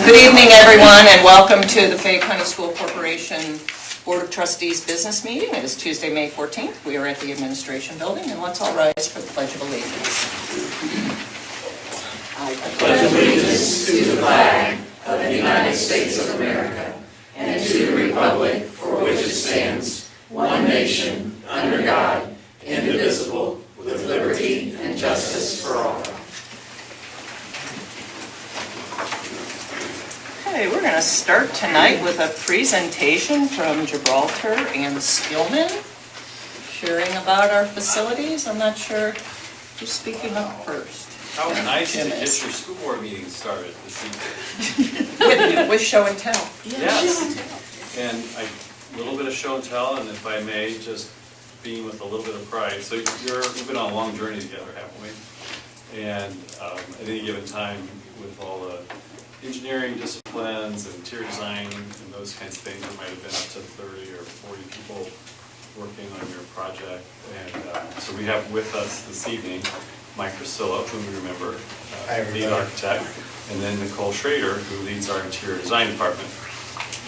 Good evening, everyone, and welcome to the Fayette County School Corporation Board of Trustees business meeting. It is Tuesday, May 14th. We are at the Administration Building, and let's all rise for the Pledge of Allegiance. I pledge allegiance to the flag of the United States of America and to the republic for which it stands, one nation, under God, indivisible, with liberty and justice for all. Okay, we're going to start tonight with a presentation from Gibraltar and Skillman, sharing about our facilities. I'm not sure who's speaking up first. How nice to get your school board meeting started this evening. with show and tell. Yes, and a little bit of show and tell, and if I may, just being with a little bit of pride. So we've been on a long journey together, haven't we? And at any given time, with all the engineering disciplines and interior design and those kinds of things, there might have been up to 30 or 40 people working on your project. And so we have with us this evening Mike Priscilla, whom we remember, lead architect, and then Nicole Schrader, who leads our interior design department.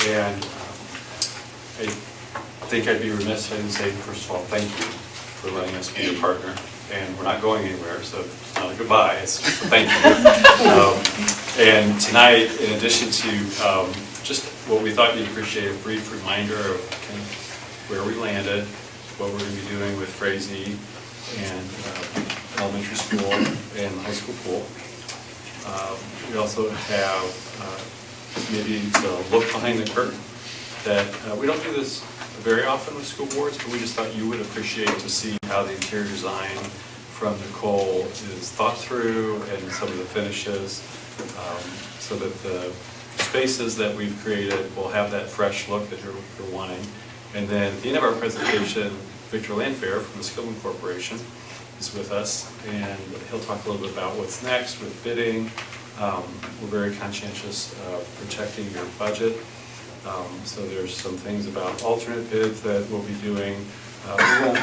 And I think I'd be remiss if I didn't say, first of all, thank you for letting us be your partner. And we're not going anywhere, so it's not a goodbye, it's just a thank you. And tonight, in addition to just what we thought you'd appreciate, a brief reminder of kind of where we landed, what we're going to be doing with Frazee and elementary school and high school pool. We also have maybe to look behind the curtain that we don't do this very often with school boards, but we just thought you would appreciate to see how the interior design from Nicole is thought through and some of the finishes, so that the spaces that we've created will have that fresh look that you're wanting. And then at the end of our presentation, Victor Landfair from the Skillman Corporation is with us, and he'll talk a little bit about what's next with bidding. We're very conscientious of protecting your budget. So there's some things about alternate bids that we'll be doing. We won't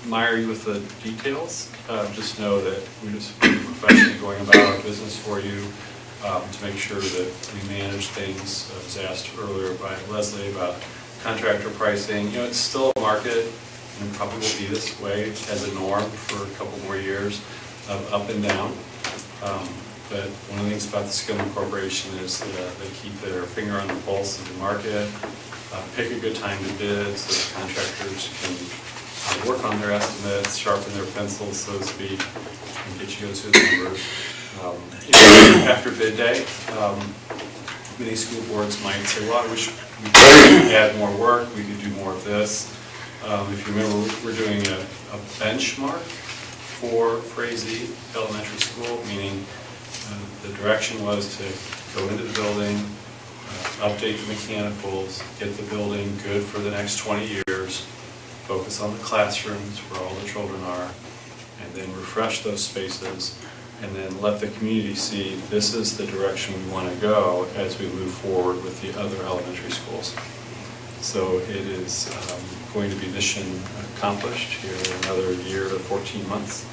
mire you with the details. Just know that we're just professionally going about our business for you to make sure that we manage things. I was asked earlier by Leslie about contractor pricing. You know, it's still a market and probably will be this way as a norm for a couple more years of up and down. But one of the things about the Skillman Corporation is they keep their finger on the pulse of the market, pick a good time to bid so that contractors can work on their estimates, sharpen their pencils, so to speak, and get you those numbers. After bid day, many school boards might say, well, I wish we could add more work, we could do more of this. If you remember, we're doing a benchmark for Frazee Elementary School, meaning the direction was to go into the building, update the mechanicals, get the building good for the next 20 years, focus on the classrooms where all the children are, and then refresh those spaces, and then let the community see this is the direction we want to go as we move forward with the other elementary schools. So it is going to be mission accomplished here in another year to 14 months.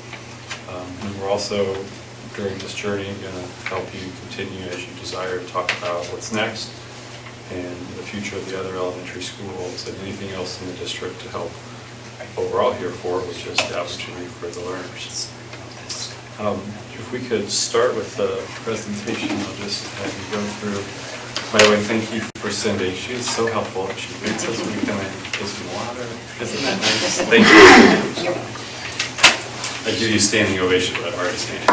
And we're also, during this journey, going to help you continue as you desire to talk about what's next and the future of the other elementary schools and anything else in the district to help what we're all here for, which is the opportunity for the learners. If we could start with the presentation, I'll just have you go through. By the way, thank you for Cindy. She is so helpful. She greets us when we come in, gives me water. Isn't that nice? Thank you. I give you a standing ovation, but I'm already standing.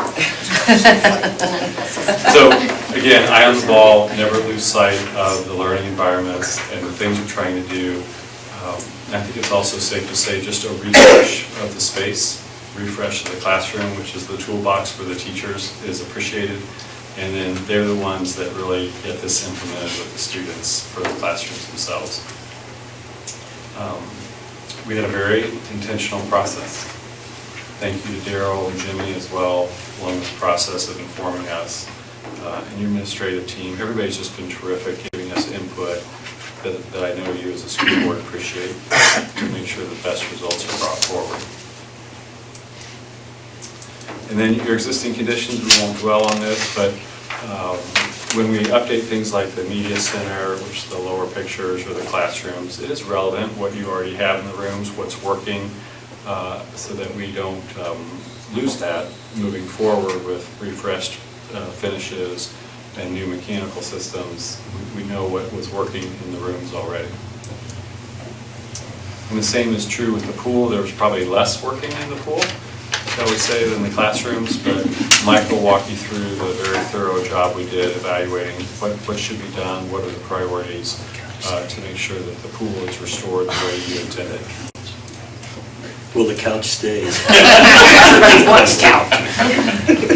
So, again, eye on the ball, never lose sight of the learning environments and the things we're trying to do. I think it's also safe to say just a refresh of the space, refresh of the classroom, which is the toolbox for the teachers, is appreciated. And then they're the ones that really get this implemented with the students for the classrooms themselves. We had a very intentional process. Thank you to Daryl and Jimmy as well, along this process of informing us. And your administrative team, everybody's just been terrific giving us input that I know you as a school board appreciate to make sure the best results are brought forward. And then your existing conditions, we won't dwell on this, but When we update things like the media center, which is the lower pictures, or the classrooms, it is relevant what you already have in the rooms, what's working, so that we don't lose that moving forward with refreshed finishes and new mechanical systems. We know what was working in the rooms already. And the same is true with the pool. There was probably less working in the pool, I would say, than the classrooms, but Mike will walk you through the very thorough job we did evaluating what should be done, what are the priorities to make sure that the pool is restored the way you intended. Will the couch stay? Everybody wants couch.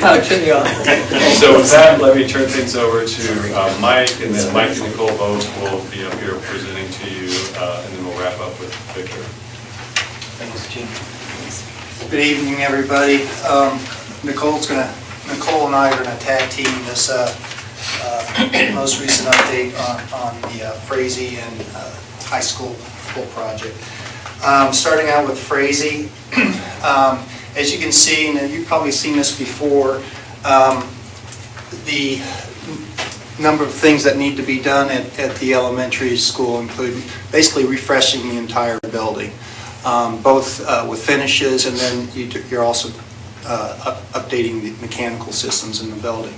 Couch in the office. So with that, let me turn things over to Mike, and then Mike and Nicole both will be up here presenting to you, and then we'll wrap up with Victor. Thanks, Jim. Good evening, everybody. Nicole and I are going to tag team this most recent update on the Frazee and high school pool project. Starting out with Frazee, as you can see, and you've probably seen this before, the number of things that need to be done at the elementary school include basically refreshing the entire building, both with finishes, and then you're also updating the mechanical systems in the building.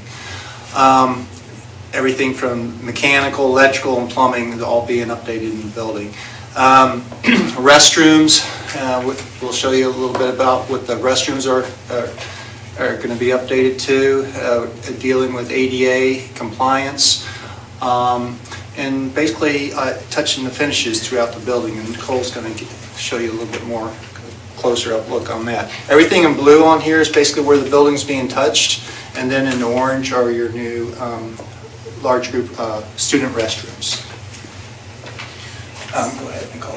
Everything from mechanical, electrical, and plumbing all being updated in the building. Restrooms, we'll show you a little bit about what the restrooms are going to be updated to, dealing with ADA compliance, and basically touching the finishes throughout the building, and Nicole's going to show you a little bit more closer up look on that. Everything in blue on here is basically where the building's being touched, and then in orange are your new large group student restrooms. Go ahead, Nicole.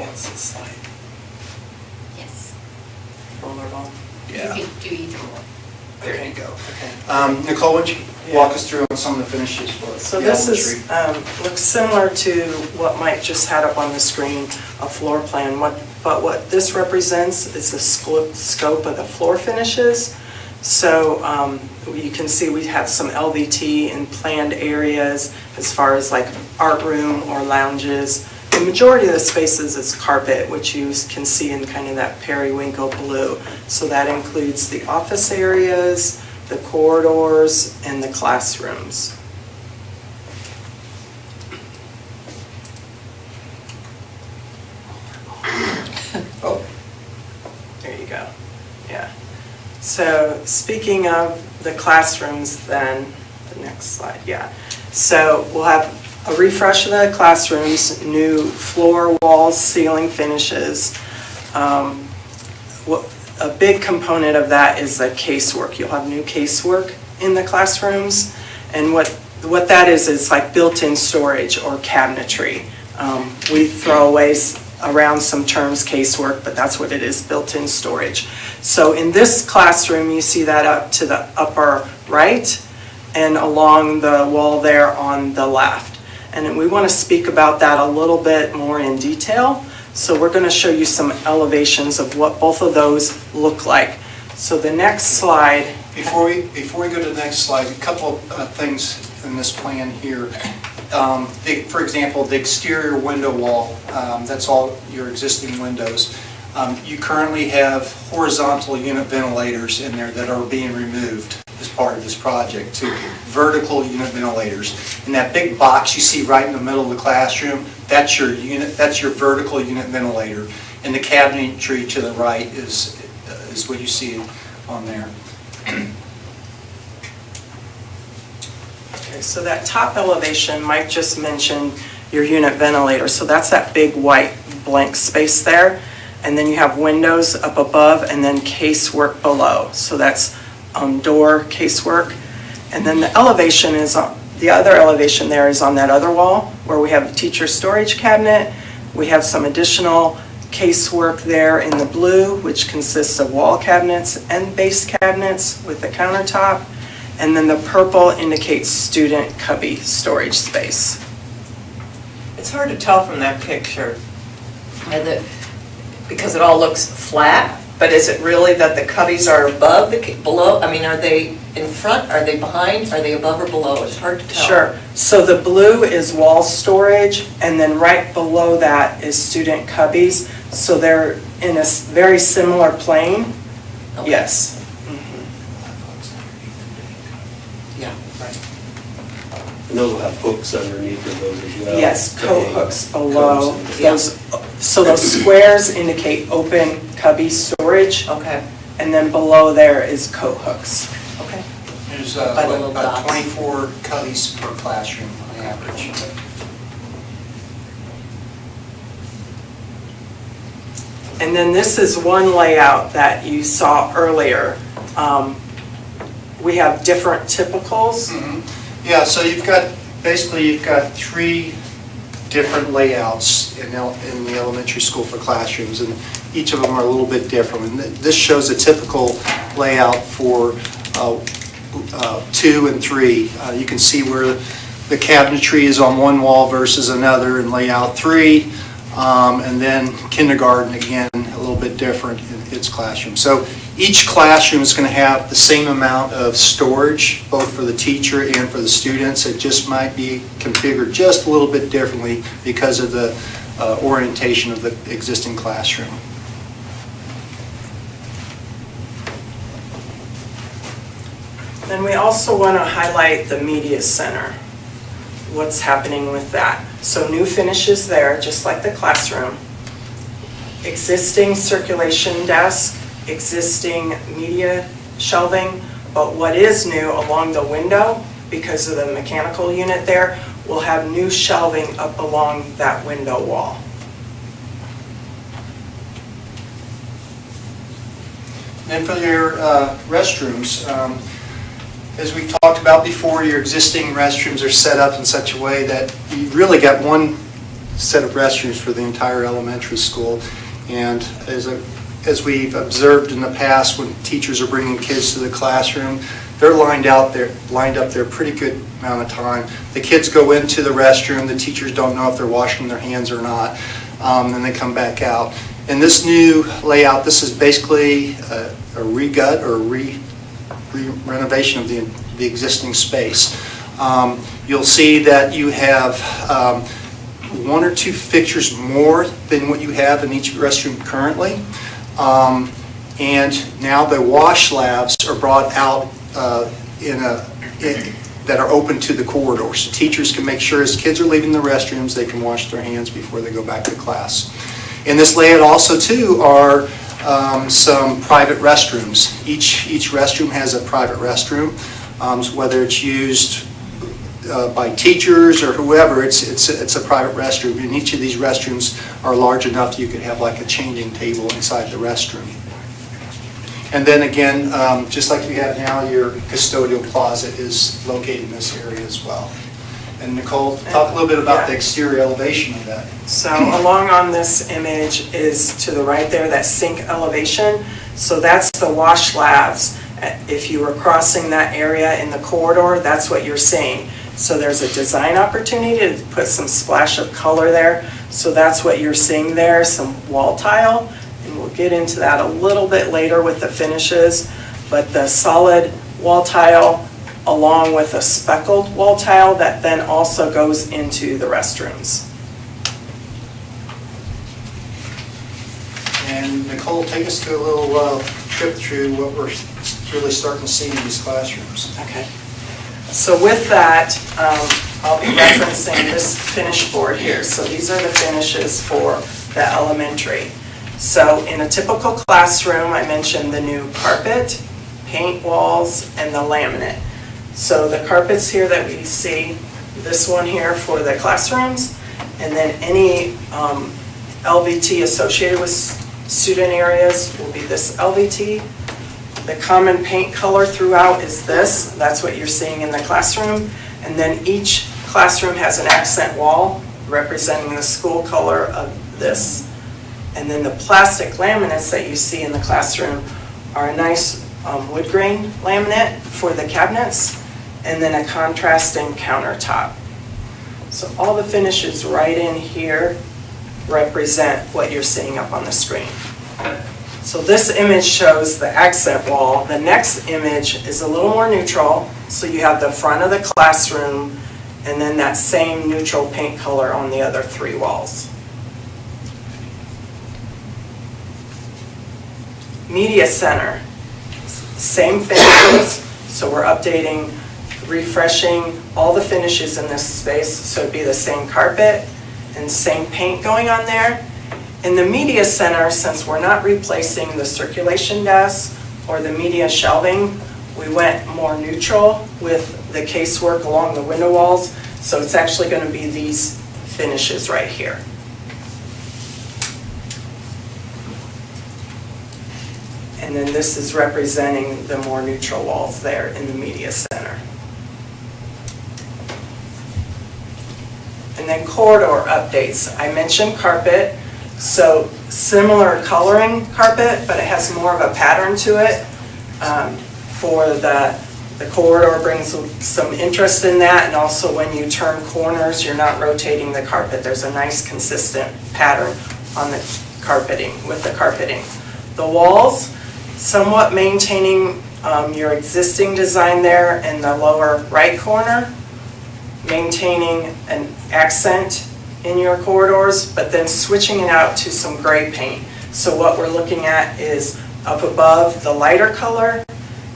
Yes. Rollerball. Yeah, You can do either one. there you go. Nicole, why don't you walk us through on some of the finishes for So the this is, elementary? looks similar to what Mike just had up on the screen, a floor plan. But what this represents is the scope of the floor finishes. So you can see we have some LVT in planned areas as far as like art room or lounges. The majority of the spaces is carpet, which you can see in kind of that periwinkle blue. So that includes the office areas, the corridors, and the classrooms. Oh, There you go. Yeah. So speaking of the classrooms then, the next slide, yeah. So we'll have a refresh of the classrooms, new floor, walls, ceiling finishes. A big component of that is the casework. You'll have new casework in the classrooms. And what that is like built-in storage or cabinetry. We throw away around some terms casework, but that's what it is, built-in storage. So in this classroom, you see that up to the upper right and along the wall there on the left. And we want to speak about that a little bit more in detail. So we're going to show you some elevations of what both of those look like. So the next slide. before we go to the next slide, a couple of things in this plan here. For example, the exterior window wall, that's all your existing windows. You currently have horizontal unit ventilators in there that are being removed as part of this project to vertical unit ventilators. And that big box you see right in the middle of the classroom, that's your vertical unit ventilator. And the cabinetry to the right is what you see on there. Okay, so that top elevation, Mike just mentioned your unit ventilator. So that's that big white blank space there. And then you have windows up above and then casework below. So that's door casework. And then the elevation is, the other elevation there is on that other wall where we have a teacher storage cabinet. We have some additional casework there in the blue, which consists of wall cabinets and base cabinets with the countertop. And then the purple indicates student cubby storage space. It's hard to tell from that picture, because it all looks flat, but is it really that the cubbies are above, below? I mean, are they in front, are they behind, are they above or below? It's hard to tell. Sure. So the blue is wall storage, and then right below that is student cubbies. So they're in a very similar plane. Okay. Yes. Yeah. And those will have hooks underneath of those as well. Yes, to coat hang hooks below. coats and- Yeah. So those squares indicate open cubby storage, Okay, and then below there is coat hooks. okay. There's By the little about dots. 24 cubbies per classroom on average. And then this is one layout that you saw earlier. We have different typicals. Yeah, so basically you've got 3 different layouts in the elementary school for classrooms, and each of them are a little bit different. And this shows a typical layout for 2 and 3. You can see where the cabinetry is on one wall versus another in layout 3. And then kindergarten, again, a little bit different in its classroom. So each classroom is going to have the same amount of storage, both for the teacher and for the students. It just might be configured just a little bit differently because of the orientation of the existing classroom. Then we also want to highlight the media center. What's happening with that? So new finishes there, just like the classroom. Existing circulation desk, existing media shelving, but what is new along the window, because of the mechanical unit there, we'll have new shelving up along that window wall. And then for your restrooms, as we've talked about before, your existing restrooms are set up in such a way that you really got one set of restrooms for the entire elementary school. And as we've observed in the past, when teachers are bringing kids to the classroom, they're lined up there a pretty good amount of time. The kids go into the restroom, the teachers don't know if they're washing their hands or not, and they come back out. In this new layout, this is basically a regut or renovation of the existing space. You'll see that you have 1 or 2 fixtures more than what you have in each restroom currently. And now the wash labs are brought out that are open to the corridor. So teachers can make sure as kids are leaving the restrooms, they can wash their hands before they go back to class. In this layout also too are some private restrooms. Each restroom has a private restroom, so whether it's used by teachers or whoever, it's a private restroom. And each of these restrooms are large enough you could have like a changing table inside the restroom. And then again, just like you have now, your custodial closet is located in this area as well. And Nicole, talk a little bit about the exterior elevation of that. So along on this image is to the right there, that sink elevation. So that's the wash labs. If you were crossing that area in the corridor, that's what you're seeing. So there's a design opportunity to put some splash of color there. So that's what you're seeing there, some wall tile. And we'll get into that a little bit later with the finishes. But the solid wall tile along with a speckled wall tile that then also goes into the restrooms. And Nicole, take us through a little trip through what we're really starting to see in these classrooms. Okay. So with that, I'll be referencing this finish board here. So these are the finishes for the elementary. So in a typical classroom, I mentioned the new carpet, paint walls, and the laminate. So the carpets here that we see, this one here for the classrooms, and then any LVT associated with student areas will be this LVT. The common paint color throughout is this. That's what you're seeing in the classroom. And then each classroom has an accent wall representing the school color of this. And then the plastic laminates that you see in the classroom are a nice wood grain laminate for the cabinets, and then a contrasting countertop. So all the finishes right in here represent what you're seeing up on the screen. So this image shows the accent wall. The next image is a little more neutral. So you have the front of the classroom and then that same neutral paint color on the other 3 walls. Media Center, same finishes. So we're updating, refreshing all the finishes in this space. So it'd be the same carpet and same paint going on there. In the Media Center, since we're not replacing the circulation desk or the media shelving, we went more neutral with the casework along the window walls. So it's actually going to be these finishes right here. And then this is representing the more neutral walls there in the Media Center. And then corridor updates. I mentioned carpet. So similar coloring carpet, but it has more of a pattern to it. For the corridor brings some interest in that, and also when you turn corners, you're not rotating the carpet. There's a nice consistent pattern on the carpeting, with the carpeting. The walls, somewhat maintaining your existing design there in the lower right corner, maintaining an accent in your corridors, but then switching it out to some gray paint. So what we're looking at is up above the lighter color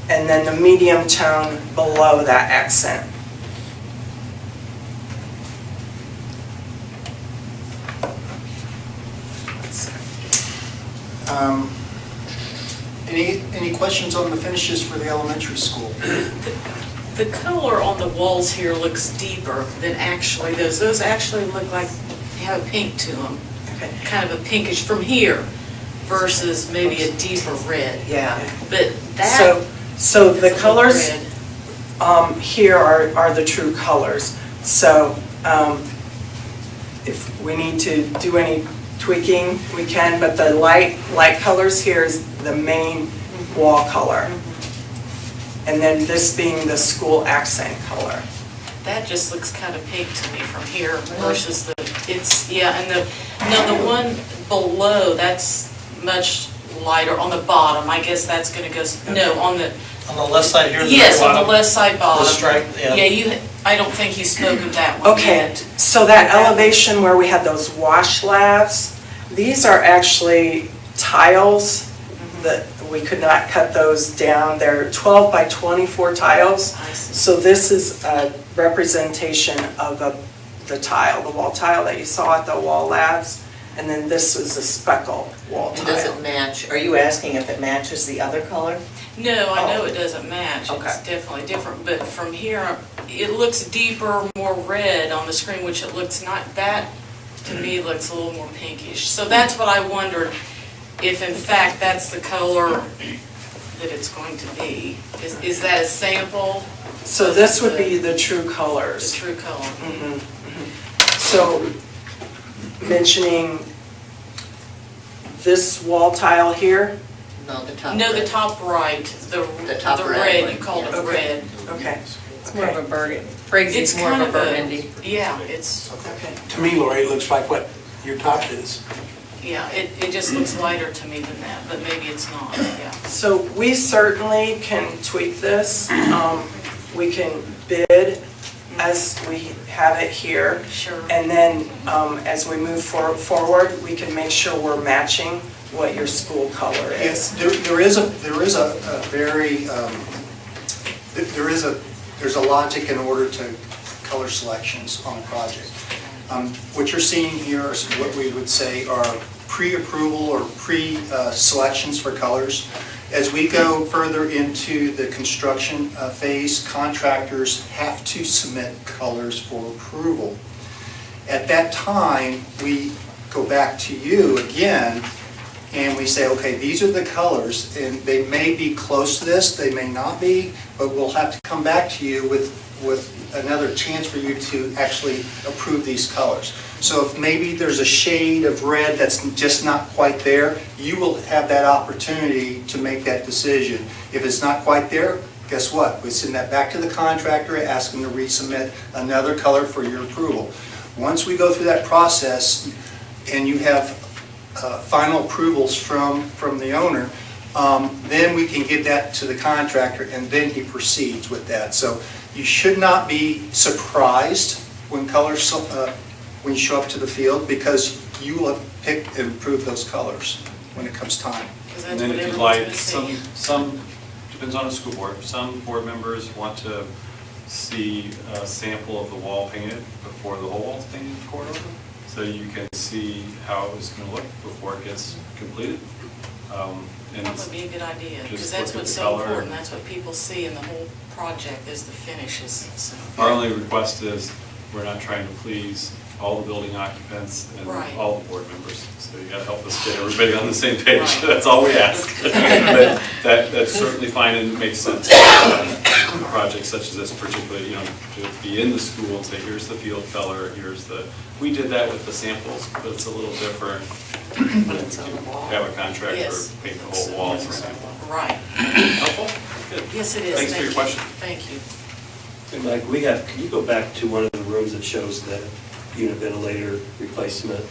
and then the medium tone below that accent. Any questions on the finishes for the elementary school? The color on the walls here looks deeper than actually those. Those actually look like they have a pink to them, Okay. kind of a pinkish from here versus maybe a deeper red. Yeah. But that. So the colors red. here are the true colors. So if we need to do any tweaking, we can, but the light colors here is the main wall color. And then this being the school accent color. That just looks kind of pink to me from here versus now the one below, that's much lighter on the bottom. I guess that's gonna go, no, on the, On the left side here, the yes, very on the bottom, left side bottom. the stripe, yeah. Yeah, I don't think you spoke of that one Okay, yet. so that elevation where we had those wash lavs, these are actually tiles that we could not cut those down. They're 12 by 24 tiles. I see. So this is a representation of the tile, the wall tile that you saw at the wall labs. And then this is a speckle wall And does tile. it match, are you asking if it matches the other color? No, I know it doesn't match. Okay. It's definitely different, but from here, it looks deeper, more red on the screen, which it looks not, that to me looks a little more pinkish. So that's what I wondered, if in fact that's the color that it's going to be. Is that a sample? So this would be the true The colors. true color? So mentioning this wall tile here, No, the top. No, the red. top right, The top the red red, one, you called it yeah. red. okay. It's more of a burgundy, Briggs It's is more of kind a of a, burgundy. yeah, it's, Okay. To me, Lori, it looks like what your top is. yeah, it just looks lighter to me than that, but maybe it's not, yeah. So we certainly can tweak this. We can bid as we have it here. Sure. And then as we move forward, we can make sure we're matching what your school color is. Yes, there's a logic in order to color selections on a project. What you're seeing here is what we would say are pre-approval or pre-selections for colors. As we go further into the construction phase, contractors have to submit colors for approval. At that time, we go back to you again, and we say, okay, these are the colors, and they may be close to this, they may not be, but we'll have to come back to you with another chance for you to actually approve these colors. So if maybe there's a shade of red that's just not quite there, you will have that opportunity to make that decision. If it's not quite there, guess what? We send that back to the contractor, ask them to resubmit another color for your approval. Once we go through that process and you have final approvals from the owner, then we can get that to the contractor, and then he proceeds with that. So you should not be surprised when when you show up to the field, because you will have picked and approved those colors when it comes time. Because And that's then what if you'd everyone's like, gonna see. some, depends on the school board, some board members want to see a sample of the wall painted before the whole wall's painted in corridor, so you can see how it's gonna look before it gets completed. And That would be a good idea, Just because look that's at what's the so color important, and- that's what people see in the whole project is the finishes, so. our only request is, we're not trying to please all the building occupants and Right. all the board members. So you gotta help us get everybody on the same page, Right. that's all we ask. But that's certainly fine and makes sense for a project such as this, particularly, to be in the school and say, here's the field color, we did that with the samples, but it's a little different. It's on the wall. Have a contractor Yes. paint the whole wall for sample. Right, Helpful? Good. yes, it is. Thanks for your Thank you. question. Thank you. And Mike, can you go back to one of the rooms that shows the unit ventilator replacement?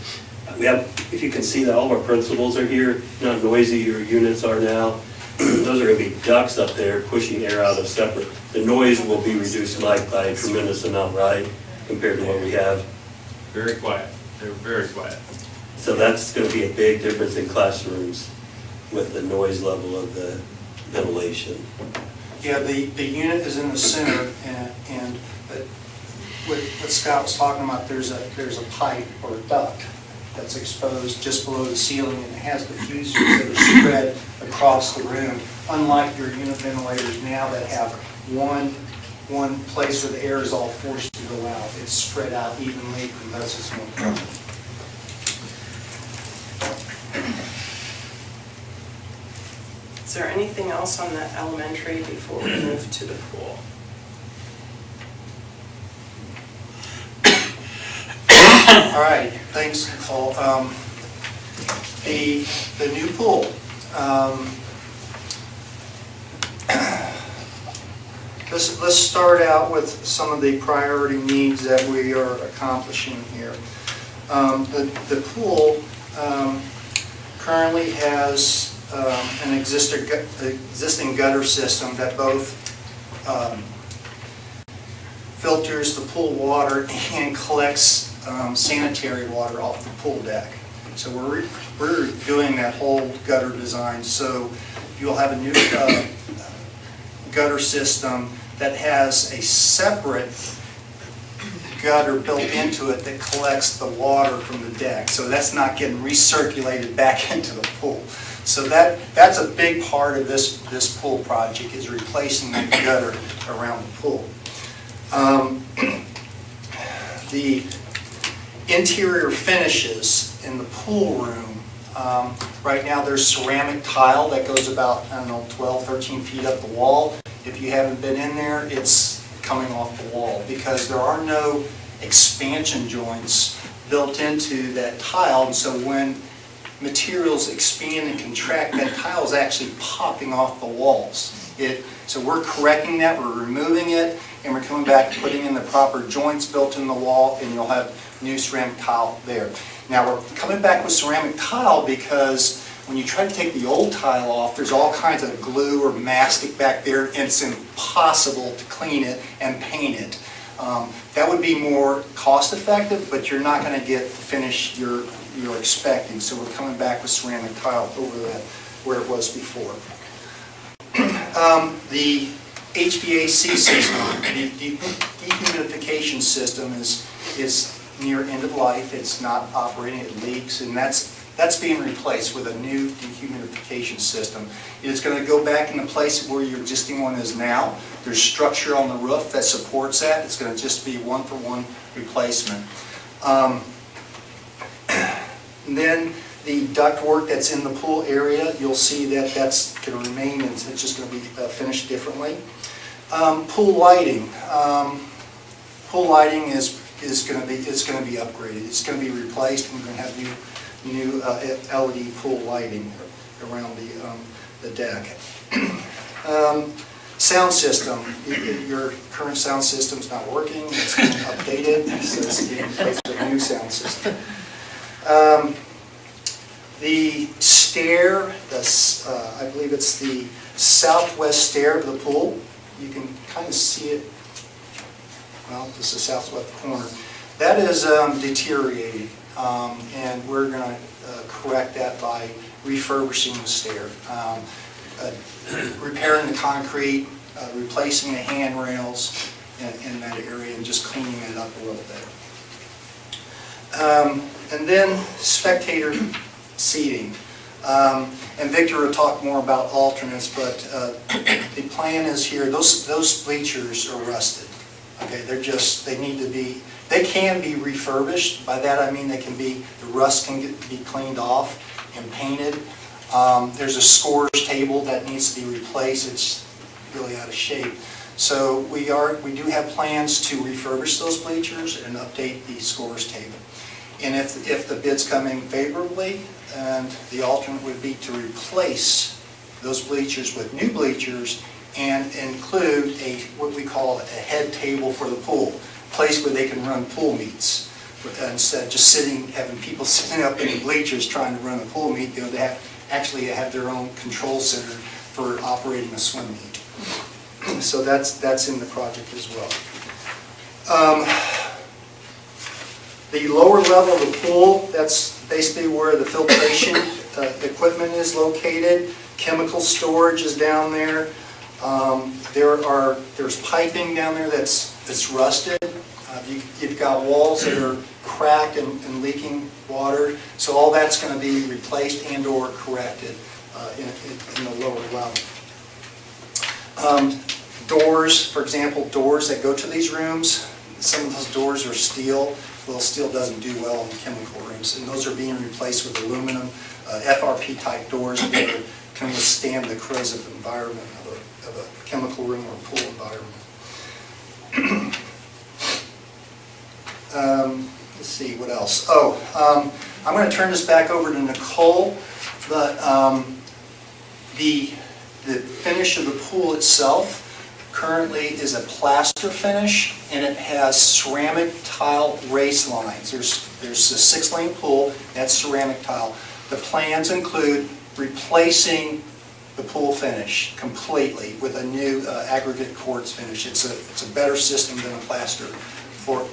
We have, if you can see that all of our principals are here, how noisy your units are now. Those are gonna be ducts up there pushing air out of separate. The noise will be reduced, Mike, by a tremendous amount, right, compared to what we have? Very quiet, they're very quiet. So that's gonna be a big difference in classrooms with the noise level of the ventilation. Yeah, the unit is in the center, and what Scott was talking about, there's a pipe or a duct that's exposed just below the ceiling, and it has diffusers that are spread across the room, unlike your unit ventilators now that have one place where the air is all forced to go out. It's spread out evenly, and thus it's more comfortable. Is there anything else on the elementary before we move to the pool? All right, thanks, Nicole. The new pool. Let's start out with some of the priority needs that we are accomplishing here. The pool currently has an existing gutter system that both filters the pool water and collects sanitary water off the pool deck. So we're doing that whole gutter design. So you'll have a new gutter system that has a separate gutter built into it that collects the water from the deck. So that's not getting recirculated back into the pool. So that's a big part of this pool project, is replacing the gutter around the pool. The interior finishes in the pool room, right now there's ceramic tile that goes about, 12, 13 feet up the wall. If you haven't been in there, it's coming off the wall because there are no expansion joints built into that tile. And so when materials expand and contract, that tile is actually popping off the walls. So we're correcting that, we're removing it, and we're coming back and putting in the proper joints built in the wall, and you'll have new ceramic tile there. Now we're coming back with ceramic tile because when you try to take the old tile off, there's all kinds of glue or mastic back there, and it's impossible to clean it and paint it. That would be more cost effective, but you're not going to get the finish you're expecting. So we're coming back with ceramic tile over that where it was before. The HVAC system, the dehumidification system is near end of life. It's not operating, it leaks, and that's being replaced with a new dehumidification system. It's going to go back in the place where your existing one is now. There's structure on the roof that supports that. It's going to just be one-for-one replacement. And then the ductwork that's in the pool area, you'll see that that's going to remain, and it's just going to be finished differently. Pool lighting. Pool lighting is going to be upgraded. It's going to be replaced, and we're going to have new LED pool lighting around the deck. Sound system. Your current sound system's not working. It's been updated, so it's getting replaced with a new sound system. The stair, I believe it's the southwest stair of the pool. You can kind of see it. Well, this is the southwest corner. That is deteriorating, and we're going to correct that by refurbishing the stair, repairing the concrete, replacing the handrails in that area, and just cleaning it up a little bit. And then spectator seating. And Victor will talk more about alternates, but the plan is here, those bleachers are rusted. Okay, they can be refurbished. By that I mean the rust can be cleaned off and painted. There's a scores table that needs to be replaced. It's really out of shape. So we do have plans to refurbish those bleachers and update the scores table. And if the bids come in favorably, and the alternate would be to replace those bleachers with new bleachers and include what we call a head table for the pool, a place where they can run pool meets. Instead of just having people sitting up in the bleachers trying to run a pool meet, they actually have their own control center for operating a swim meet. So that's in the project as well. The lower level of the pool, that's basically where the filtration equipment is located. Chemical storage is down there. There's piping down there that's rusted. You've got walls that are cracked and leaking water. So all that's going to be replaced and or corrected in the lower level. Doors, for example, doors that go to these rooms, some of those doors are steel. Well, steel doesn't do well in chemical rooms, and those are being replaced with aluminum FRP type doors that can withstand the corrosive environment of a chemical room or pool environment. Let's see, what else? I'm going to turn this back over to Nicole, but the finish of the pool itself currently is a plaster finish, and it has ceramic tile race lines. There's a 6-lane pool, that's ceramic tile. The plans include replacing the pool finish completely with a new aggregate quartz finish. It's a better system than a plaster for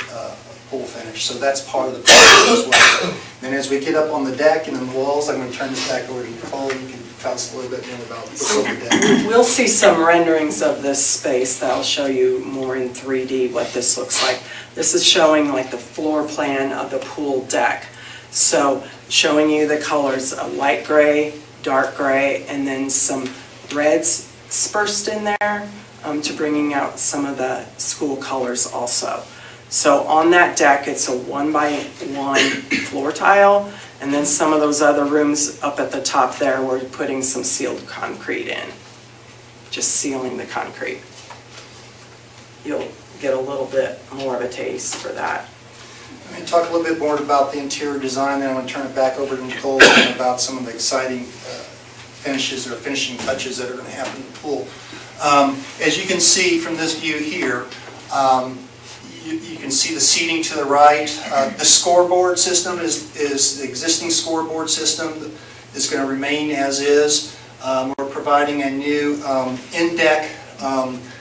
pool finish. So that's part of the project as well. And as we get up on the deck and in the walls, I'm going to turn this back over to Nicole. You can tell us a little bit more about what's over the deck. We'll see some renderings of this space that'll show you more in 3D what this looks like. This is showing like the floor plan of the pool deck. So showing you the colors of light gray, dark gray, and then some reds dispersed in there to bringing out some of the school colors also. So on that deck, it's a 1x1 floor tile, and then some of those other rooms up at the top there, we're putting some sealed concrete in, just sealing the concrete. You'll get a little bit more of a taste for that. I'm going to talk a little bit more about the interior design, then I'm going to turn it back over to Nicole about some of the exciting finishes or finishing touches that are going to happen in the pool. As you can see from this view here, you can see the seating to the right. The scoreboard system is the existing scoreboard system is going to remain as is. We're providing a new in-deck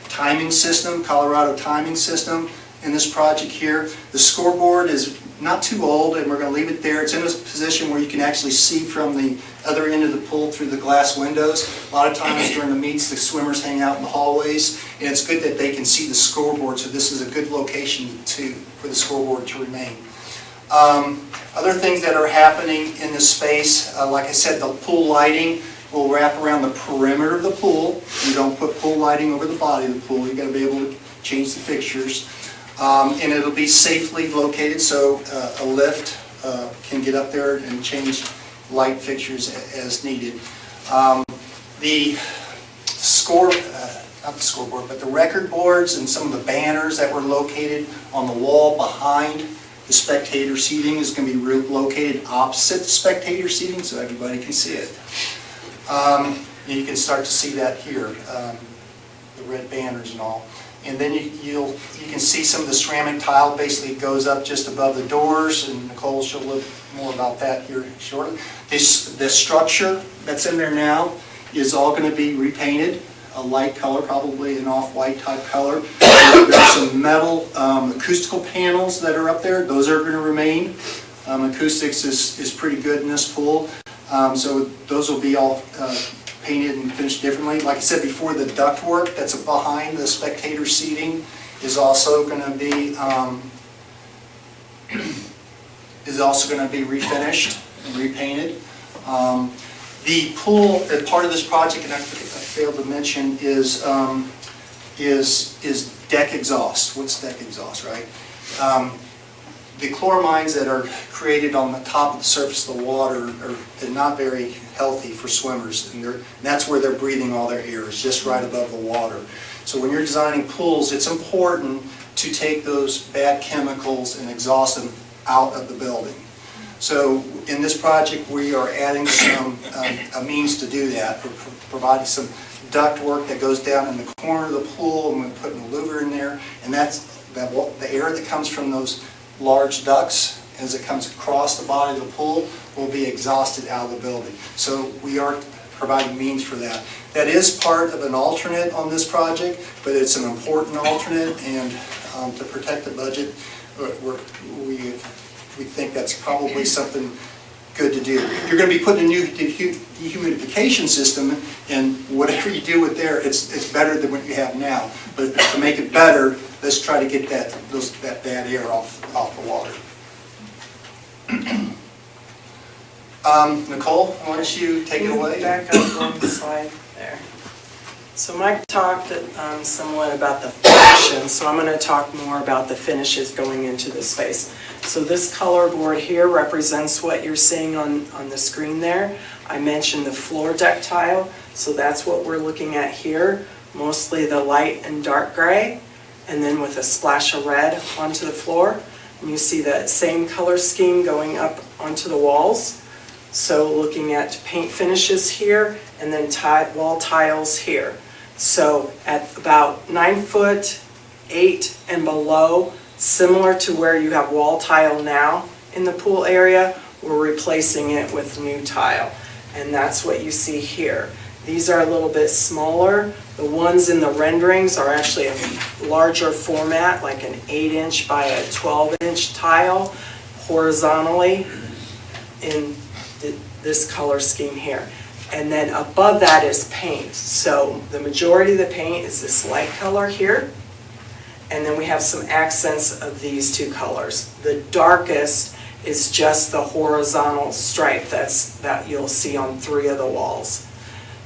timing system, Colorado timing system in this project here. The scoreboard is not too old, and we're going to leave it there. It's in a position where you can actually see from the other end of the pool through the glass windows. A lot of times during the meets, the swimmers hang out in the hallways, and it's good that they can see the scoreboard, so this is a good location for the scoreboard to remain. Other things that are happening in this space, like I said, the pool lighting will wrap around the perimeter of the pool. You don't put pool lighting over the body of the pool. You've got to be able to change the fixtures. And it'll be safely located, so a lift can get up there and change light fixtures as needed. The not the scoreboard, but the record boards and some of the banners that were located on the wall behind the spectator seating is going to be located opposite the spectator seating so everybody can see it. You can start to see that here, the red banners and all. And then you can see some of the ceramic tile basically goes up just above the doors, and Nicole will show a little more about that here shortly. The structure that's in there now is all going to be repainted, a light color, probably an off-white type color. There's some metal acoustical panels that are up there. Those are going to remain. Acoustics is pretty good in this pool. So those will be all painted and finished differently. Like I said before, the ductwork that's behind the spectator seating is also going to be refinished and repainted. The pool, part of this project, and I failed to mention, is deck exhaust. What's deck exhaust, right? The chloramines that are created on the top of the surface of the water are not very healthy for swimmers, and that's where they're breathing all their air, is just right above the water. So when you're designing pools, it's important to take those bad chemicals and exhaust them out of the building. So in this project, we are adding some a means to do that. We're providing some duct work that goes down in the corner of the pool, and we're putting a louver in there, and that's the air that comes from those large ducts as it comes across the body of the pool will be exhausted out of the building. So we are providing means for that. That is part of an alternate on this project, but it's an important alternate, and to protect the budget, we think that's probably something good to do. You're going to be putting a new dehumidification system, and whatever you do with there, it's better than what you have now. But to make it better, let's try to get that bad air off the water. Nicole, why don't you take it away? Back up one slide there. So Mike talked somewhat about the fashion, so I'm going to talk more about the finishes going into the space. So this color board here represents what you're seeing on the screen there. I mentioned the floor deck tile, so that's what we're looking at here, mostly the light and dark gray, and then with a splash of red onto the floor. And you see that same color scheme going up onto the walls. So looking at paint finishes here, and then wall tiles here. So at about 9'8" and below, similar to where you have wall tile now in the pool area, we're replacing it with new tile. And that's what you see here. These are a little bit smaller. The ones in the renderings are actually a larger format, like an 8" by a 12" tile, horizontally in this color scheme here. And then above that is paint. So the majority of the paint is this light color here. And then we have some accents of these two colors. The darkest is just the horizontal stripe that you'll see on 3 of the walls.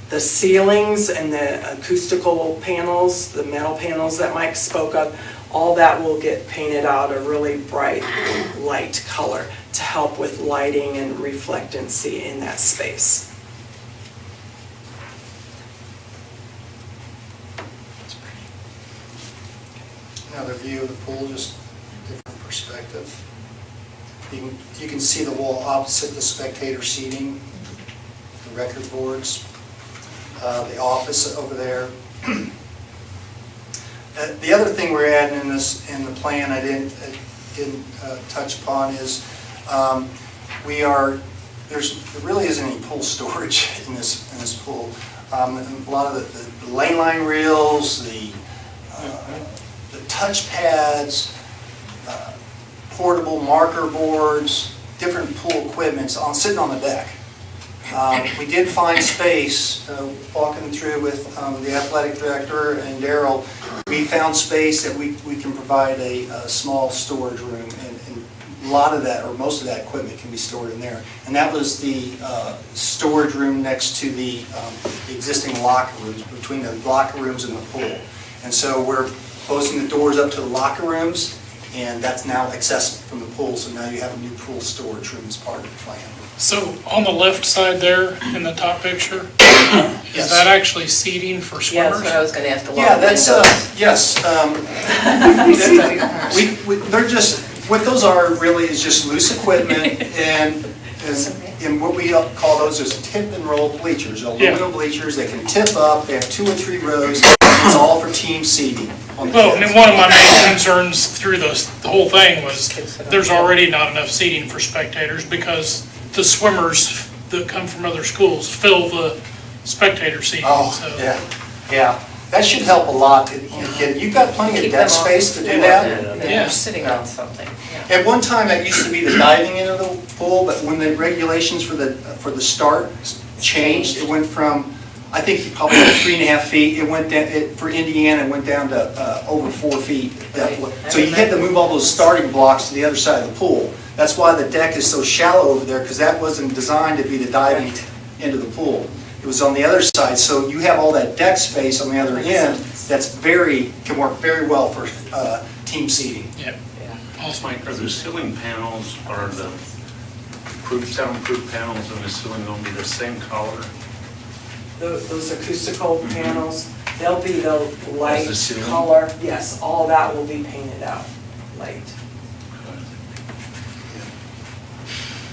The ceilings and the acoustical panels, the metal panels that Mike spoke of, all that will get painted out a really bright light color to help with lighting and reflectancy in that space. Another view of the pool, just different perspective. You can see the wall opposite the spectator seating, the record boards, the office over there. The other thing we're adding in the plan I didn't touch upon is there really isn't any pool storage in this pool. A lot of the lane line reels, the touch pads, portable marker boards, different pool equipment sitting on the deck. We did find space, walking through with the athletic director and Daryl, we found space that we can provide a small storage room, and a lot of that, or most of that equipment can be stored in there. And that was the storage room next to the existing locker rooms, between the locker rooms and the pool. And so we're closing the doors up to the locker rooms, and that's now accessible from the pool, so now you have a new pool storage room as part of the plan. So on the left side there in the top picture, Yes. is that actually seating for Yeah, that's swimmers? what I was gonna ask. Yeah, that's, yes. They're just, what those are really is just loose equipment, and what we call those is tip and roll bleachers, aluminum bleachers. They can tip up, they have 2 or 3 rows, it's all for team seating on the Well, I kids. mean, one of my main concerns through the whole thing was there's already not enough seating for spectators because the swimmers that come from other schools fill the spectator seating. Oh, So yeah. That should help a lot. You've got plenty of Keep deck them off space the to do floor. that. Yeah, Yeah. you're sitting on something, yeah. At one time, that used to be the diving into the pool, but when the regulations for the start changed, it went from, I think probably like 3.5 feet, it went down, for Indiana, it went down to over 4 feet. So you had to move all those starting blocks to the other side of the pool. That's why the deck is so shallow over there, because that wasn't designed to be the diving into the pool. It was on the other side, so you have all that deck space on the other end that's can work very well for team seating. yeah. Also, Mike, are the ceiling panels, or the soundproof panels in the ceiling going to be the same color? Those acoustical panels, they'll be the As light the ceiling? color. Yes, all that will be painted out light.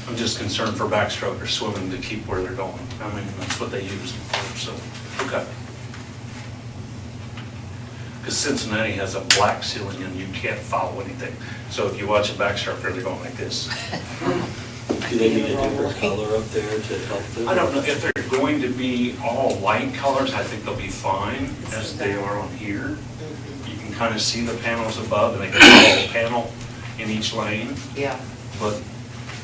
I'm just concerned for backstroke or swimming to keep where they're going. I mean, that's what they use them for, so, okay. Because Cincinnati has a black ceiling and you can't follow anything. So if you watch a backstroker, they're going like this. Do they need a different color up there to help them? I don't know, if they're going to be all light colors, I think they'll be fine as they are on here. You can kind of see the panels above and they can follow a panel in each lane. Yeah. But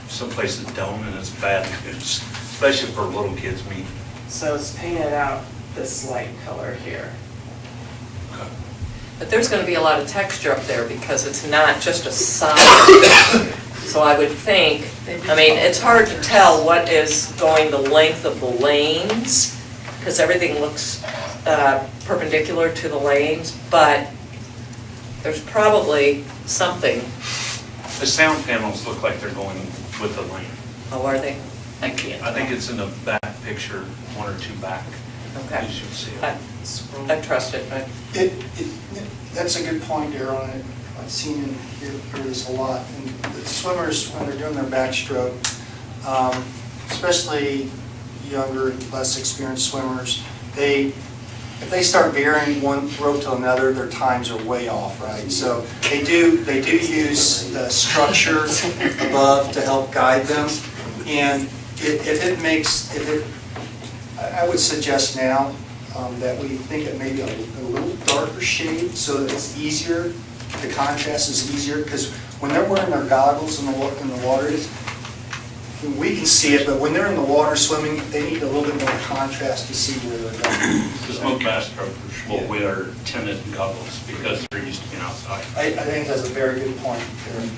some places don't, and it's bad news, especially for little kids meeting. So it's painted out this light color here. But there's gonna be a lot of texture up there because it's not just a solid. So I would think, I mean, it's hard to tell what is going the length of the lanes, because everything looks perpendicular to the lanes, but there's probably something. The sound panels look like they're going with the lane. Oh, are they? I can't. I think it's in the back picture, one or two back. Okay. You should see it. I trust it, but. That's a good point, Darryl, and I've seen and hear this a lot. And the swimmers, when they're doing their backstroke, especially younger, less experienced swimmers, if they start veering one rope to another, their times are way off, right? So they do use the structure above to help guide them. And I would suggest now that we think it may be a little darker shade so that it's easier, the contrast is easier, because when they're wearing their goggles in the water, we can see it, but when they're in the water swimming, they need a little bit more contrast to see where they're going. Because most backstrokers will wear tinted goggles because they're used to being outside. I think that's a very good point, Eric.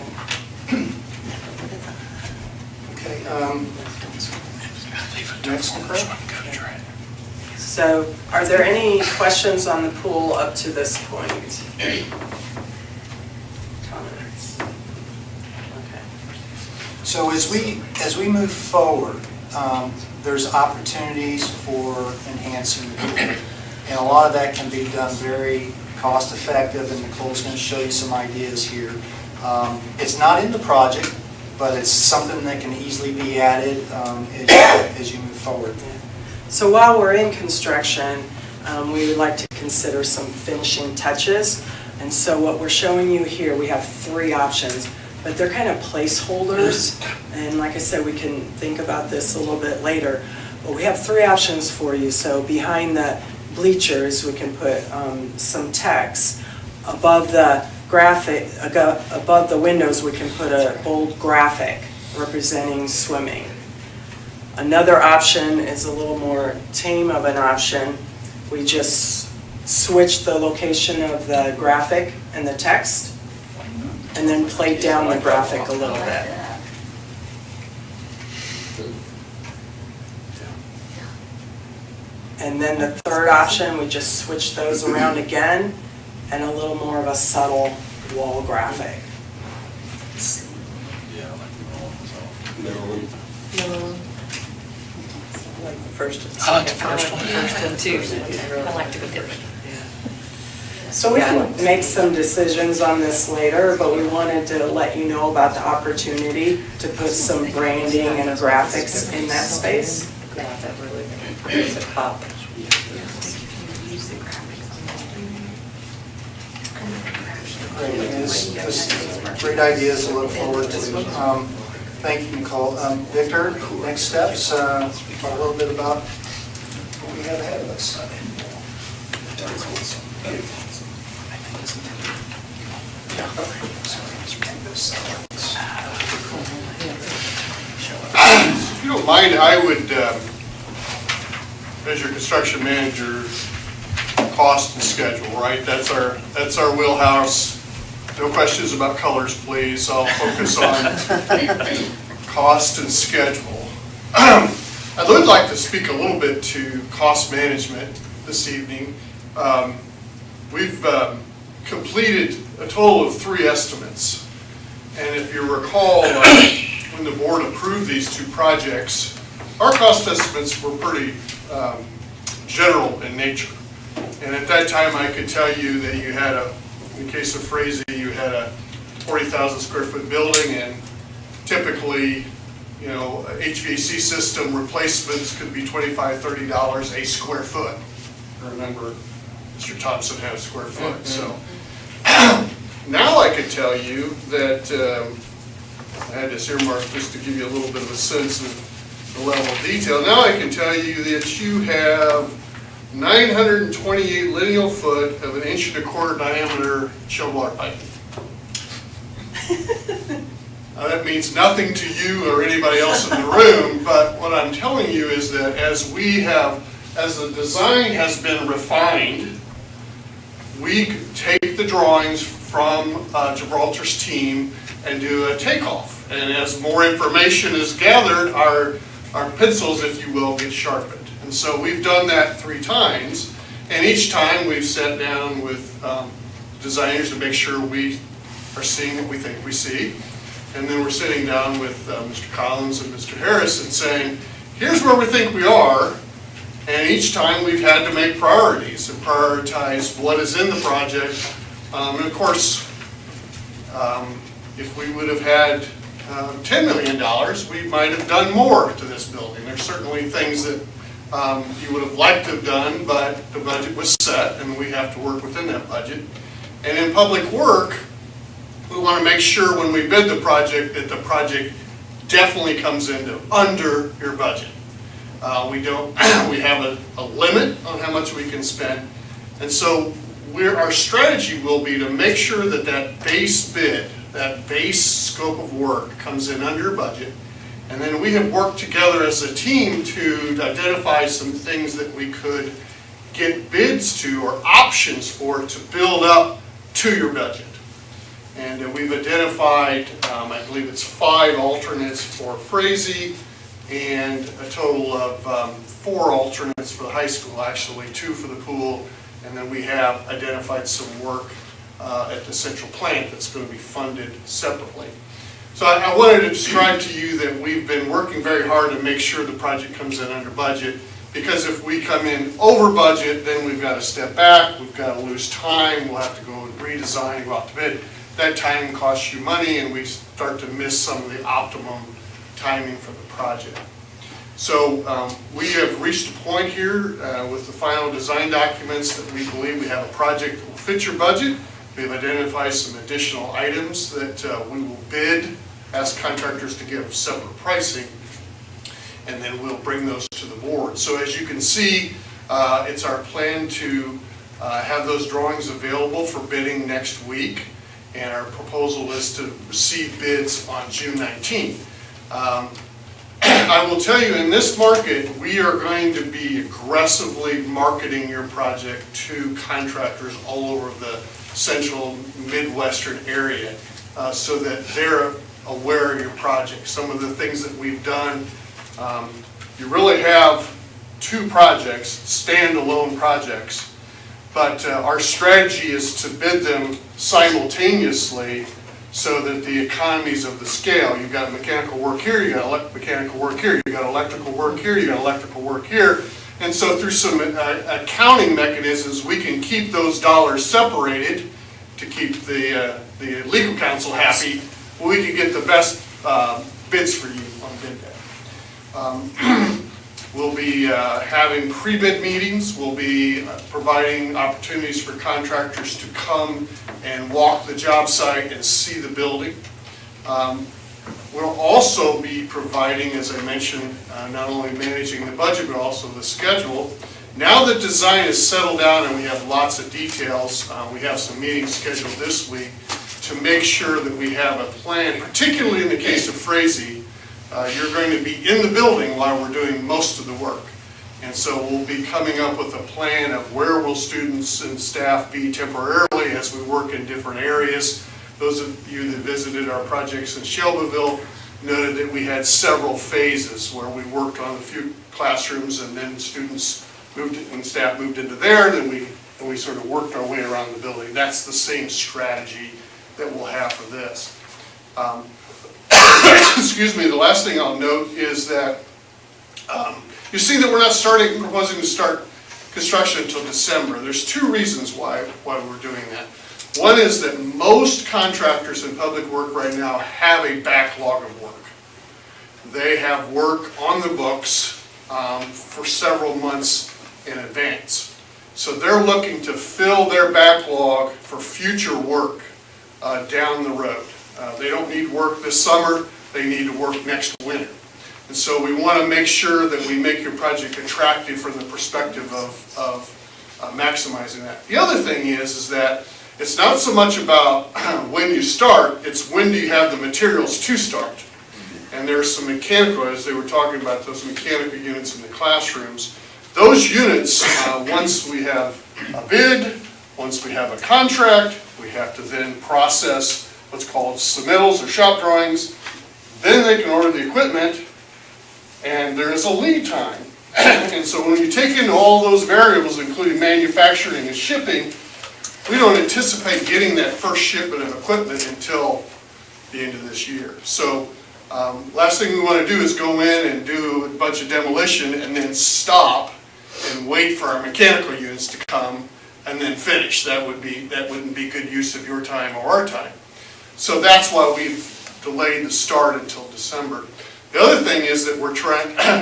Okay, next one. So are there any questions on the pool up to this point? Comments? Okay. So as we move forward, there's opportunities for enhancing the pool. And a lot of that can be done very cost effective, and Nicole's going to show you some ideas here. It's not in the project, but it's something that can easily be added as you move forward. So while we're in construction, we would like to consider some finishing touches. And so what we're showing you here, we have 3 options, but they're kind of placeholders. And like I said, we can think about this a little bit later. But we have 3 options for you. So behind the bleachers, we can put some text. Above the graphic, above the windows, we can put a bold graphic representing swimming. Another option is a little more tame of an option. We just switch the location of the graphic and the text, and then play down the graphic a little bit. And then the third option, we just switch those around again, and a little more of a subtle wall graphic. Maryland? Like the first and I like the second. first one. First and two, I like to go different. So we can make some decisions on this later, but we wanted to let you know about the opportunity to put some branding and graphics in that space. Yeah, that really makes it pop. Great, it's great ideas to look forward to. Thank you, Nicole. Victor, next steps, talk a little bit about what we have ahead of us. If you don't mind, I would, as your construction manager, cost and schedule, right? That's our wheelhouse. No questions about colors, please. I'll focus on cost and schedule. I would like to speak a little bit to cost management this evening. We've completed a total of 3 estimates. And if you recall, when the board approved these 2 projects, our cost estimates were pretty general in nature. And at that time, I could tell you that you had in the case of Frazee, you had a 40,000 square foot building, and typically, you know, HVAC system replacements could be $25, $30 a square foot. Remember, Mr. Thompson had a square foot, so. Now I could tell you that, I had this earmarked just to give you a little bit of a sense of the level of detail. Now I can tell you that you have 928 lineal foot of an 1.25" diameter chilled water pipe. Now that means nothing to you or anybody else in the room, but what I'm telling you is that as the design has been refined, we take the drawings from Gibraltar's team and do a takeoff. And as more information is gathered, our pencils, if you will, get sharpened. And so we've done that 3 times, and each time we've sat down with designers to make sure we are seeing what we think we see. And then we're sitting down with Mr. Collins and Mr. Harris and saying, here's where we think we are. And each time we've had to make priorities and prioritize what is in the project. And of course, if we would have had $10 million, we might have done more to this building. There's certainly things that you would have liked to have done, but the budget was set and we have to work within that budget. And in public work, we want to make sure when we bid the project that the project definitely comes into under your budget. We have a limit on how much we can spend. And so our strategy will be to make sure that that base bid, that base scope of work comes in under budget. And then we have worked together as a team to identify some things that we could get bids to or options for to build up to your budget. And we've identified, I believe it's 5 alternates for Frazee and a total of 4 alternates for the high school, actually 2 for the pool. And then we have identified some work at the central plant that's going to be funded separately. So I wanted to describe to you that we've been working very hard to make sure the project comes in under budget, because if we come in over budget, then we've got to step back, we've got to lose time, we'll have to go and redesign and go out to bid. That time costs you money, and we start to miss some of the optimum timing for the project. So we have reached a point here with the final design documents that we believe we have a project that will fit your budget. We've identified some additional items that we will bid, ask contractors to give separate pricing, and then we'll bring those to the board. So as you can see, it's our plan to have those drawings available for bidding next week, and our proposal is to receive bids on June 19th. I will tell you, in this market, we are going to be aggressively marketing your project to contractors all over the central Midwestern area so that they're aware of your project. Some of the things that we've done, you really have 2 projects, standalone projects, but our strategy is to bid them simultaneously so that the economies of the scale, you've got mechanical work here, you've got mechanical work here, you've got electrical work here, you've got electrical work here. And so through some accounting mechanisms, we can keep those dollars separated to keep the legal counsel happy. We can get the best bids for you on bid day. We'll be having pre-bid meetings. We'll be providing opportunities for contractors to come and walk the job site and see the building. We'll also be providing, as I mentioned, not only managing the budget, but also the schedule. Now that design is settled down and we have lots of details, we have some meetings scheduled this week to make sure that we have a plan, particularly in the case of Frazee. You're going to be in the building while we're doing most of the work. And so we'll be coming up with a plan of where will students and staff be temporarily as we work in different areas. Those of you that visited our projects in Shelbyville noted that we had several phases where we worked on a few classrooms and then students moved, when staff moved into there, then we sort of worked our way around the building. That's the same strategy that we'll have for this. Excuse me, the last thing I'll note is that you see that we're not proposing to start construction until December. There's two reasons why we're doing that. One is that most contractors in public work right now have a backlog of work. They have work on the books for several months in advance. So they're looking to fill their backlog for future work down the road. They don't need work this summer, they need to work next winter. And so we want to make sure that we make your project attractive from the perspective of maximizing that. The other thing is that it's not so much about when you start, it's when do you have the materials to start. And there's some mechanical, as they were talking about those mechanical units in the classrooms. Those units, once we have a bid, once we have a contract, we have to then process what's called submittals or shop drawings. Then they can order the equipment, and there is a lead time. And so when you take into all those variables, including manufacturing and shipping, we don't anticipate getting that first shipment of equipment until the end of this year. So last thing we want to do is go in and do a bunch of demolition and then stop and wait for our mechanical units to come and then finish. That wouldn't be good use of your time or our time. So that's why we've delayed the start until December. The other thing is that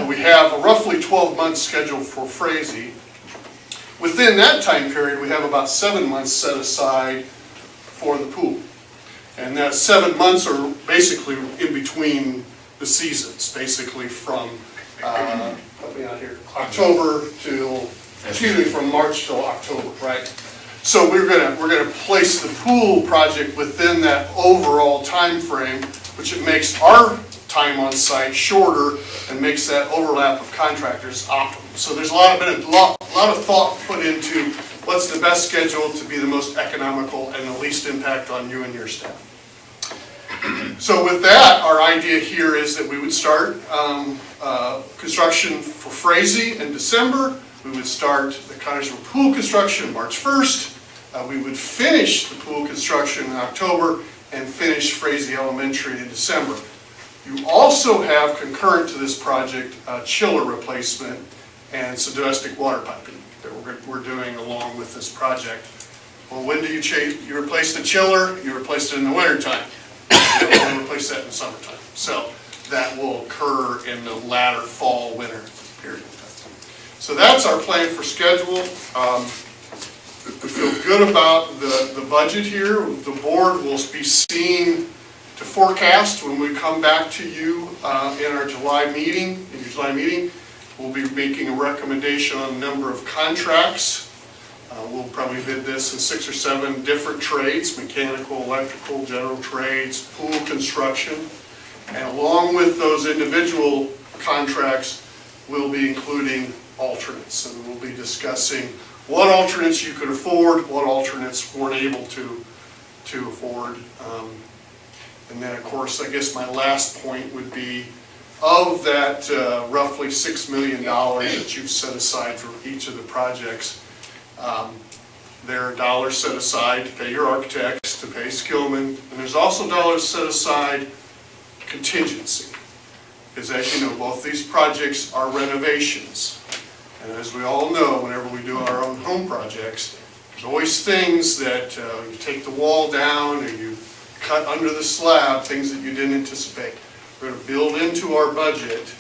we have a roughly 12-month schedule for Frazee. Within that time period, we have about 7 months set aside for the pool. And that 7 months are basically in between the seasons, basically from help me out here, October till, excuse me, from March till October, right? So we're gonna place the pool project within that overall time frame, which it makes our time on site shorter and makes that overlap of contractors optimal. So there's a lot of thought put into what's the best schedule to be the most economical and the least impact on you and your staff. So with that, our idea here is that we would start construction for Frazee in December. We would start the Connersville pool construction March 1st. We would finish the pool construction in October and finish Frazee Elementary in December. You also have concurrent to this project chiller replacement and some domestic water piping that we're doing along with this project. Well, when do you replace the chiller? You replace it in the wintertime. You don't want to replace that in the summertime. So that will occur in the latter fall, winter period. So that's our plan for schedule. We feel good about the budget here. The board will be seeing to forecast when we come back to you in our July meeting. In your July meeting, we'll be making a recommendation on a number of contracts. We'll probably bid this in 6 or 7 different trades: mechanical, electrical, general trades, pool construction. And along with those individual contracts, we'll be including alternates, and we'll be discussing what alternates you could afford, what alternates weren't able to afford. And then, of course, I guess my last point would be, of that roughly $6 million that you've set aside for each of the projects, there are dollars set aside to pay your architects, to pay Skillman, and there's also dollars set aside contingency. Because as you know, both these projects are renovations. And as we all know, whenever we do our own home projects, there's always things that you take the wall down or you cut under the slab, things that you didn't anticipate. We're going to build into our budget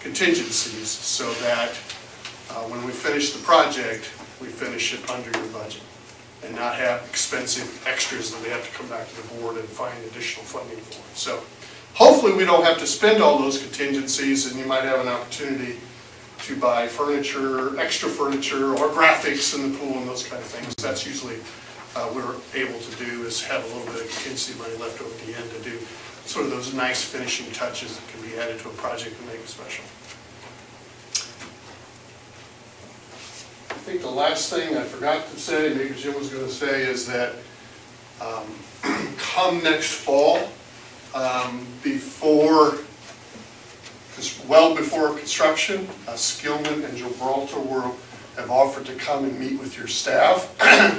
contingencies so that when we finish the project, we finish it under your budget and not have expensive extras that we have to come back to the board and find additional funding for. So hopefully we don't have to spend all those contingencies, and you might have an opportunity to buy furniture, extra furniture, or graphics in the pool and those kind of things. That's usually we're able to do, is have a little bit of contingency money left over at the end to do sort of those nice finishing touches that can be added to a project and make it special. I think the last thing I forgot to say, maybe Jim was going to say, is that come next fall, well before construction, Skillman and Gibraltar have offered to come and meet with your staff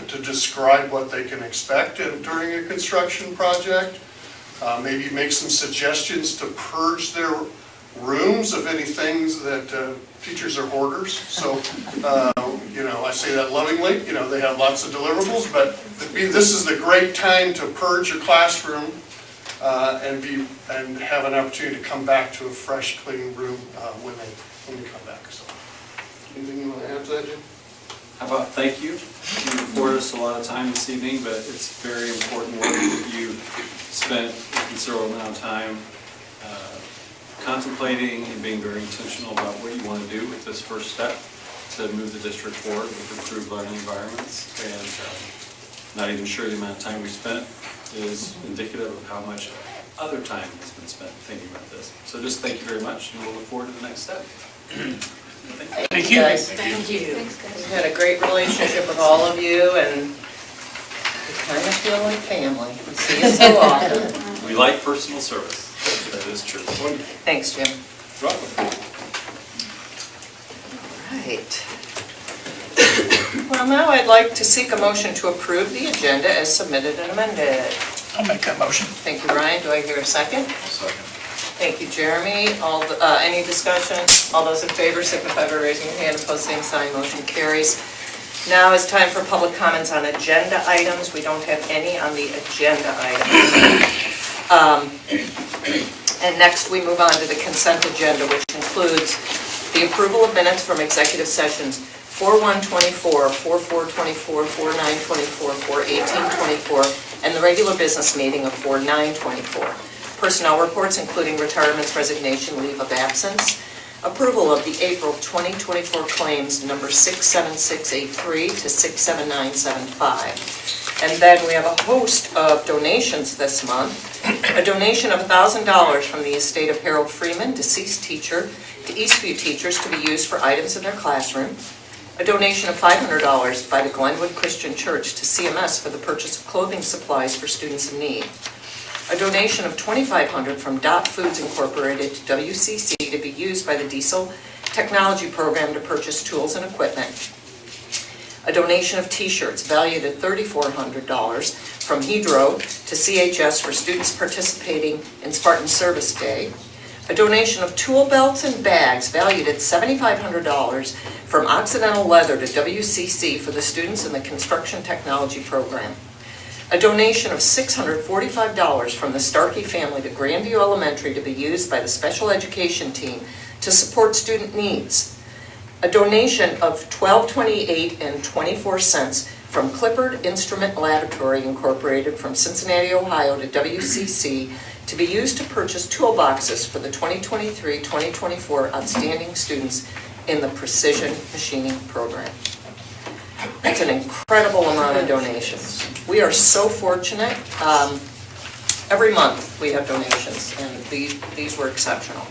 to describe what they can expect during a construction project. Maybe make some suggestions to purge their rooms of any things that teachers are hoarders. So, I say that lovingly. They have lots of deliverables, but this is the great time to purge your classroom and have an opportunity to come back to a fresh, clean room when you come back. So, anything you want to add to that, Jim? How about thank you? You afforded us a lot of time this evening, but it's very important work that you spent a considerable amount of time contemplating and being very intentional about what you want to do with this first step to move the district forward with improved learning environments. And not even sure the amount of time we spent is indicative of how much other time has been spent thinking about this. So just thank you very much, and we'll look forward to the next step. Thank you. Guys. Thank you. We've had a great relationship with all of you, and we kind of feel like family. We see you so often. We like personal service. That is true. Thanks, Jim. Welcome. Right. Well, now I'd like to seek a motion to approve the agenda as submitted and amended. I'll make that motion. Thank you, Ryan. Do I hear a second? Second. Thank you, Jeremy. Any discussion? All those in favor signify by raising your hand. Opposed, same sign. Motion carries. Now is time for public comments on agenda items. We don't have any on the agenda items. And next we move on to the consent agenda, which includes the approval of minutes from executive sessions 4/1/24, 4/4/24, 4/9/24, 4/18/24, and the regular business meeting of 4/9/24. Personnel reports including retirements, resignation, leave of absence. Approval of the April 2024 claims number 67683 to 67975. And then we have a host of donations this month. A donation of $1,000 from the estate of Harold Freeman, deceased teacher, to Eastview teachers to be used for items in their classroom. A donation of $500 by the Glenwood Christian Church to CMS for the purchase of clothing supplies for students in need. A donation of $2,500 from Dot Foods Incorporated to WCC to be used by the Diesel Technology Program to purchase tools and equipment. A donation of t-shirts valued at $3,400 from Hedro to CHS for students participating in Spartan Service Day. A donation of tool belts and bags valued at $7,500 from Occidental Leather to WCC for the students in the Construction Technology Program. A donation of $645 from the Starkey family to Grandview Elementary to be used by the special education team to support student needs. A donation of $12.28 from Clippard Instrument Laboratory Incorporated from Cincinnati, Ohio to WCC to be used to purchase toolboxes for the 2023-2024 outstanding students in the Precision Machining Program. That's an incredible amount of donations. We are so fortunate. Every month we have donations, and these were exceptional.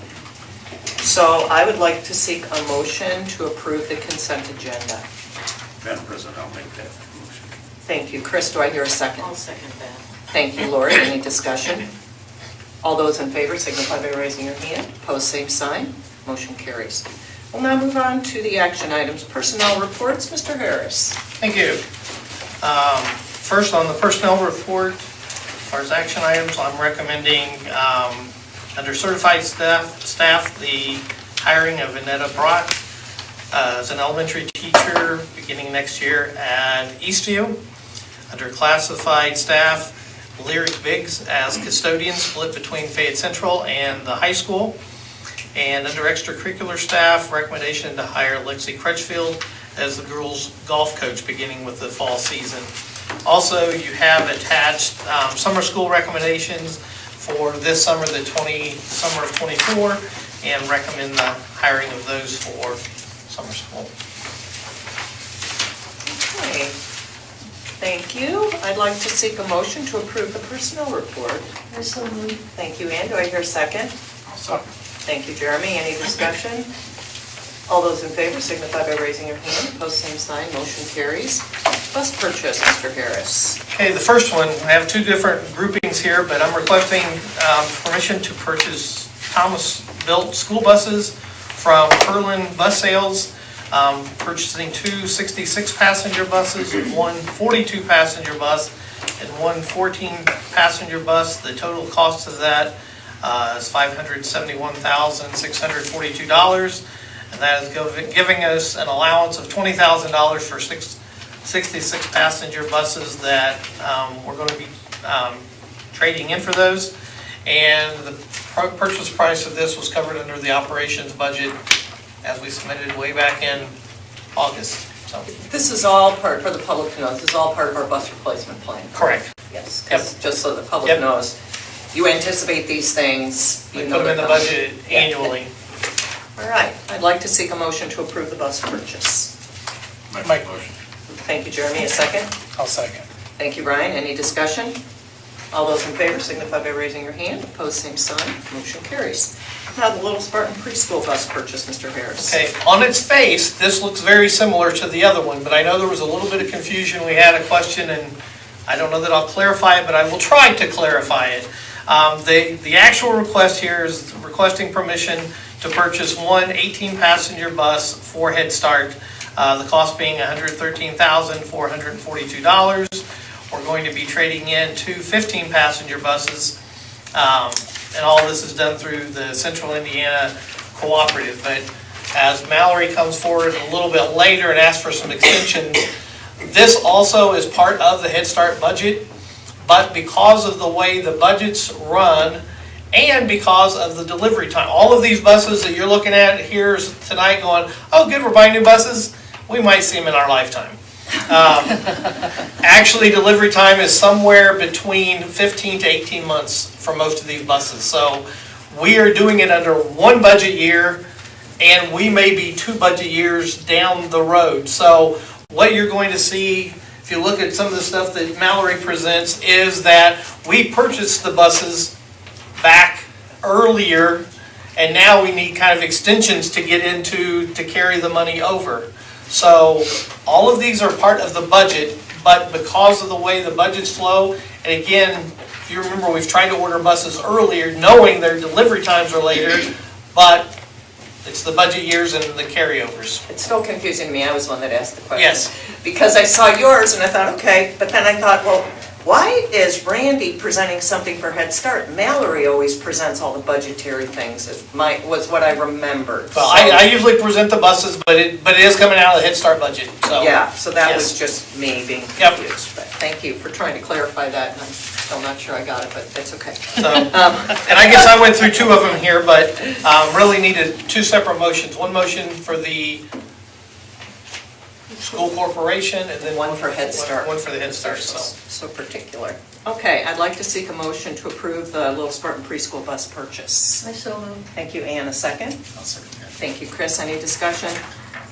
So I would like to seek a motion to approve the consent agenda. Madam President, I'll make that motion. Thank you. Chris, do I hear a second? I'll second that. Thank you, Lori. Any discussion? All those in favor signify by raising your hand. Opposed, same sign. Motion carries. We'll now move on to the action items. Personnel reports, Mr. Harris. Thank you. First, on the personnel report, as far as action items, I'm recommending under certified staff, the hiring of Annetta Brock as an elementary teacher beginning next year at Eastview. Under classified staff, Lyric Biggs as custodian split between Fayette Central and the high school. And under extracurricular staff, recommendation to hire Lexi Crutchfield as the girls' golf coach beginning with the fall season. Also, you have attached summer school recommendations for this summer, summer of '24, and recommend the hiring of those for summer school. Okay, thank you. I'd like to seek a motion to approve the personnel report. Thank you, Ann. Do I hear a second? Thank you, Jeremy. Any discussion? All those in favor signify by raising your hand. Opposed, same sign. Motion carries. Bus purchase, Mr. Harris. Okay, the first one, I have two different groupings here, but I'm requesting permission to purchase Thomas-built school buses from Perlin Bus Sales, purchasing two 66-passenger buses, one 42-passenger bus, and one 14-passenger bus. The total cost of that is $571,642, and that is giving us an allowance of $20,000 for 66-passenger buses that we're going to be trading in for those. And the purchase price of this was covered under the operations budget as we submitted way back in August. So, This is all part, for the public to know, this is all part of our bus replacement plan. correct. Yes, 'cause just so the public Yep. knows, you anticipate these things. We you put know them in the they're budget coming. Yeah. annually. All right, I'd like to seek a motion to approve the bus purchase. Make Mike. a motion. Thank you, Jeremy. A second? I'll second. Thank you, Brian. Any discussion? All those in favor signify by raising your hand. Opposed, same sign. Motion carries. Now, the Little Spartan preschool bus purchase, Mr. Harris. Okay, on its face, this looks very similar to the other one, but I know there was a little bit of confusion. We had a question, and I don't know that I'll clarify it, but I will try to clarify it. The actual request here is requesting permission to purchase one 18-passenger bus for Head Start, the cost being $113,442. We're going to be trading in two 15-passenger buses, and all this is done through the Central Indiana Cooperative. But as Mallory comes forward a little bit later and asks for some extensions, this also is part of the Head Start budget, but because of the way the budgets run and because of the delivery time, all of these buses that you're looking at here tonight going, oh good, we're buying new buses, we might see them in our lifetime. Actually, delivery time is somewhere between 15 to 18 months for most of these buses. So we are doing it under one budget year, and we may be 2 budget years down the road. So what you're going to see, if you look at some of the stuff that Mallory presents, is that we purchased the buses back earlier, and now we need kind of extensions to get into to carry the money over. So all of these are part of the budget, but because of the way the budgets flow, and again, if you remember, we've tried to order buses earlier, knowing their delivery times are later, but it's the budget years and the carryovers. It's still confusing to me. I was the one that asked the question. Yes. Because I saw yours and I thought, okay, but then I thought, well, why is Randy presenting something for Head Start? Mallory always presents all the budgetary things, was what I remembered. Well, So- I usually present the buses, but it is coming out of the Head Start budget, so. Yeah, so that yes. was just me being Yep. confused. But thank you for trying to clarify that, and I'm still not sure I got it, but that's okay. So, and I guess I went through 2 of them here, but really needed 2 separate motions. One motion for the school corporation, and then One for Head Start. One for the Head Start, so. So particular. Okay, I'd like to seek a motion to approve the Little Spartan preschool bus purchase. I so moved. Thank you, Ann. A second? I'll second that. Thank you, Chris. Any discussion?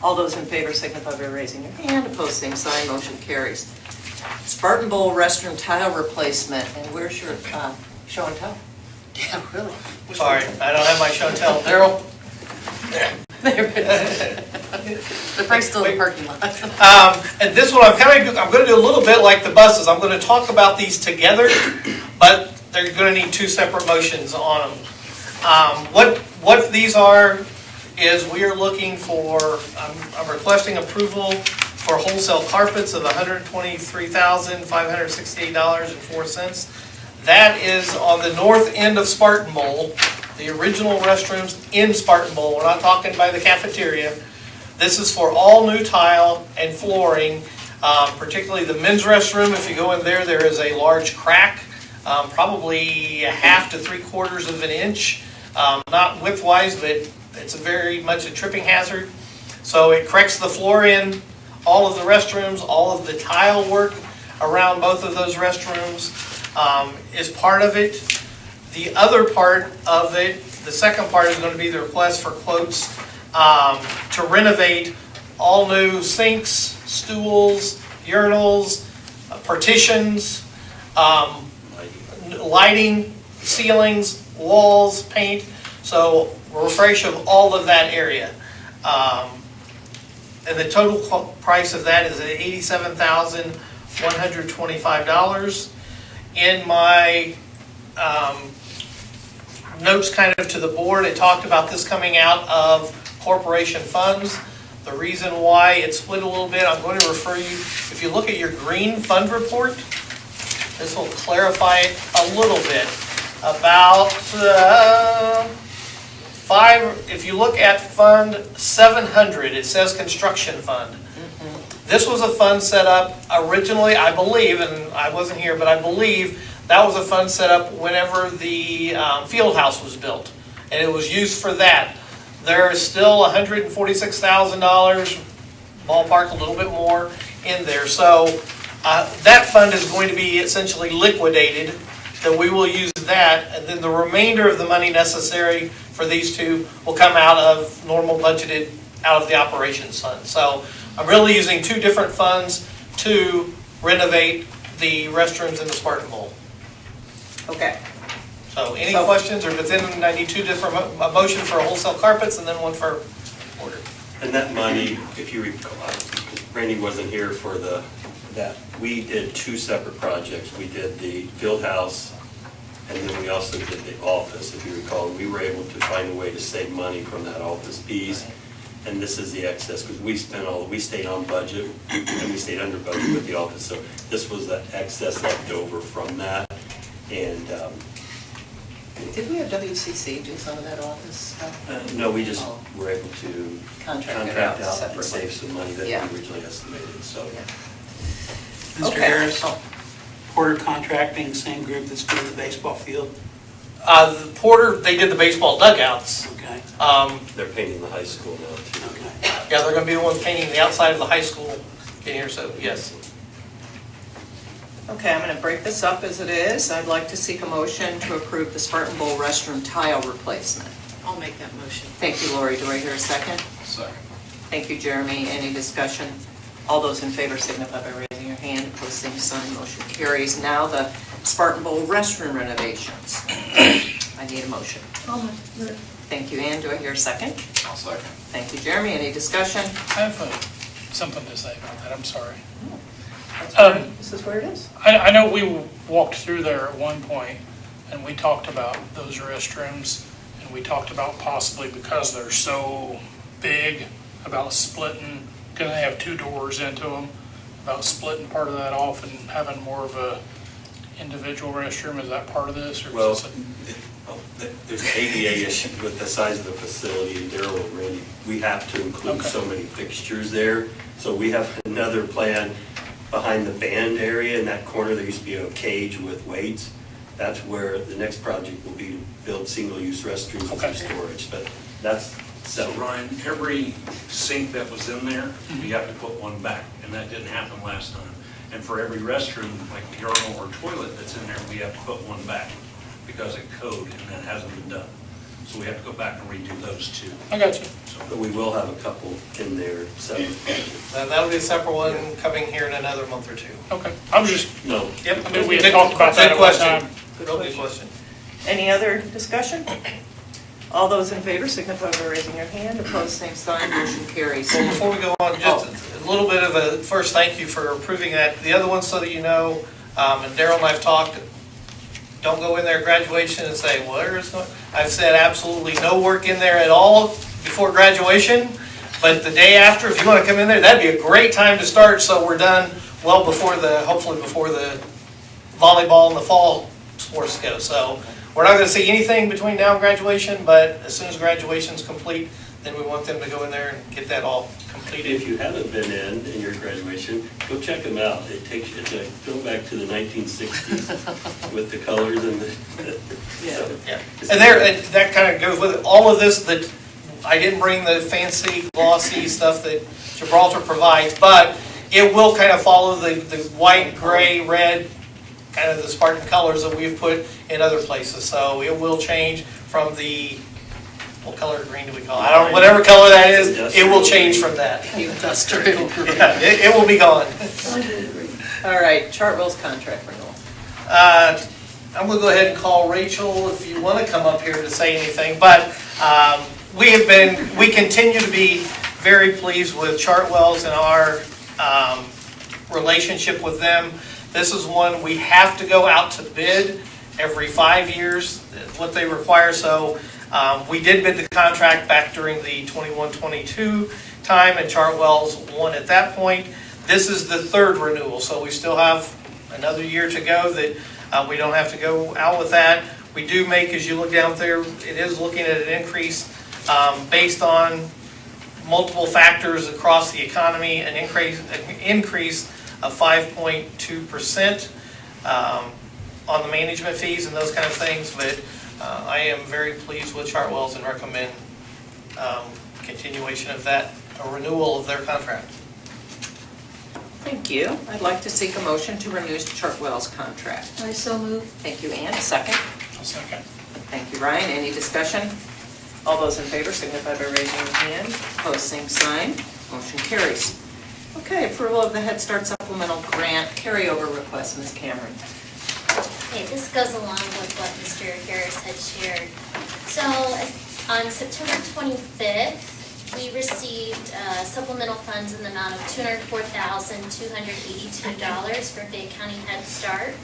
All those in favor signify by raising your hand. Opposed, same sign. Motion carries. Spartan Bowl restroom tile replacement, and where's your show and tell? Yeah, really. Sorry, I don't have my show and tell. Daryl? The price still in the parking lot. And this one, I'm going to do a little bit like the buses. I'm going to talk about these together, but they're going to need 2 separate motions on them. What these are is we are looking for, I'm requesting approval for wholesale carpets of $123,568.04. That is on the north end of Spartan Bowl, the original restrooms in Spartan Bowl. We're not talking by the cafeteria. This is for all new tile and flooring, particularly the men's restroom. If you go in there, there is a large crack, probably 1/2 to 3/4 of an inch not width-wise, but it's very much a tripping hazard. So it corrects the floor in all of the restrooms, all of the tile work around both of those restrooms is part of it. The other part of it, the second part is going to be the request for quotes to renovate all new sinks, stools, urinals, partitions, lighting, ceilings, walls, paint. So refresh of all of that area. And the total price of that is $87,125. In my notes kind of to the board, it talked about this coming out of corporation funds. The reason why it's split a little bit, I'm going to refer you, if you look at your green fund report, this will clarify it a little bit. About if you look at Fund 700, it says construction fund. This was a fund set up originally, I believe, and I wasn't here, but I believe that was a fund set up whenever the field house was built, and it was used for that. There is still $146,000, ballpark a little bit more in there. So that fund is going to be essentially liquidated, that we will use that, and then the remainder of the money necessary for these two will come out of normal budgeted, out of the operations fund. So I'm really using two different funds to renovate the restrooms in the Spartan Bowl. Okay. So any questions, or but then I need two different, a motion for wholesale carpets and then one for order. And that money, if you recall, Randy wasn't here for that, we did two separate projects. We did the field house, and then we also did the office, if you recall. We were able to find a way to save money from that office piece. And this is the excess, because we stayed on budget, and we stayed under budget with the office. So this was the excess left over from that. And Did we have WCC do some of that office stuff? no, we just were able to Contract it out and separately. save some money that Yeah. we originally estimated, so. Yeah. Mr. Okay. Harris, Oh. Porter Contracting, same group that's doing the baseball field, The Porter, they did the baseball dugouts. okay, They're painting the high school now, too. okay. Yeah, they're gonna be the ones painting the outside of the high school in here, so yes. Okay, I'm going to break this up as it is. I'd like to seek a motion to approve the Spartan Bowl restroom tile replacement. I'll make that motion. Thank you, Lori. Do I hear a second? Second. Thank you, Jeremy. Any discussion? All those in favor signify by raising your hand. Opposed, same sign. Motion carries. Now the Spartan Bowl restroom renovations. I need a motion. Thank you, Ann. Do I hear a second? I'll second. Thank you, Jeremy. Any discussion? I have something to say about that, I'm sorry. This is where it is. I know we walked through there at one point, and we talked about those restrooms, and we talked about possibly, because they're so big, about splitting, because they have two doors into them, about splitting part of that off and having more of a individual restroom. Is that part of this, or Well, is this there's an ADA issue with the size of the facility, and Daryl and Randy, we have to include Okay. so many fixtures there. So we have another plan behind the band area, in that corner, there used to be a cage with weights. That's where the next project will be, to build single-use restrooms and some Okay. storage, but that's So separate. Ryan, every sink that was in there, we have to put one back, and that didn't happen last time. And for every restroom, like urinal or toilet that's in there, we have to put one back because of code, and that hasn't been done. So we have to go back and redo those two. I got you. But we will have a couple in there, separate. That'll be a separate one coming here in another month or two. Okay, I was just, No, Yep. I mean, we had talked about that Good at one question. time. Real good question. Any other discussion? All those in favor signify by raising your hand. Opposed, same sign. Motion carries. Well, before we go on, just a little bit of a, first, thank you for approving that. The other one, so that you know, and Daryl and I've talked, don't go in there at graduation and say, well, there's no, I've said absolutely no work in there at all before graduation, but the day after, if you want to come in there, that'd be a great time to start, so we're done well before the, hopefully before the volleyball and the fall sports go. So we're not going to see anything between now and graduation, but as soon as graduation's complete, then we want them to go in there and get that all completed. If you haven't been in your graduation, go check them out. It's a throwback to the 1960s with the colors and the. Yeah, and there, and that kind of goes with it. All of this, that, I didn't bring the fancy glossy stuff that Gibraltar provides, but it will kind of follow the white, gray, red, kind of the Spartan colors that we've put in other places. So it will change from the, what color green do we call it? I don't, whatever color that is, it will change from that. Industrial. Yeah, it will be gone. All right, Chartwell's contract renewal. I'm going to go ahead and call Rachel if you want to come up here to say anything, but we continue to be very pleased with Chartwell's and our relationship with them. This is one we have to go out to bid every 5 years, what they require. So we did bid the contract back during the 21-22 time, and Chartwell's won at that point. This is the third renewal, so we still have another year to go that we don't have to go out with that. We do make, as you look down there, it is looking at an increase based on multiple factors across the economy, an increase of 5.2% on the management fees and those kind of things. But I am very pleased with Chartwell's and recommend continuation of that, a renewal of their contract. Thank you. I'd like to seek a motion to renew Chartwell's contract. I so move. Thank you, Ann. A second. I'll second. Thank you, Ryan. Any discussion? All those in favor signify by raising your hand. Opposed, same sign. Motion carries. Okay, approval of the Head Start Supplemental Grant carryover request, Ms. Cameron. Okay, this goes along with what Mr. Harris had shared. So on September 25th, we received supplemental funds in the amount of $204,282 for Fayette County Head Start.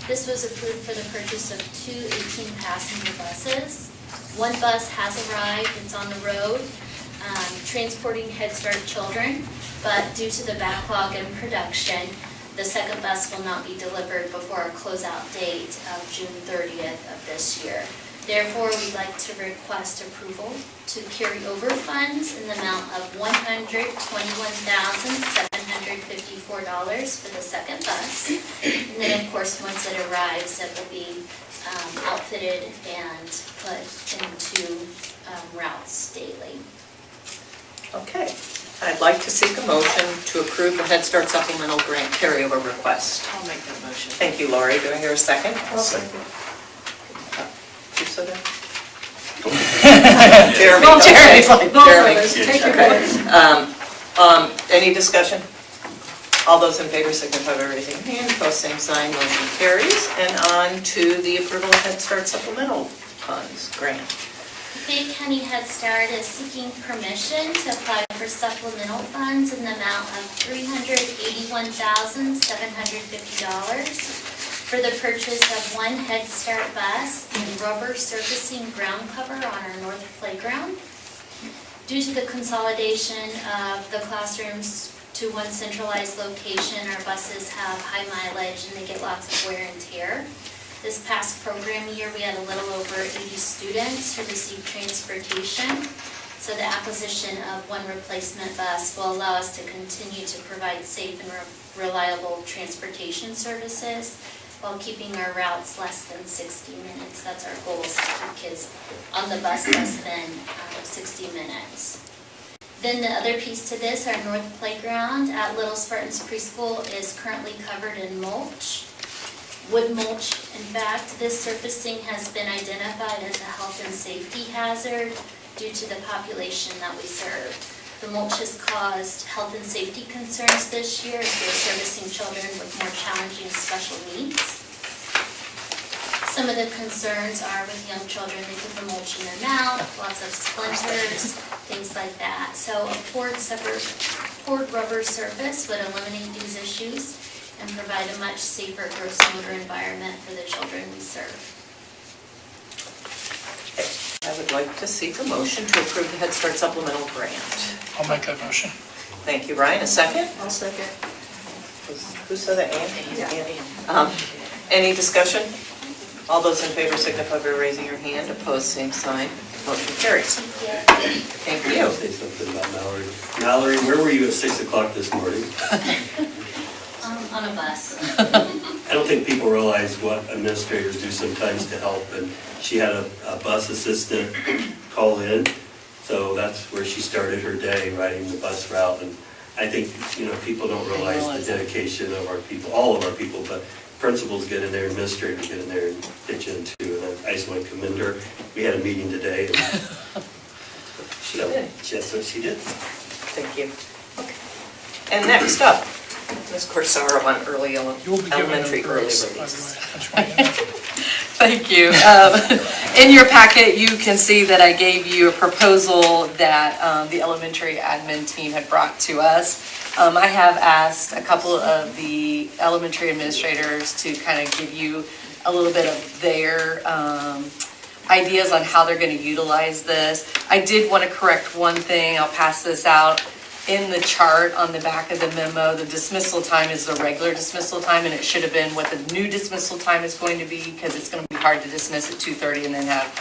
This was approved for the purchase of 2 18-passenger buses. One bus has arrived, it's on the road, transporting Head Start children, but due to the backlog in production, the second bus will not be delivered before our closeout date of June 30th of this year. Therefore, we'd like to request approval to carry over funds in the amount of $121,754 for the second bus. And then, of course, once it arrives, it will be outfitted and put into routes daily. Okay. I'd like to seek a motion to approve the Head Start Supplemental Grant carryover request. I'll make that motion. Thank you, Lori. Do I hear a second? I'll second. You said that? Jeremy. Well, okay. Jeremy's like, both of Jeremy. us, take your Okay. vote. Any discussion? All those in favor signify by raising your hand. Opposed, same sign. Motion carries. And on to the approval of Head Start Supplemental Funds Grant. Fayette County Head Start is seeking permission to apply for supplemental funds in the amount of $381,750 for the purchase of one Head Start bus and rubber surfacing ground cover on our north playground. Due to the consolidation of the classrooms to one centralized location, our buses have high mileage and they get lots of wear and tear. This past program year, we had a little over 80 students who received transportation. So the acquisition of one replacement bus will allow us to continue to provide safe and reliable transportation services while keeping our routes less than 60 minutes. That's our goal, is to keep kids on the bus less than 60 minutes. Then the other piece to this, our north playground at Little Spartans Preschool is currently covered in mulch. Wood mulch, in fact, this surfacing has been identified as a health and safety hazard due to the population that we serve. The mulch has caused health and safety concerns this year as we're servicing children with more challenging special needs. Some of the concerns are with young children, they put the mulch in their mouth, lots of splinters, things like that. So a poured rubber surface would eliminate these issues and provide a much safer, gross motor environment for the children we serve. I would like to seek a motion to approve the Head Start Supplemental Grant. I'll make that motion. Thank you, Ryan. A second? I'll second. Who said that? Ann? Yeah. Ann. Any discussion? All those in favor signify by raising your hand. Opposed, same sign. Motion carries. Thank you. I'll say something about Mallory. Mallory, where were you at 6 o'clock this morning? On a bus. I don't think people realize what administrators do sometimes to help, and she had a bus assistant call in, so that's where she started her day, riding the bus route. And I think, people don't realize the dedication of our people, all of our people, but principals get in there, administrators get in there and pitch in too. And I just want to commend her. We had a meeting today, and that's what she did. Thank you. And next up, Ms. Corsaro on You'll be given elementary a early grace, by the release. way. That's right. Thank you. In your packet, you can see that I gave you a proposal that the elementary admin team had brought to us. I have asked a couple of the elementary administrators to kind of give you a little bit of their ideas on how they're going to utilize this. I did want to correct one thing. I'll pass this out. In the chart on the back of the memo, the dismissal time is the regular dismissal time, and it should have been what the new dismissal time is going to be, because it's going to be hard to dismiss at 2:30 and then have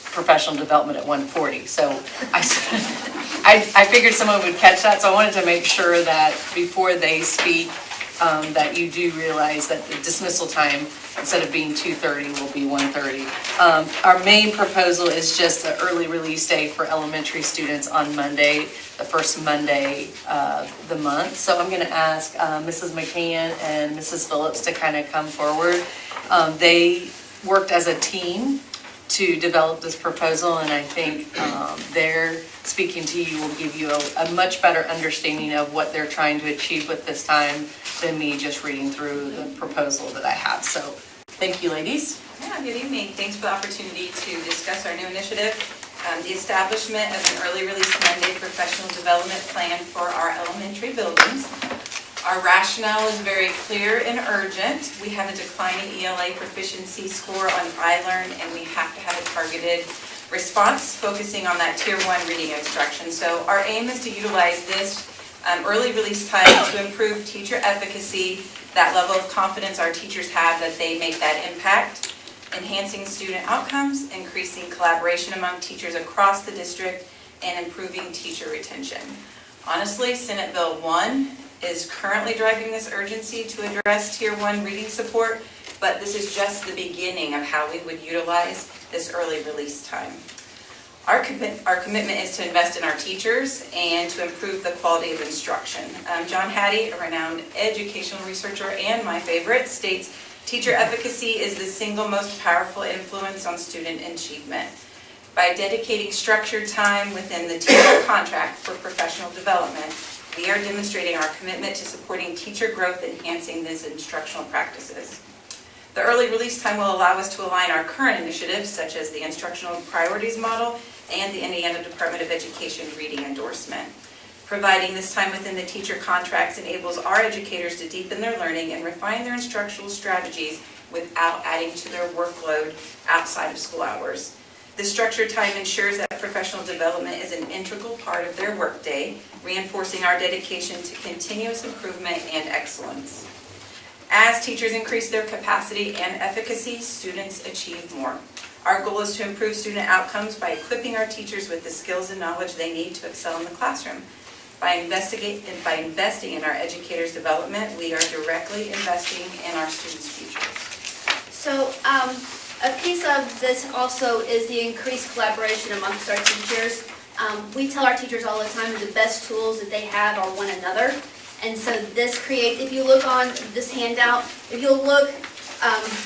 professional development at 1:40. So I figured someone would catch that, so I wanted to make sure that before they speak, that you do realize that the dismissal time, instead of being 2:30, will be 1:30. Our main proposal is just an early release day for elementary students on Monday, the first Monday of the month. So I'm going to ask Mrs. McCann and Mrs. Phillips to kind of come forward. They worked as a team to develop this proposal, and I think their speaking to you will give you a much better understanding of what they're trying to achieve with this time than me just reading through the proposal that I have. So thank you, ladies. Yeah, good evening. Thanks for the opportunity to discuss our new initiative, the establishment of an early release Monday professional development plan for our elementary buildings. Our rationale is very clear and urgent. We have a declining ELA proficiency score on iLearn, and we have to have a targeted response focusing on that Tier 1 reading instruction. So our aim is to utilize this early release time to improve teacher efficacy, that level of confidence our teachers have that they make that impact, enhancing student outcomes, increasing collaboration among teachers across the district, and improving teacher retention. Honestly, Senate Bill 1 is currently driving this urgency to address Tier 1 reading support, but this is just the beginning of how we would utilize this early release time. Our commitment is to invest in our teachers and to improve the quality of instruction. John Hattie, a renowned educational researcher and my favorite, states, teacher efficacy is the single most powerful influence on student achievement. By dedicating structured time within the teacher contract for professional development, we are demonstrating our commitment to supporting teacher growth, enhancing these instructional practices. The early release time will allow us to align our current initiatives, such as the instructional priorities model and the Indiana Department of Education reading endorsement. Providing this time within the teacher contracts enables our educators to deepen their learning and refine their instructional strategies without adding to their workload outside of school hours. This structured time ensures that professional development is an integral part of their workday, reinforcing our dedication to continuous improvement and excellence. As teachers increase their capacity and efficacy, students achieve more. Our goal is to improve student outcomes by equipping our teachers with the skills and knowledge they need to excel in the classroom. By investing in our educators' development, we are directly investing in our students' futures. So a piece of this also is the increased collaboration amongst our teachers. We tell our teachers all the time that the best tools that they have are one another. And so this creates, if you look on this handout, if you'll look,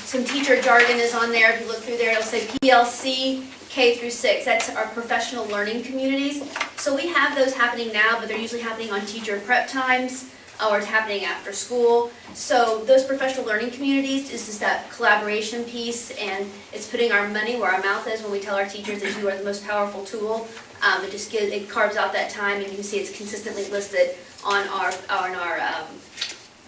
some teacher jargon is on there. If you look through there, it'll say PLC, K through 6. That's our professional learning communities. So we have those happening now, but they're usually happening on teacher prep times, or it's happening after school. So those professional learning communities is just that collaboration piece, and it's putting our money where our mouth is when we tell our teachers that you are the most powerful tool. It carves out that time, and you can see it's consistently listed on our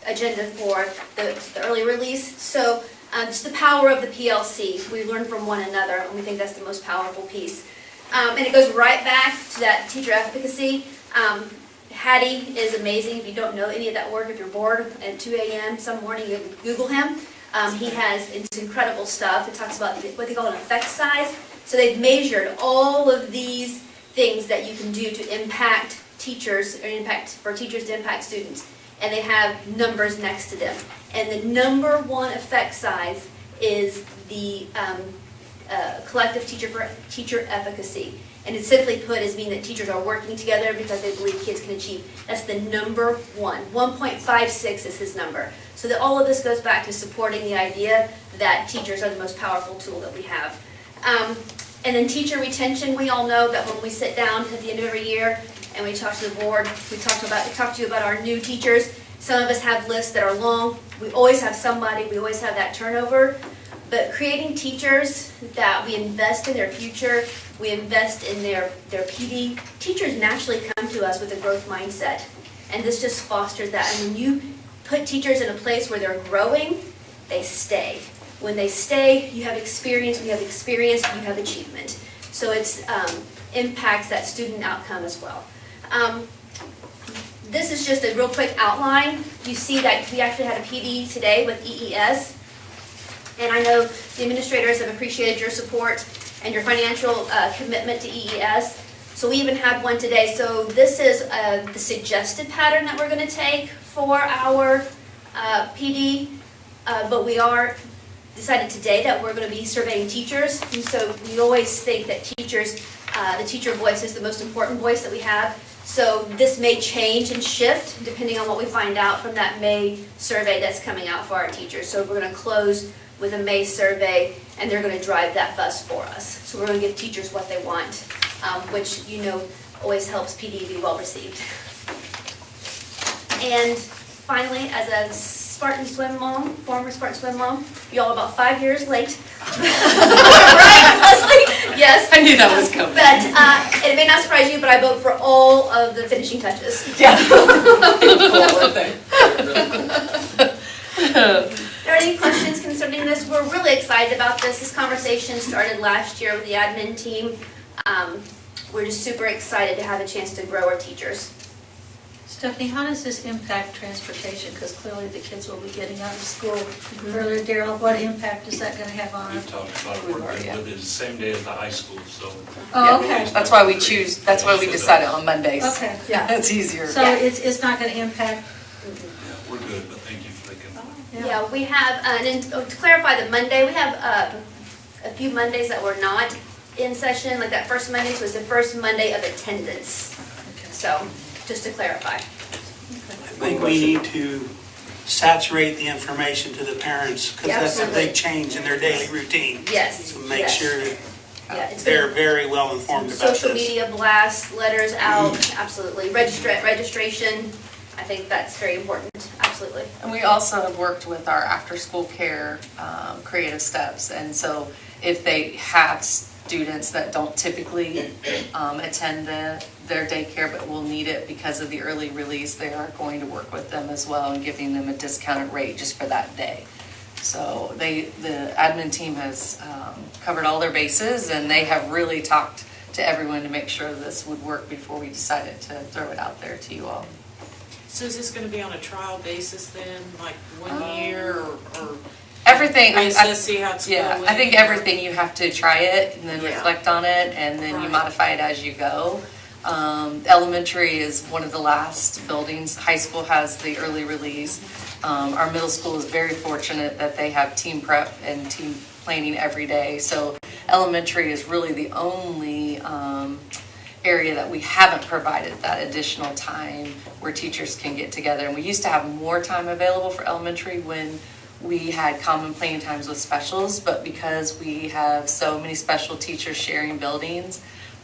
agenda for the early release. So just the power of the PLC. We learn from one another, and we think that's the most powerful piece. And it goes right back to that teacher efficacy. Hattie is amazing. If you don't know any of that work, if you're bored at 2 a.m. some morning, you can Google him. He has, it's incredible stuff. It talks about what they call an effect size. So they've measured all of these things that you can do to impact teachers, or for teachers to impact students. And they have numbers next to them. And the number one effect size is the collective teacher efficacy. And it simply put is mean that teachers are working together because they believe kids can achieve. That's the number one. 1.56 is his number. So that all of this goes back to supporting the idea that teachers are the most powerful tool that we have. And then teacher retention, we all know that when we sit down at the end of every year and we talk to the board, we talk to you about our new teachers. Some of us have lists that are long. We always have somebody, we always have that turnover. But creating teachers that we invest in their future, we invest in their PD. Teachers naturally come to us with a growth mindset, and this just fosters that. And when you put teachers in a place where they're growing, they stay. When they stay, you have experience, we have experience, you have achievement. So it impacts that student outcome as well. This is just a real quick outline. You see that we actually had a PD today with EES. And I know the administrators have appreciated your support and your financial commitment to EES. So we even had one today. So this is the suggested pattern that we're going to take for our PD. But we are decided today that we're going to be surveying teachers. And so we always think that teachers, the teacher voice is the most important voice that we have. So this may change and shift depending on what we find out from that May survey that's coming out for our teachers. So we're going to close with a May survey, and they're going to drive that bus for us. So we're going to give teachers what they want, which you know always helps PD be well received. And finally, as a Spartan swim mom, former Spartan swim mom, you all about 5 years late. Right, Leslie? Yes. I knew that was coming. But it may not surprise you, but I vote for all of the finishing touches. Yeah. Are there any questions concerning this? We're really excited about this. This conversation started last year with the admin team. We're just super excited to have a chance to grow our teachers. Stephanie, how does this impact transportation? Because clearly the kids will be getting out of school earlier. Daryl, what impact is that going to have on We've us? talked about it, we're good with it, the same day as the high school, so. Oh, okay. That's why we decided on Mondays. Okay. Yeah. That's easier. So it's not going to impact? Yeah, we're good, but thank you for thinking. Yeah, we have, and to clarify the Monday, we have a few Mondays that were not in session. Like that first Monday was the first Monday of attendance. So, just to clarify. I think we need to saturate the information to the parents because that's a big change in their daily routine. Yes. So make yes. sure that Yeah, it's they're been very well informed about this. social media blasts, letters out, absolutely. Registration, I think that's very important, absolutely. And we also have worked with our after-school care creative steps. And so if they have students that don't typically attend their daycare but will need it because of the early release, they are going to work with them as well and giving them a discounted rate just for that day. So the admin team has covered all their bases, and they have really talked to everyone to make sure this would work before we decided to throw it out there to you all. So is this going to be on a trial basis then, like 1 year or? Everything, See how it's yeah, going? I think everything you have to try it and then Yeah. reflect on it, and then you Right. modify it as you go. Elementary is one of the last buildings. High school has the early release. Our middle school is very fortunate that they have team prep and team planning every day. So elementary is really the only area that we haven't provided that additional time where teachers can get together. And we used to have more time available for elementary when we had common planning times with specials, but because we have so many special teachers sharing buildings,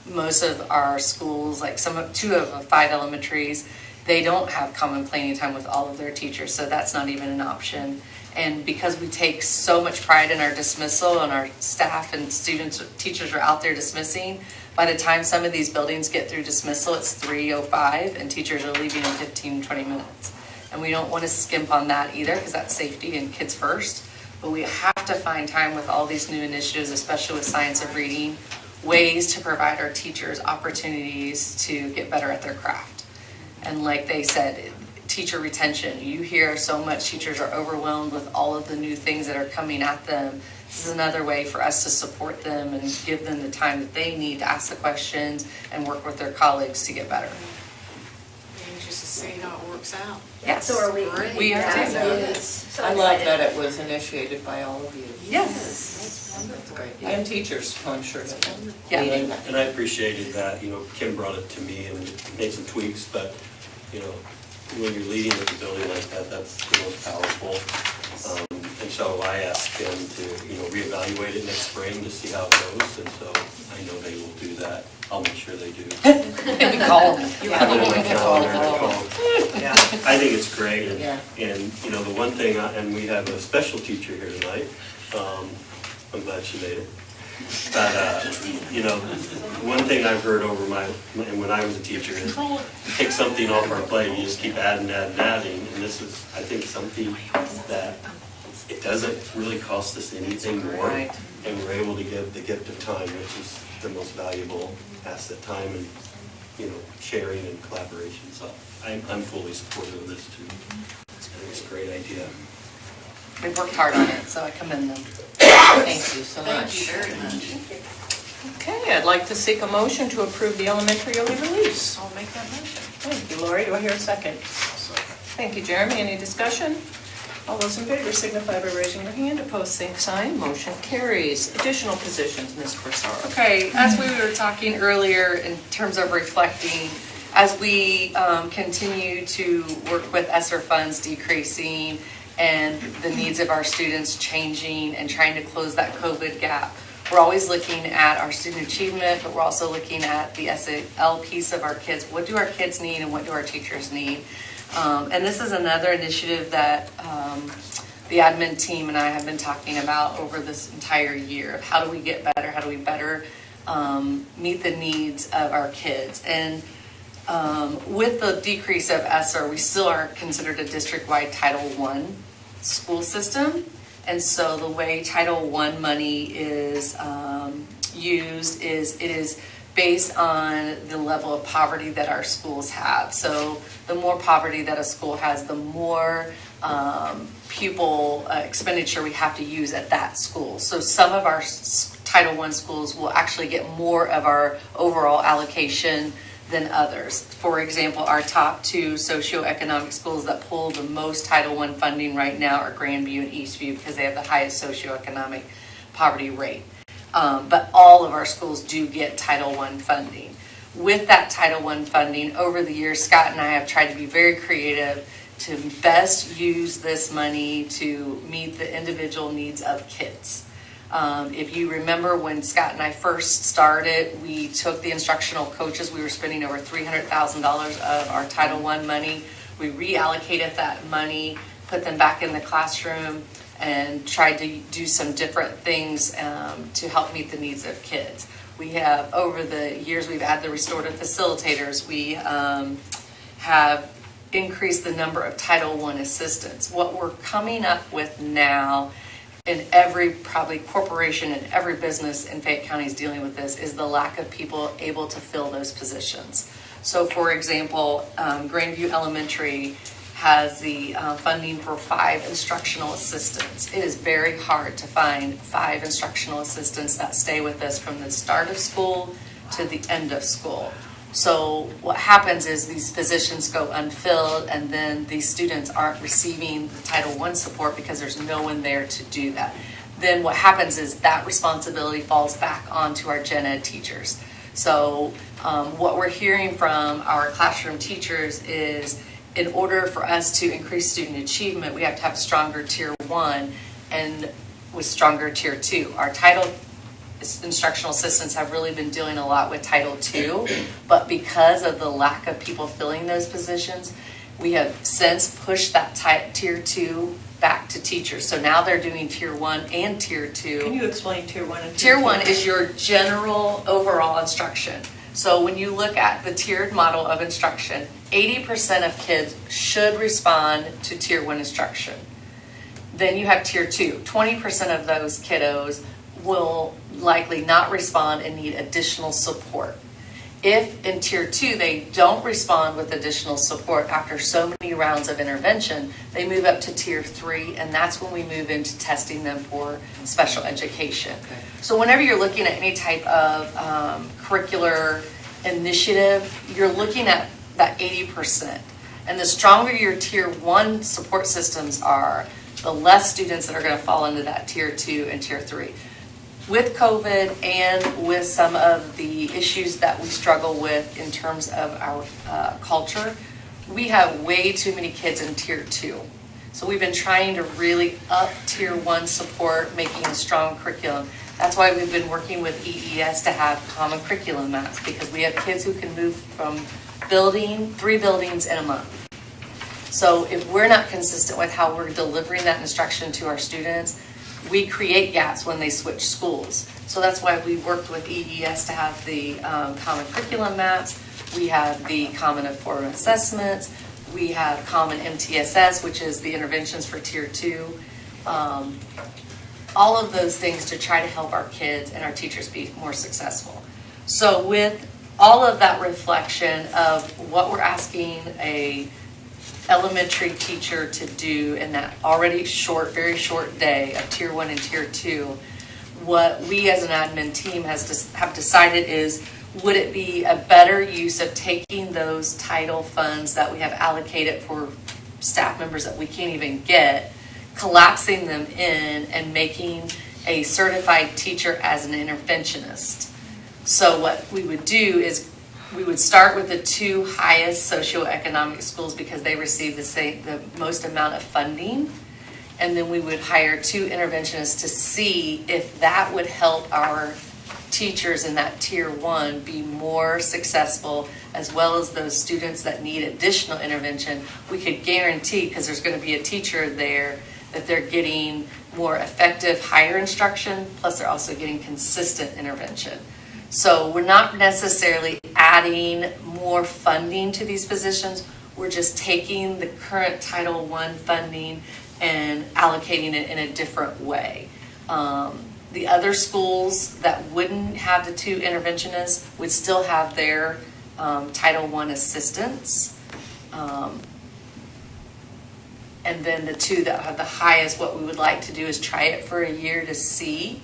most of our schools, like two of the 5 elementaries, they don't have common planning time with all of their teachers, so that's not even an option. And because we take so much pride in our dismissal and our staff and students, teachers are out there dismissing, by the time some of these buildings get through dismissal, it's 3:05 and teachers are leaving in 15, 20 minutes. And we don't want to skimp on that either because that's safety and kids first. But we have to find time with all these new initiatives, especially with science of reading, ways to provide our teachers opportunities to get better at their craft. And like they said, teacher retention. You hear so much teachers are overwhelmed with all of the new things that are coming at them. This is another way for us to support them and give them the time that they need to ask the questions and work with their colleagues to get better. Anxious to see how it works out. Yes. So are we. We are too. So I love excited. that it was initiated by all of you. Yes. That's great. And teachers, I'm sure. Yeah. And I appreciated that, Kim brought it to me and made some tweaks, but, when you're leading with a building like that, that's the most powerful. And so I asked Kim to, reevaluate it next spring to see how it goes, and so I know they will do that. I'll make sure they do. Maybe call them. Yeah. I think it's great, Yeah. and the one thing, and we have a special teacher here tonight, I'm glad she made it. But, one thing I've heard over and when I was a teacher is, you take something off our plate, you just keep adding, and this is, I think, something that it doesn't really cost us anything more, Right. and we're able to give the gift of time, which is the most valuable asset, time and, sharing and collaboration. So I'm fully supportive of this too. I think it's a great idea. They've worked hard on it, so I commend them. Thank you so Thank much. you very much. Okay, I'd like to seek a motion to approve the elementary early release. I'll make that motion. Thank you, Lori. Do I hear a second? Thank you, Jeremy. Any discussion? All those in favor signify by raising your hand. Opposed, same sign. Motion carries. Additional positions, Ms. Corsaro. Okay, as we were talking earlier in terms of reflecting, as we continue to work with ESSER funds decreasing and the needs of our students changing and trying to close that COVID gap, we're always looking at our student achievement, but we're also looking at the SAL piece of our kids. What do our kids need and what do our teachers need? And this is another initiative that the admin team and I have been talking about over this entire year. Of how do we get better? How do we better meet the needs of our kids? And with the decrease of ESSER, we still are considered a district-wide Title I school system. And so the way Title I money is used is it is based on the level of poverty that our schools have. So the more poverty that a school has, the more pupil expenditure we have to use at that school. So some of our Title I schools will actually get more of our overall allocation than others. For example, our top two socioeconomic schools that pull the most Title I funding right now are Grandview and Eastview because they have the highest socioeconomic poverty rate. But all of our schools do get Title I funding. With that Title I funding, over the years, Scott and I have tried to be very creative to best use this money to meet the individual needs of kids. If you remember when Scott and I first started, we took the instructional coaches. We were spending over $300,000 of our Title I money. We reallocated that money, put them back in the classroom, and tried to do some different things to help meet the needs of kids. We have, over the years, we've added the restorative facilitators. We have increased the number of Title I assistants. What we're coming up with now, in every probably corporation and every business in Fayette County is dealing with this, is the lack of people able to fill those positions. So for example, Grandview Elementary has the funding for 5 instructional assistants. It is very hard to find 5 instructional assistants that stay with us from the start of school to the end of school. So what happens is these positions go unfilled and then these students aren't receiving the Title I support because there's no one there to do that. Then what happens is that responsibility falls back onto our gen ed teachers. So what we're hearing from our classroom teachers is in order for us to increase student achievement, we have to have stronger Tier 1 and with stronger Tier 2. Our instructional assistants have really been dealing a lot with Title II, but because of the lack of people filling those positions, we have since pushed that Tier 2 back to teachers. So now they're doing Tier 1 and Tier 2. Can you explain Tier 1 and Tier 2? Tier 1 is your general overall instruction. So when you look at the tiered model of instruction, 80% of kids should respond to Tier 1 instruction. Then you have Tier 2. 20% of those kiddos will likely not respond and need additional support. If in tier 2, they don't respond with additional support after so many rounds of intervention, they move up to tier 3, and that's when we move into testing them for special education. So whenever you're looking at any type of curricular initiative, you're looking at that 80%. And the stronger your tier 1 support systems are, the less students that are going to fall into that tier 2 and tier 3. With COVID and with some of the issues that we struggle with in terms of our culture, we have way too many kids in tier 2. So we've been trying to really up tier 1 support, making a strong curriculum. That's why we've been working with EES to have common curriculum maps, because we have kids who can move from 3 buildings in a month. So if we're not consistent with how we're delivering that instruction to our students, we create gaps when they switch schools. So that's why we worked with EES to have the common curriculum maps. We have the common informed assessments. We have common MTSS, which is the interventions for tier 2. All of those things to try to help our kids and our teachers be more successful. So with all of that reflection of what we're asking a elementary teacher to do in that already very short day of tier 1 and tier 2, what we as an admin team have decided is, would it be a better use of taking those title funds that we have allocated for staff members that we can't even get, collapsing them in and making a certified teacher as an interventionist. So what we would do is we would start with the 2 highest socioeconomic schools because they receive the most amount of funding. And then we would hire 2 interventionists to see if that would help our teachers in that tier 1 be more successful, as well as those students that need additional intervention. We could guarantee, because there's going to be a teacher there, that they're getting more effective higher instruction, plus they're also getting consistent intervention. So we're not necessarily adding more funding to these positions. We're just taking the current Title I funding and allocating it in a different way. The other schools that wouldn't have the 2 interventionists would still have their Title I assistants. And then the 2 that have the highest, what we would like to do is try it for a year to see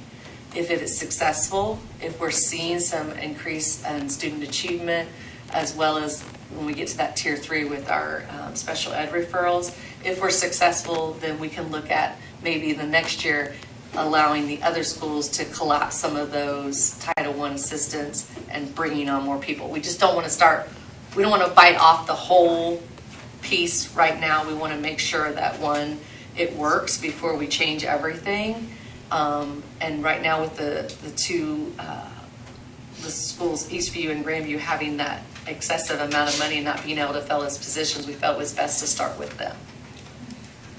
if it is successful, if we're seeing some increase in student achievement, as well as when we get to that tier 3 with our special ed referrals. If we're successful, then we can look at maybe the next year allowing the other schools to collapse some of those Title I assistants and bringing on more people. We just don't want to we don't want to bite off the whole piece right now. We want to make sure that, one, it works before we change everything. And right now with the 2 the schools, Eastview and Grandview, having that excessive amount of money and not being able to fill those positions, we felt it was best to start with them.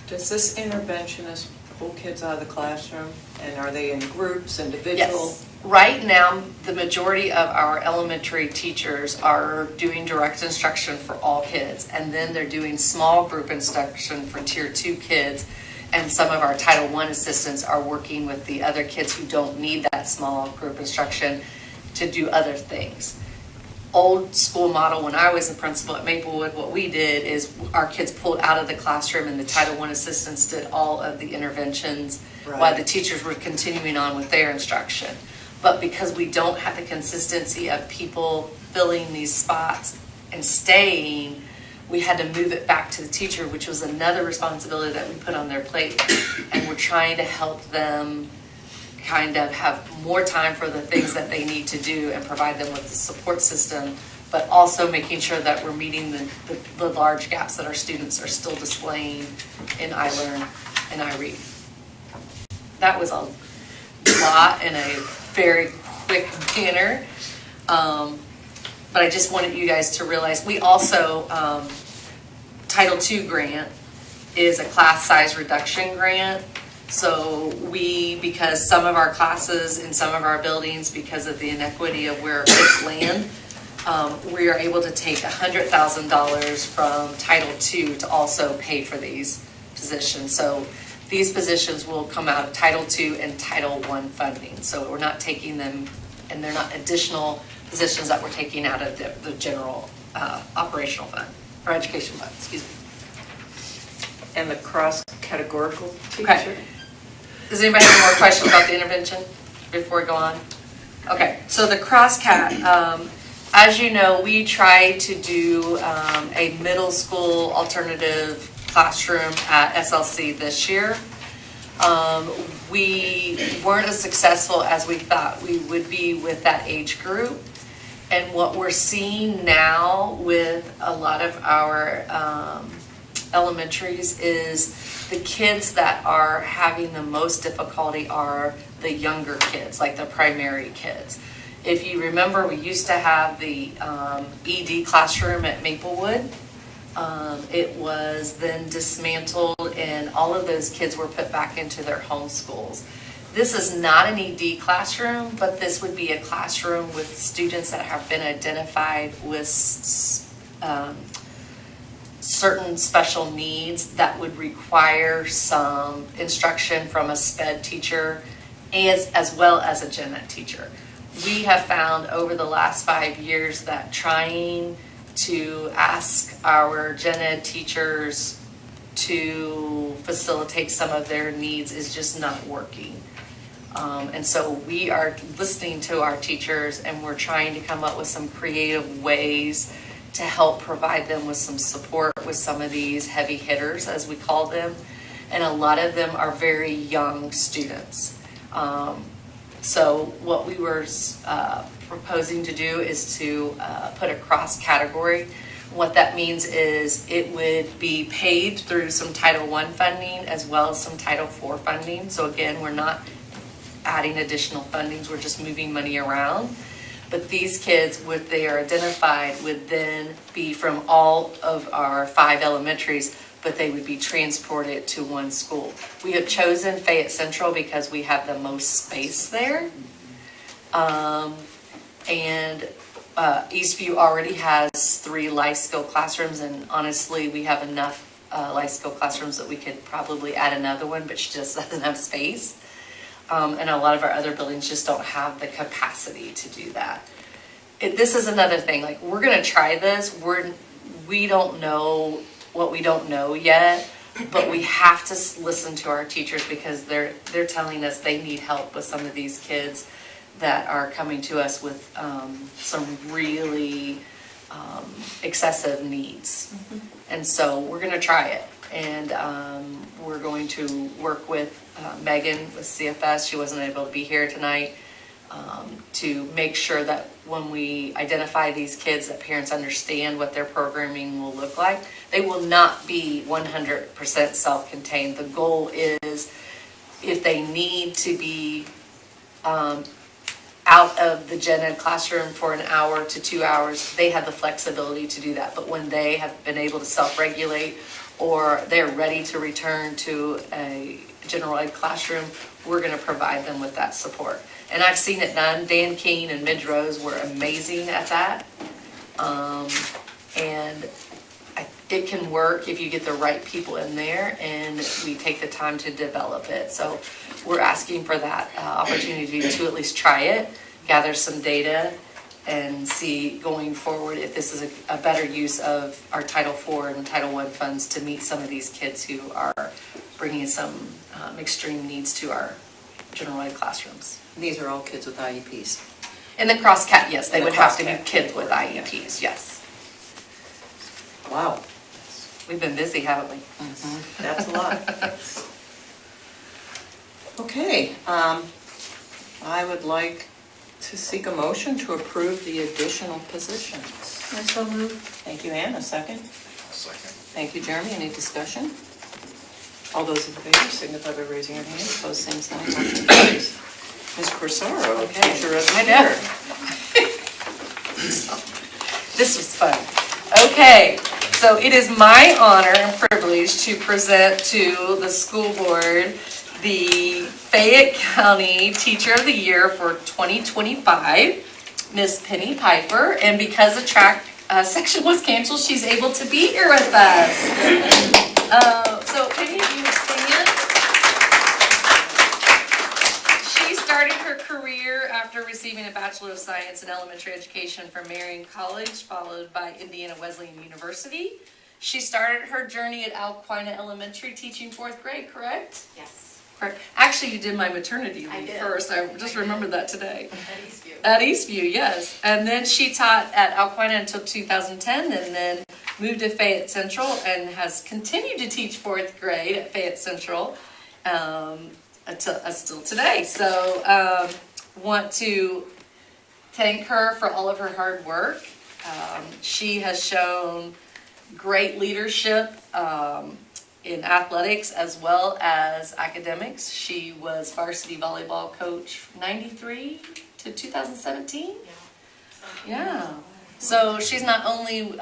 Does this interventionist pull kids out of the classroom? And are they in groups, individual? Yes. Right now, the majority of our elementary teachers are doing direct instruction for all kids, and then they're doing small group instruction for tier 2 kids. And some of our Title I assistants are working with the other kids who don't need that small group instruction to do other things. Old school model, when I was a principal at Maplewood, what we did is our kids pulled out of the classroom and the Title I assistants did all of the interventions while the teachers were continuing on with their instruction. But because we don't have the consistency of people filling these spots and staying, we had to move it back to the teacher, which was another responsibility that we put on their plate. And we're trying to help them kind of have more time for the things that they need to do and provide them with the support system, but also making sure that we're meeting the large gaps that our students are still displaying in iLearn and iRead. That was a lot in a very quick manner. But I just wanted you guys to realize we also, Title II grant is a class size reduction grant. So because some of our classes in some of our buildings, because of the inequity of where kids land, we are able to take $100,000 from Title II to also pay for these positions. So these positions will come out of Title II and Title I funding. So we're not taking them, and they're not additional positions that we're taking out of the general operational fund, or education fund, excuse me. And the cross-categorical Okay. teacher? Does anybody have any more questions about the intervention before we go on? Okay, so the crosscat, as you know, we tried to do a middle school alternative classroom at SLC this year. We weren't as successful as we thought we would be with that age group. And what we're seeing now with a lot of our elementaries is the kids that are having the most difficulty are the younger kids, like the primary kids. If you remember, we used to have the ED classroom at Maplewood. It was then dismantled and all of those kids were put back into their home schools. This is not an ED classroom, but this would be a classroom with students that have been identified with certain special needs that would require some instruction from a SPED teacher as well as a gen ed teacher. We have found over the last 5 years that trying to ask our gen ed teachers to facilitate some of their needs is just not working. And so we are listening to our teachers and we're trying to come up with some creative ways to help provide them with some support with some of these heavy hitters, as we call them. And a lot of them are very young students. So what we were proposing to do is to put a cross category. What that means is it would be paid through some Title I funding as well as some Title IV funding. So again, we're not adding additional fundings, we're just moving money around. But these kids, what they are identified, would then be from all of our 5 elementaries, but they would be transported to one school. We have chosen Fayette Central because we have the most space there. And Eastview already has 3 life skill classrooms, and honestly, we have enough life skill classrooms that we could probably add another one, but she just doesn't have space. And a lot of our other buildings just don't have the capacity to do that. This is another thing, like we're gonna try this, we don't know what we don't know yet, but we have to listen to our teachers because they're telling us they need help with some of these kids that are coming to us with some really excessive needs. And so we're gonna try it. And we're going to work with Megan with CFS, she wasn't able to be here tonight, to make sure that when we identify these kids that parents understand what their programming will look like. They will not be 100% self-contained. The goal is if they need to be out of the gen ed classroom for an hour to 2 hours, they have the flexibility to do that. But when they have been able to self-regulate or they're ready to return to a general ed classroom, we're going to provide them with that support. And I've seen it done. Dan Keene and Midge Rose were amazing at that. And it can work if you get the right people in there and we take the time to develop it. So we're asking for that opportunity to at least try it, gather some data, and see going forward if this is a better use of our Title IV and Title I funds to meet some of these kids who are bringing some extreme needs to our general ed classrooms. These are all kids with IEPs. In the cross-cat, yes, they In the would have to be cross-cat kids with category, IEPs, yes. Wow, We've been busy, haven't we? that's a lot. Okay, I would like to seek a motion to approve the additional positions. I so move. Thank you, Ann. A second? Second. Thank you, Jeremy. Any discussion? All those in favor signify by raising your hand. Opposed, same sign. Motion carries. Ms. Corsaro, teacher of the year. This was fun. Okay, so it is my honor and privilege to present to the school board the Fayette County Teacher of the Year for 2025, Miss Penny Piper. And because the track section was canceled, she's able to be here with us. So Penny, if you would stand. She started her career after after receiving a Bachelor of Science in Elementary Education from Marian College, followed by Indiana Wesleyan University. She started her journey at Alquina Elementary teaching 4th grade, correct? Yes. Correct. Actually, you did my maternity I leave did. first. I just remembered that today. At Eastview. At Eastview, yes. And then she taught at Alquina until 2010 and then moved to Fayette Central and has continued to teach 4th grade at Fayette Central still today. So want to thank her for all of her hard work. She has shown great leadership in athletics as well as academics. She was varsity volleyball coach 93 to 2017. Yeah. So she's not only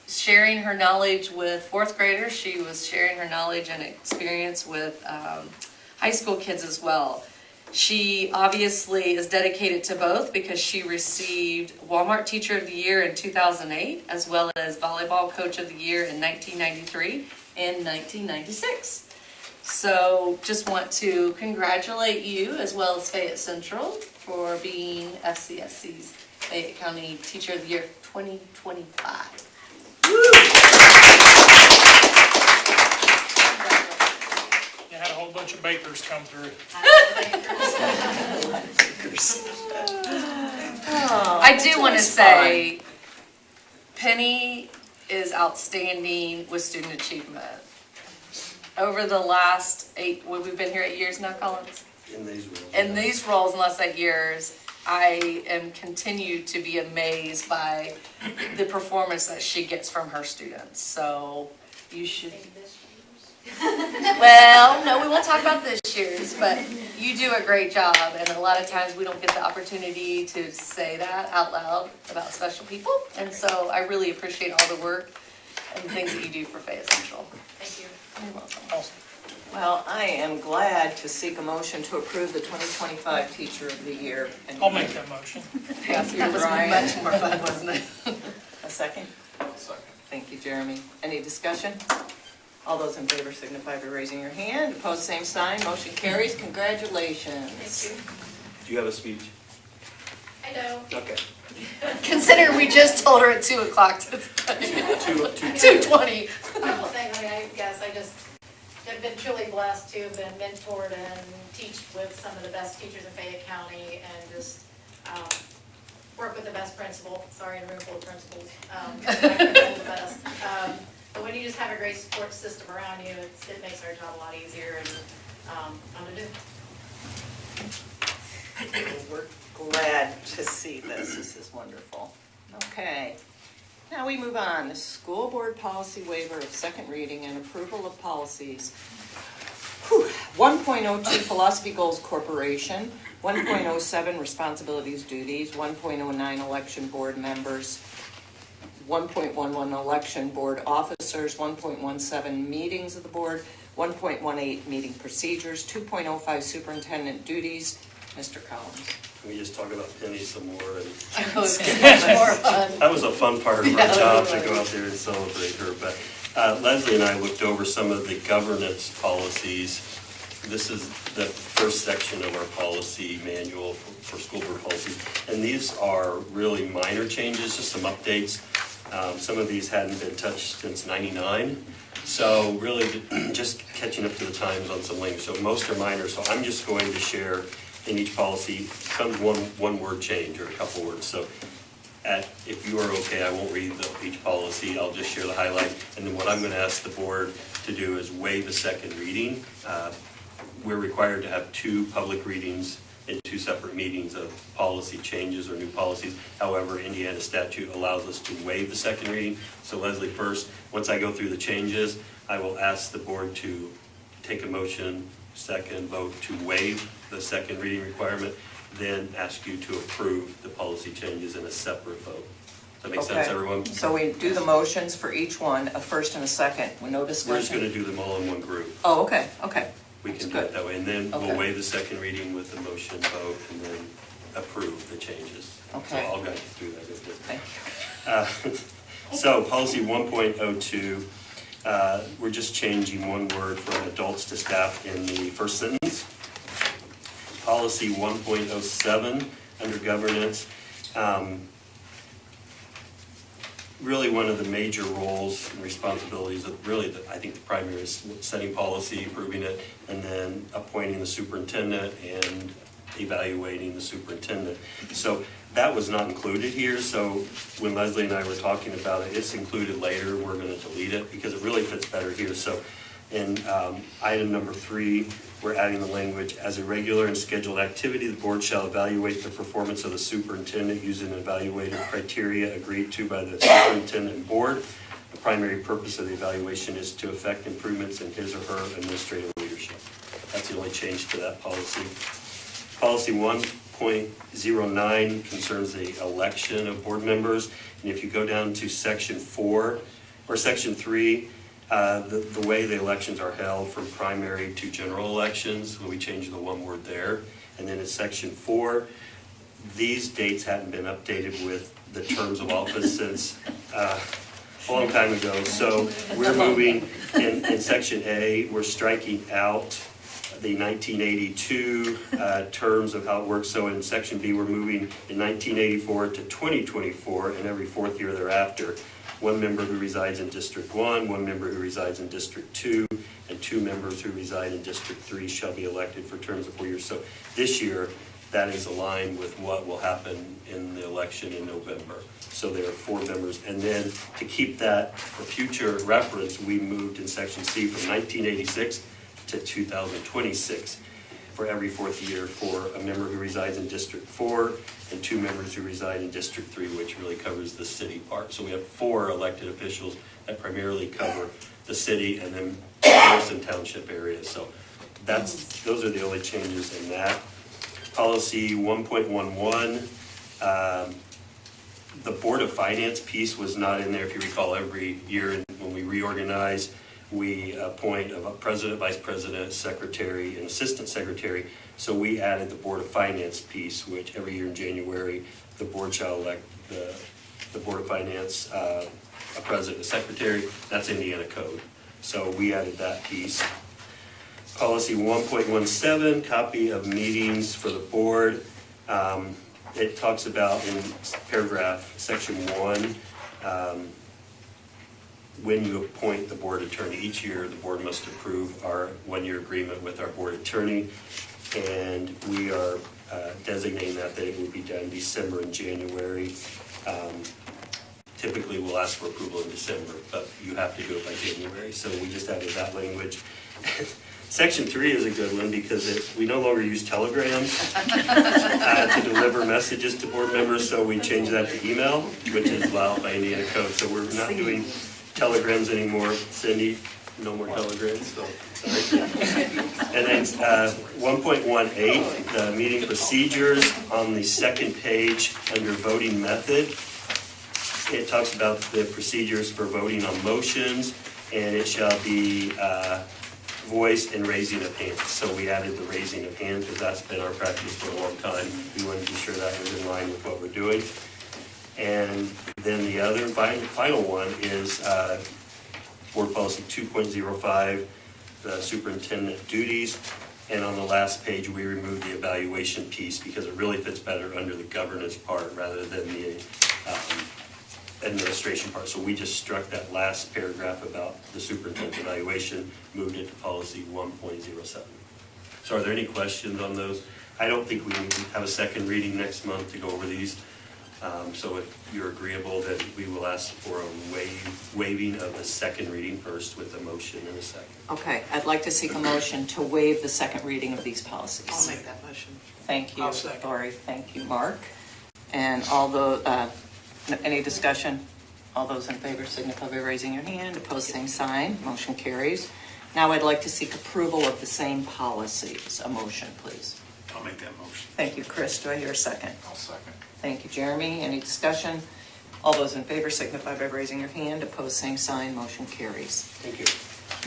sharing her knowledge with 4th graders, she was sharing her knowledge and experience with high school kids as well. She obviously is dedicated to both because she received Walmart Teacher of the Year in 2008 as well as Volleyball Coach of the Year in 1993 and 1996. So just want to congratulate you as well as Fayette Central for being FCSC's Fayette County Teacher of the Year 2025. You had a whole bunch of bakers come through. I do want to say, Penny is outstanding with student achievement. Over the last we've been here 8 years now, Collins? In these roles. In these roles, in the last 8 years, I am continued to be amazed by the performance that she gets from her students. So you should. Well, no, we won't talk about this year's, but you do a great job, and a lot of times we don't get the opportunity to say that out loud about special people, and so I really appreciate all the work and the things that you do for Fayette Central. Thank you. You're welcome. Awesome. Well, I am glad to seek a motion to approve the 2025 Teacher of the Year. I'll make that motion. Yes, That was Brian. much more fun, wasn't it? A second? Second. Thank you, Jeremy. Any discussion? All those in favor signify by raising your hand. Opposed, same sign. Motion carries. Congratulations. Thank Do you have a speech? you. I know. Okay. Consider we just told her at 2 o'clock to 2:20. Well, thank you. I just have been truly blessed to have been mentored and teach with some of the best teachers in Fayette County and just work with the best principal. Sorry, a room full of principals. The best. But when you just have a great support system around you, it makes our job a lot easier and fun to do. We're glad to see this. This is wonderful. Okay. Now we move on. The school board policy waiver of second reading and approval of policies. 1.02 Philosophy Goals Corporation, 1.07 Responsibilities Duties, 1.09 Election Board Members, 1.11 Election Board Officers, 1.17 Meetings of the Board, 1.18 Meeting Procedures, 2.05 Superintendent Duties. Mr. Collins. Can we just talk about Penny some more? And I know it's much more fun. that was a fun part of Yeah, our job to really. go out there and celebrate her. But Leslie and I looked over some of the governance policies. This is the first section of our policy manual for school board policies. And these are really minor changes, just some updates. Some of these hadn't been touched since '99. So really just catching up to the times on some links. So most are minor. So I'm just going to share in each policy some one word change or a couple words. So if you are okay, I won't read each policy. I'll just share the highlight. And then what I'm going to ask the board to do is waive the second reading. We're required to have 2 public readings in 2 separate meetings of policy changes or new policies. However, Indiana statute allows us to waive the second reading. So Leslie, first, once I go through the changes, I will ask the board to take a motion, second vote to waive the second reading requirement, then ask you to approve the policy changes in a separate vote. Does that make sense, everyone? So we do the motions for each one, a first and a second, with no discussion? We're just going to do them all in one group. Oh, okay. We can do it that way, and then Okay. we'll waive the second reading with the motion vote, and then approve the changes. Okay. So I'll guide you through that. Thank you. So policy 1.02, we're just changing one word from adults to staff in the first sentence. Policy 1.07, under governance. Really, one of the major roles and responsibilities of really, I think the primary is setting policy, approving it, and then appointing the superintendent and evaluating the superintendent. So that was not included here, so when Leslie and I were talking about it, it's included later. We're going to delete it because it really fits better here. So in item number 3, we're adding the language, as a regular and scheduled activity, the board shall evaluate the performance of the superintendent using evaluative criteria agreed to by the superintendent and board. The primary purpose of the evaluation is to effect improvements in his or her administrative leadership. That's the only change to that policy. Policy 1.09 concerns the election of board members. And if you go down to section 4 or section 3, the way the elections are held from primary to general elections, we changed the one word there. And then in section 4, these dates hadn't been updated with the terms of office since a long time ago. So we're moving in section A, we're striking out the 1982 terms of how it works. So in section B, we're moving in 1984 to 2024 and every 4th year thereafter. 1 member who resides in District 1, 1 member who resides in District 2, and 2 members who reside in District 3 shall be elected for terms of 4 years. So this year, that is aligned with what will happen in the election in November. So there are 4 members. And then to keep that for future reference, we moved in section C from 1986 to 2026 for every 4th year for a member who resides in District 4 and 2 members who reside in District 3, which really covers the city part. So we have 4 elected officials that primarily cover the city and then Harrison Township area. So those are the only changes in that. Policy 1.11, the Board of Finance piece was not in there. If you recall, every year when we reorganize, we appoint a president, vice president, secretary, and assistant secretary. So we added the Board of Finance piece, which every year in January, the board shall elect the Board of Finance, a president, a secretary. That's Indiana code. So we added that piece. Policy 1.17, copy of meetings for the board. It talks about in paragraph section 1, when you appoint the board attorney each year, the board must approve our 1-year agreement with our board attorney. And we are designating that it will be done December and January. Typically, we'll ask for approval in December, but you have to do it by January. So we just added that language. Section 3 is a good one because we no longer use telegrams to deliver messages to board members. So we changed that to email, which is allowed by Indiana code. So we're not doing telegrams anymore. Cindy, no more telegrams. So sorry. And then 1.18, the meeting procedures on the second page under voting method. It talks about the procedures for voting on motions, and it shall be voice and raising of hands. So we added the raising of hands because that's been our practice for a long time. We wanted to be sure that was in line with what we're doing. And then the other final one is Board Policy 2.05, the superintendent duties. And on the last page, we removed the evaluation piece because it really fits better under the governance part rather than the administration part. So we just struck that last paragraph about the superintendent evaluation, moved it to policy 1.07. So are there any questions on those? I don't think we need to have a second reading next month to go over these. So if you're agreeable, that we will ask for a waiving of the second reading first with a motion in a second. Okay, I'd like to seek a motion to waive the second reading of these policies. I'll make that motion. Thank you, I'll second. Lori. Thank you, Mark. And any discussion? All those in favor signify by raising your hand. Opposed, same sign. Motion carries. Now I'd like to seek approval of the same policies. A motion, please. I'll make that motion. Thank you, Chris. Do I hear a second? I'll second. Thank you, Jeremy. Any discussion? All those in favor signify by raising your hand. Opposed, same sign. Motion carries. Thank you.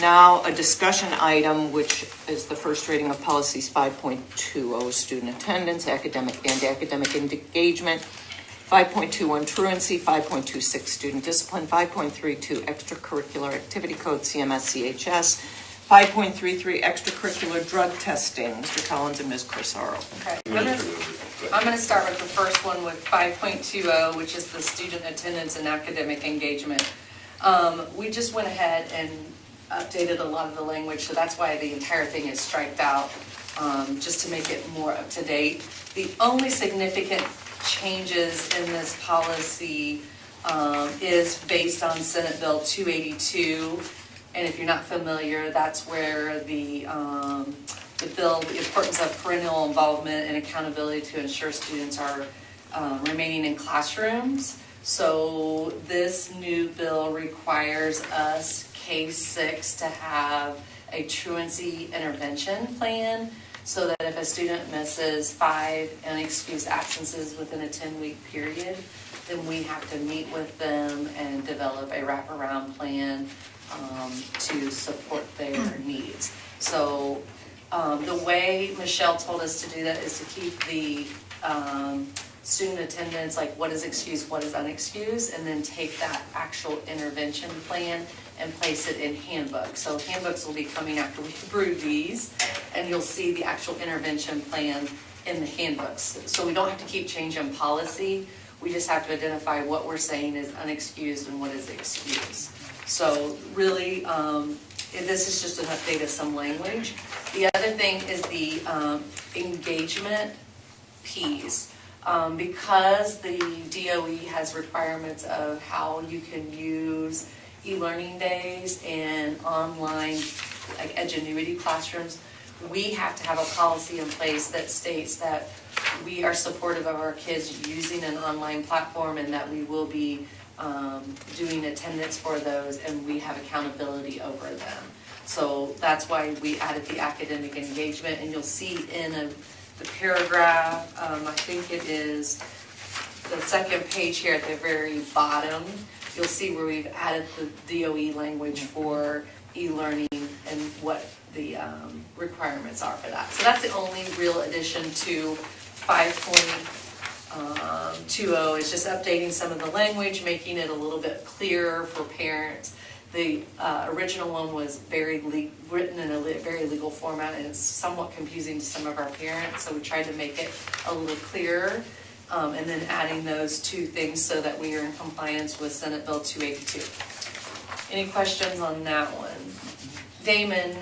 Now, a discussion item, which is the first reading of policies 5.20, student attendance, academic engagement, 5.21, truancy, 5.26, student discipline, 5.32, extracurricular activity code, CMS-CHS, 5.33, extracurricular drug testing. Mr. Collins and Ms. Corsaro. Okay. I'm going to start with the first one with 5.20, which is the student attendance and academic engagement. We just went ahead and updated a lot of the language, so that's why the entire thing is striked out, just to make it more up to date. The only significant changes in this policy is based on Senate Bill 282. And if you're not familiar, that's where the bill, the importance of parental involvement and accountability to ensure students are remaining in classrooms. So this new bill requires us, K-6, to have a truancy intervention plan, so that if a student misses 5 unexcused absences within a 10-week period, then we have to meet with them and develop a wraparound plan to support their needs. So the way Michelle told us to do that is to keep the student attendance, like what is excused, what is unexcused, and then take that actual intervention plan and place it in handbooks. So handbooks will be coming after we approve these, and you'll see the actual intervention plan in the handbooks. So we don't have to keep changing policy, we just have to identify what we're saying is unexcused and what is excused. So really, this is just an update of some language. The other thing is the engagement piece. Because the DOE has requirements of how you can use e-learning days and online, like Edgenuity classrooms, we have to have a policy in place that states that we are supportive of our kids using an online platform and that we will be doing attendance for those, and we have accountability over them. So that's why we added the academic engagement, and you'll see in the paragraph, I think it is the second page here at the very bottom, you'll see where we've added the DOE language for e-learning and what the requirements are for that. So that's the only real addition to 5.20, is just updating some of the language, making it a little bit clearer for parents. The original one was written in a very legal format, and it's somewhat confusing to some of our parents, so we tried to make it a little clearer, and then adding those two things so that we are in compliance with Senate Bill 282. Any questions on that one? Damon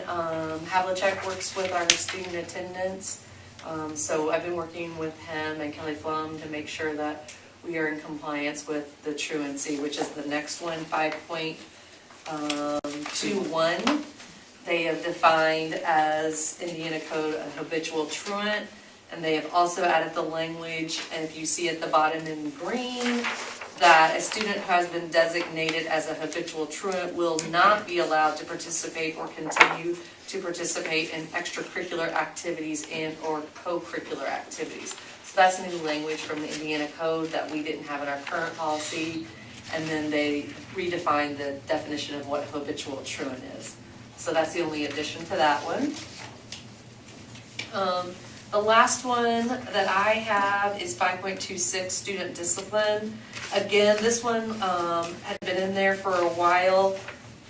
Havlicek works with our student attendance, so I've been working with him and Kelly Flum to make sure that we are in compliance with the truancy, which is the next one, 5.21. They have defined as Indiana Code a habitual truant, and they have also added the language, and if you see at the bottom in green, that a student who has been designated as a habitual truant will not be allowed to participate or continue to participate in extracurricular activities and or co-curricular activities. So that's new language from the Indiana Code that we didn't have in our current policy, and then they redefined the definition of what habitual truant is. So that's the only addition to that one. The last one that I have is 5.26, student discipline. Again, this one had been in there for a while.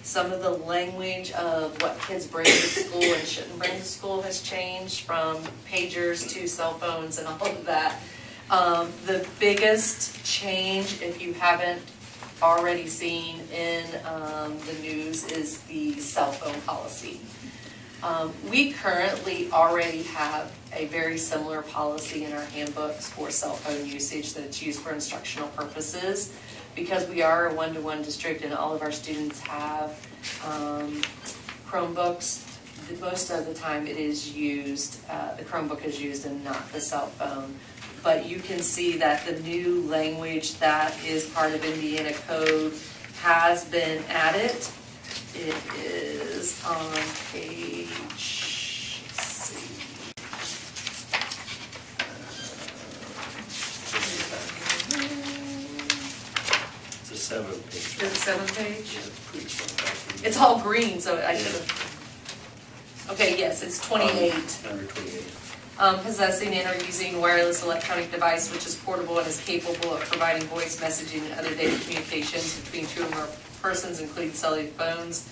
Some of the language of what kids bring to school and shouldn't bring to school has changed from pagers to cell phones and all of that. The biggest change, if you haven't already seen in the news, is the cell phone policy. We currently already have a very similar policy in our handbooks for cell phone usage that's used for instructional purposes. Because we are a one-to-one district and all of our students have Chromebooks, most of the time it is used, the Chromebook is used and not the cell phone. But you can see that the new language that is part of Indiana Code has been added. It is on page, let's see. It's a 7th page. Is it 7th page? It's all green, so I should have. Okay, yes, it's 28. Number 28. Possessing and or using wireless electronic device which is portable and is capable of providing voice messaging and other data communications between two or more persons, including cellular phones,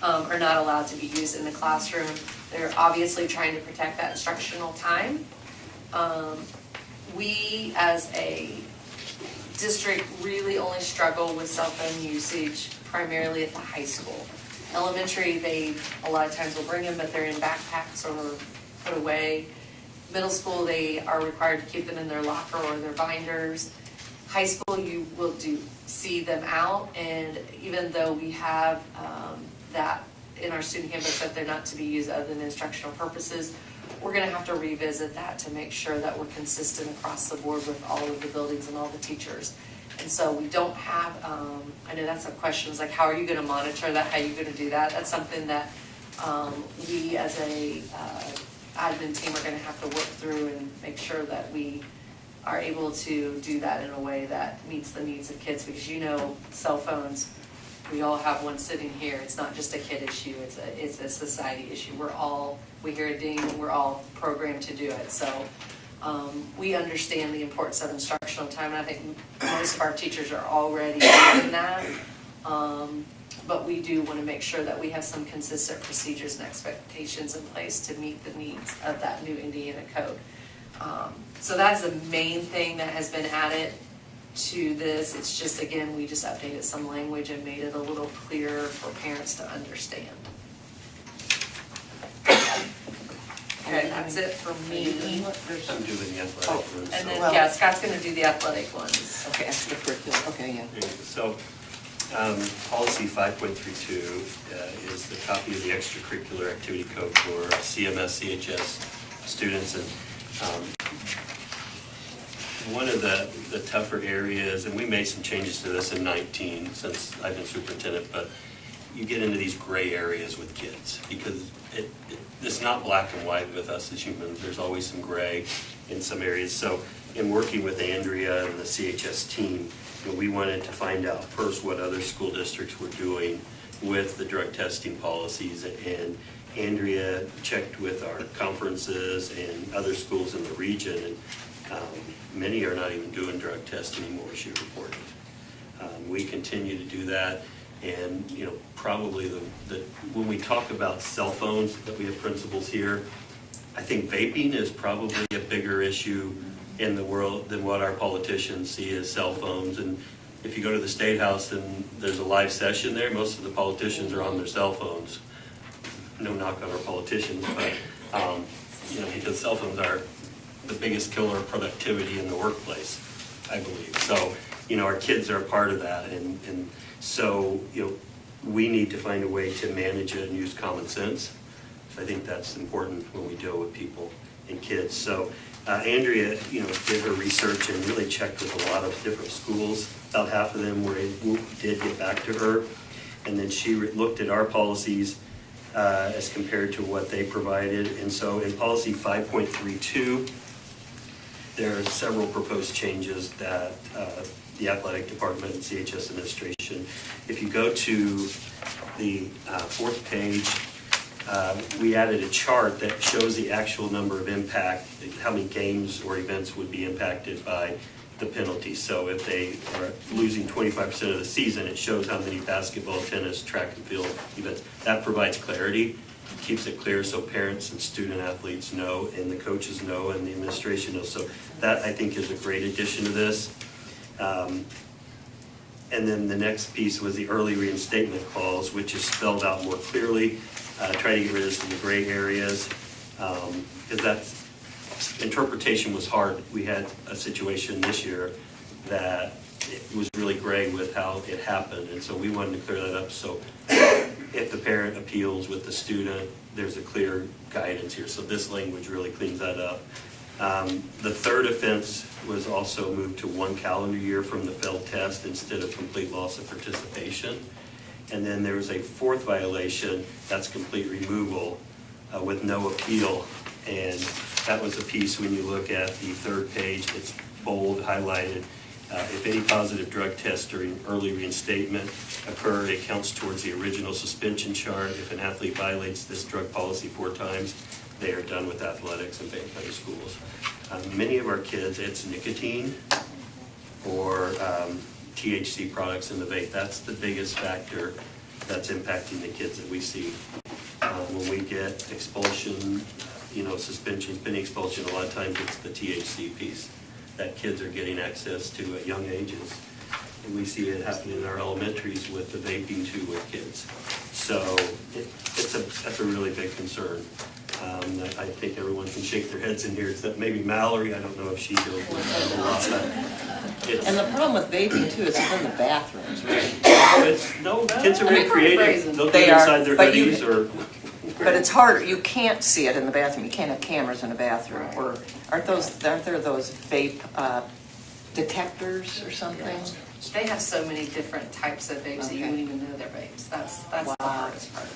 are not allowed to be used in the classroom. They're obviously trying to protect that instructional time. we as a district really only struggle with cell phone usage primarily at the high school. Elementary, they a lot of times will bring them, but they're in backpacks or put away. Middle school, they are required to keep them in their locker or their binders. High school, you will see them out, and even though we have that in our student handbooks that they're not to be used other than instructional purposes, we're gonna have to revisit that to make sure that we're consistent across the board with all of the buildings and all the teachers. And so we don't have, I know that's a question, it's like, how are you gonna monitor that, how are you gonna do that? That's something that we as a admin team are gonna have to work through and make sure that we are able to do that in a way that meets the needs of kids, because cell phones, we all have one sitting here. It's not just a kid issue, it's a society issue. We hear a ding, we're all programmed to do it. So we understand the importance of instructional time, and I think most of our teachers are already doing that. But we do want to make sure that we have some consistent procedures and expectations in place to meet the needs of that new Indiana code. So that's the main thing that has been added to this. It's just, again, we just updated some language and made it a little clearer for parents to understand. Okay, that's it for me. I'm doing the athletic ones. And then, Scott's gonna do the athletic ones. Okay, extracurricular, okay, yeah. So, policy 5.32 is the copy of the extracurricular activity code for CMS, CHS students. And one of the tougher areas, and we made some changes to this in 19 since I've been superintendent, but you get into these gray areas with kids because it's not black and white with us as humans. There's always some gray in some areas. So in working with Andrea and the CHS team, we wanted to find out first what other school districts were doing with the drug testing policies, and Andrea checked with our conferences and other schools in the region, and many are not even doing drug tests anymore, she reported. We continue to do that, and probably when we talk about cell phones, that we have principals here, I think vaping is probably a bigger issue in the world than what our politicians see as cell phones. And if you go to the State House and there's a live session there, most of the politicians are on their cell phones. No knock on our politicians, but because cell phones are the biggest killer of productivity in the workplace, I believe. So, our kids are a part of that, and so, we need to find a way to manage it and use common sense. I think that's important when we deal with people and kids. So, Andrea, did her research and really checked with a lot of different schools. About half of them did get back to her, and then she looked at our policies as compared to what they provided. And so in policy 5.32, there are several proposed changes that the athletic department and CHS administration. If you go to the fourth page, we added a chart that shows the actual number of impact, how many games or events would be impacted by the penalty. So if they are losing 25% of the season, it shows how many basketball, tennis, track and field events. That provides clarity, keeps it clear so parents and student athletes know, and the coaches know, and the administration knows. So that, I think, is a great addition to this. And then the next piece was the early reinstatement clause, which is spelled out more clearly. Try to get rid of some of the gray areas, because that interpretation was hard. We had a situation this year that it was really gray with how it happened, and so we wanted to clear that up. So if the parent appeals with the student, there's a clear guidance here. So this language really cleans that up. The third offense was also moved to 1 calendar year from the failed test instead of complete loss of participation. And then there was a fourth violation, that's complete removal with no appeal. And that was a piece, when you look at the third page, it's bold, highlighted. If any positive drug test during early reinstatement occur, it counts towards the original suspension chart. If an athlete violates this drug policy 4 times, they are done with athletics and banned by the schools. Many of our kids, it's nicotine or THC products in the vape. That's the biggest factor that's impacting the kids that we see. When we get expulsion, suspension, penny expulsion, a lot of times it's the THC piece. that kids are getting access to at young ages. And we see it happening in our elementaries with the vaping too with kids. So that's a really big concern. I think everyone can shake their heads in here, except maybe Mallory. I don't know if she deals with that a lot. But And the problem with vaping too is it's in the bathrooms, right? Kids are very creative. They'll do They it are, inside their but you- hoodies or. But it's harder, you can't see it in the bathroom, you can't have cameras in a bathroom, or aren't there those vape detectors or something? They have so many different types of vapes that you wouldn't even know they're vapes. That's the hardest part.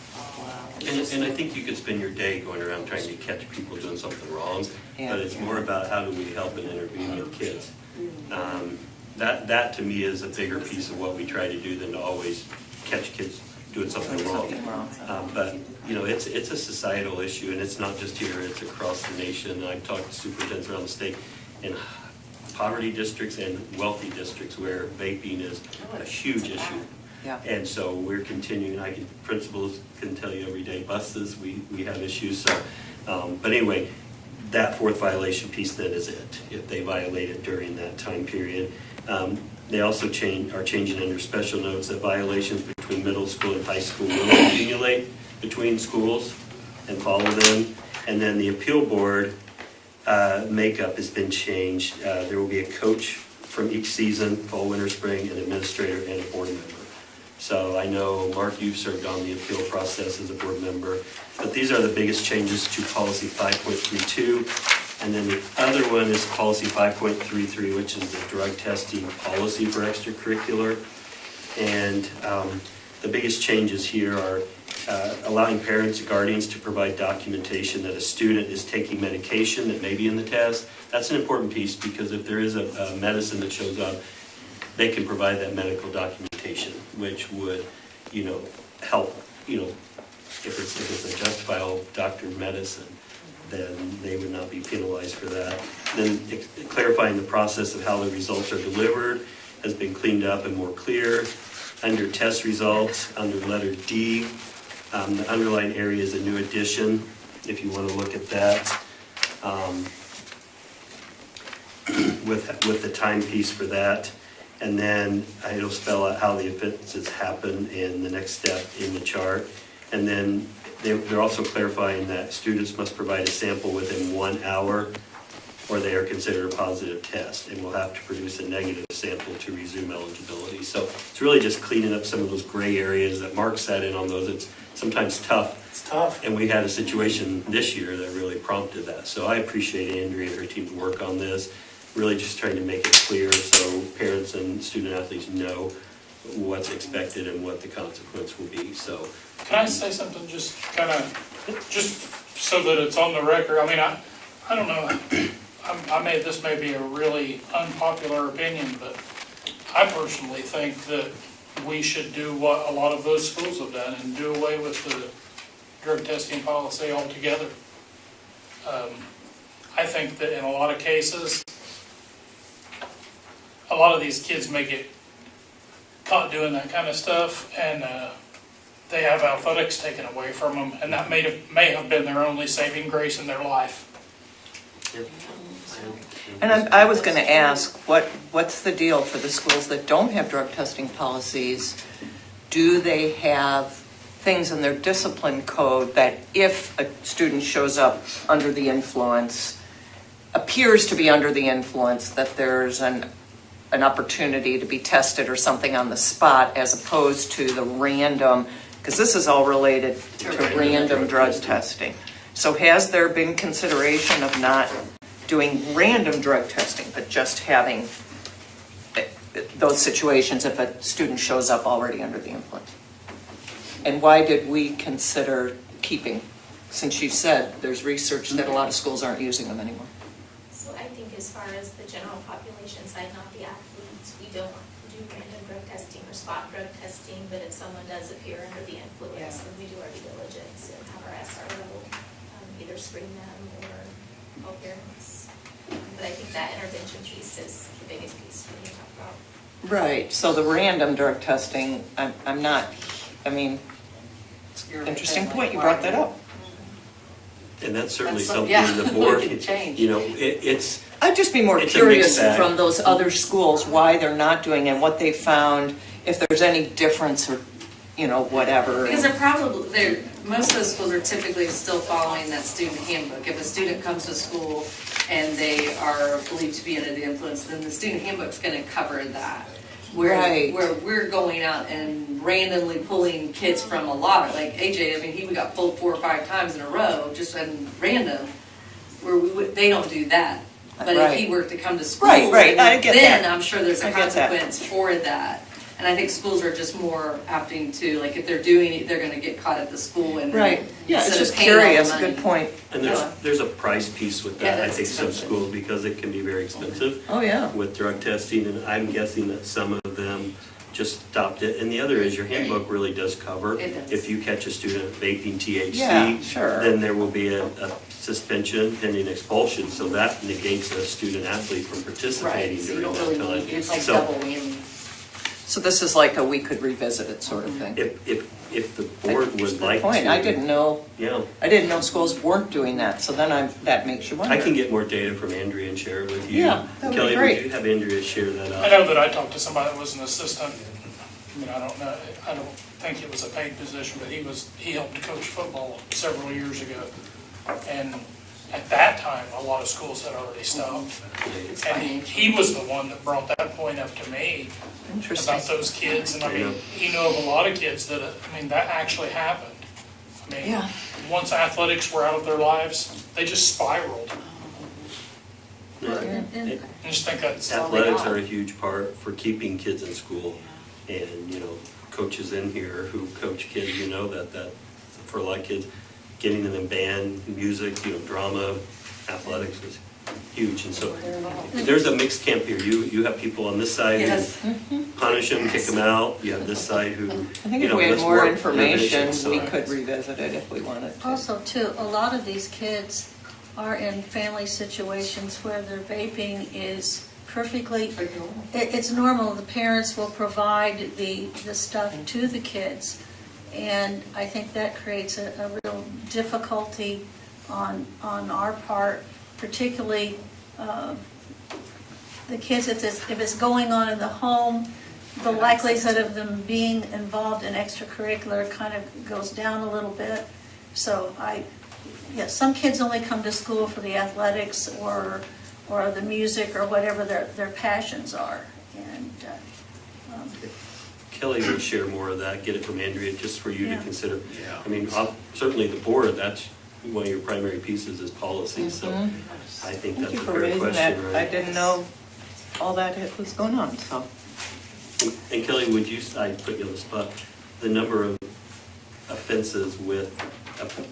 And I think you could spend your day going around trying to catch people doing something wrong, but it's more about how do we help and intervene with kids. That to me is a bigger piece of what we try to do than to always catch kids doing something wrong. But, you know, it's a societal issue, and it's not just here, it's across the nation. I've talked to superintendents around the state in poverty districts and wealthy districts where vaping is a huge issue. Yeah. And so we're continuing, principals can tell you every day, buses, we have issues, so. But anyway, that fourth violation piece then is it, if they violate it during that time period. They also are changing under special notes that violations between middle school and high school will accumulate between schools and follow them. And then the appeal board makeup has been changed. There will be a coach from each season, fall, winter, spring, an administrator, and a board member. So I know, Mark, you've served on the appeal process as a board member, but these are the biggest changes to policy 5.32. And then the other one is policy 5.33, which is the drug testing policy for extracurricular. And the biggest changes here are allowing parents and guardians to provide documentation that a student is taking medication that may be in the test. That's an important piece, because if there is a medicine that shows up, they can provide that medical documentation, which would, help, if it's a justifiable doctored medicine, then they would not be penalized for that. Then clarifying the process of how the results are delivered has been cleaned up and more clear. Under test results, under letter D, the underlined area is a new addition, if you want to look at that. With the timepiece for that. And then it'll spell out how the offenses happen in the next step in the chart. And then they're also clarifying that students must provide a sample within 1 hour or they are considered a positive test and will have to produce a negative sample to resume eligibility. So it's really just cleaning up some of those gray areas that Mark sat in on those. It's sometimes tough. It's tough. And we had a situation this year that really prompted that. So I appreciate Andrea and her team's work on this. Really just trying to make it clear so parents and student athletes know what's expected and what the consequence will be. So, Can I say something just so that it's on the record? I mean, I don't know, this may be a really unpopular opinion, but I personally think that we should do what a lot of those schools have done and do away with the drug testing policy altogether. I think that in a lot of cases, a lot of these kids may get caught doing that kind of stuff, and they have athletics taken away from them, and that may have been their only saving grace in their life. And I was going to ask, what's the deal for the schools that don't have drug testing policies? Do they have things in their discipline code that if a student shows up under the influence, appears to be under the influence, that there's an opportunity to be tested or something on the spot, as opposed to the random, because this is all related to random drug testing. So has there been consideration of not doing random drug testing, but just having those situations if a student shows up already under the influence? And why did we consider keeping, since you said there's research that a lot of schools aren't using them anymore? So I think as far as the general population side, not the athletes, we don't do random drug testing or spot drug testing, but if someone does appear under the influence, then we do our due diligence and have our SRO either screen them or call parents. But I think that intervention piece is the biggest piece when you talk about. Right, so the random drug testing, interesting point, you brought that up. And that's certainly That's something yeah, the board, we could change. you know, it's, I'd just be more It's a curious mixed bag. from those other schools, why they're not doing it, what they found, if there's any difference or, whatever. Because most of those schools are typically still following that student handbook. If a student comes to school and they are believed to be under the influence, then the student handbook's gonna cover that. Right. Where we're going out and randomly pulling kids from a lot, like AJ, I mean, he got pulled 4 or 5 times in a row, just in random, where they don't do that. But if he were to come to school, Right, I get then that. I'm sure there's a I get that. consequence for that. And I think schools are just more opting to, like, if they're doing it, they're gonna get caught at the school and. Right, yeah, it's instead of just paying all the curious, money. good point. and there's a price piece with Yeah, that, I that's think some expensive. schools, because it can be very expensive. Oh, yeah. With drug testing, and I'm guessing that some of them just stopped it. And the other is your handbook really does cover. It does. If you catch a student vaping THC. Yeah, sure. Then there will be a suspension pending expulsion, so that negates a student athlete from participating Right, so you during don't that really time. need, it's like So double whammy. So this is like a we could revisit it sort of thing. If the board That's a would good like to. point. I didn't know schools weren't doing that, so then that makes you wonder. I can get more data from Andrea and share it with you. Yeah, that would be Kelly, great. would you have Andrea share that I out? know that I talked to somebody that was an assistant. I mean, I don't think it was a paid position, but he helped to coach football several years ago. And at that time, a lot of schools had already stopped. And he was the one that brought that point up to me about those kids. And I mean, he knew of a lot of kids that, that actually happened. I mean, Yeah. once athletics were out of their lives, they just spiraled. And I just think that's. Athletics are a huge part for keeping kids in school. And, coaches in here who coach kids, that for a lot of kids, getting them in band, music, drama, athletics is huge. And so there's a mixed camp here. You have people on this side who punish them, kick them out. You have this side who, I think if we had let's more work information, innovation. we So could revisit it if we wanted to. also too, a lot of these kids are in family situations where their vaping is perfectly, it's normal. The parents will provide the stuff to the kids. And I think that creates a real difficulty on our part, particularly the kids, if it's going on in the home, the likelihood of them being involved in extracurricular kind of goes down a little bit. So some kids only come to school for the athletics or the music or whatever their passions are. And Kelly will share more of that, get it from Andrea, just for you to Yeah. consider. I mean, certainly the board, that's one of your primary pieces is policy, so I think Thank that's you a for fair raising that. question, I right? didn't know all that was going on, so. And Kelly, I put you on the spot, the number of offenses with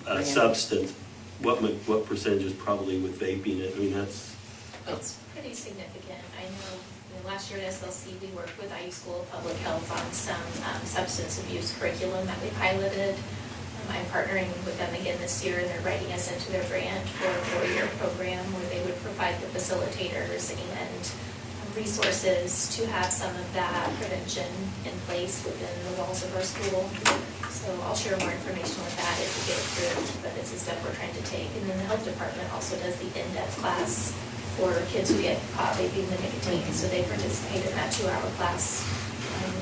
a substance, what percentage is probably with vaping? I mean, that's. It's pretty significant. I know last year at SLC, we worked with IU School of Public Health on some substance abuse curriculum that we piloted. I'm partnering with them again this year, and they're writing us into their grant for a 4-year program where they would provide the facilitators and resources to have some of that prevention in place within the walls of our school. So I'll share more information with that if we get it through, but it's a step we're trying to take. And then the health department also does the in-depth class for kids who get caught vaping the nicotine. So they participate in that 2-hour class,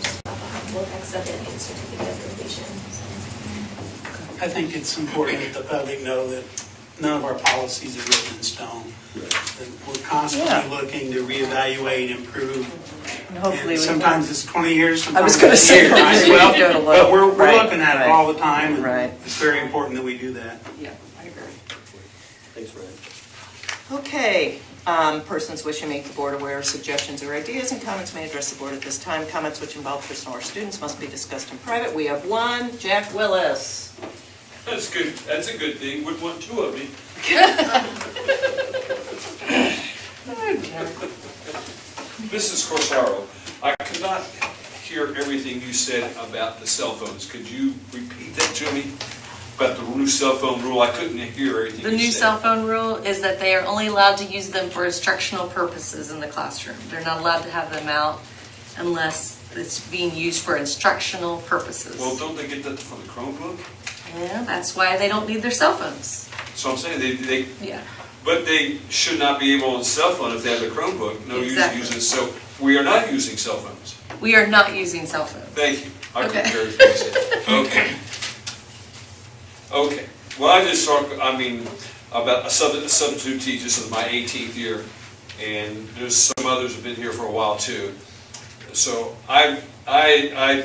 just about the harmful effects of it and certificate of completion. I think it's important that the public know that none of our policies are written in stone. That we're constantly looking to reevaluate, improve. And hopefully And we sometimes it's 20 years, I was sometimes gonna it's say, years. hopefully we can do it a little. But we're Right, looking at right. it all the time, and Right. it's very important that we do that. Yeah, I agree. Thanks, Ryan. Okay, persons wishing to make the board aware of suggestions or ideas and comments may address the board at this time. Comments which involve personal or students must be discussed in private. We have one, Jack Willis. That's good. That's a good thing. Wouldn't want 2 of me. Mrs. Corsaro, I could not hear everything you said about the cell phones. Could you repeat that to me? About the new cell phone rule? I couldn't hear everything The you new said. cell phone rule is that they are only allowed to use them for instructional purposes in the classroom. They're not allowed to have them out unless it's being used for instructional purposes. Well, don't they get that from the Chromebook? Yeah, that's why they don't need their cell phones. So I'm saying they, Yeah. but they should not be able on cell phone if they have a Chromebook, no use Exactly. using, so we are not using cell phones. We are not using cell phones. Thank you. I Okay. concur with what you said. Okay. Okay. Well, I just talk, I mean, about a substitute teacher, this is my 18th year, and there's some others who've been here for a while too. So I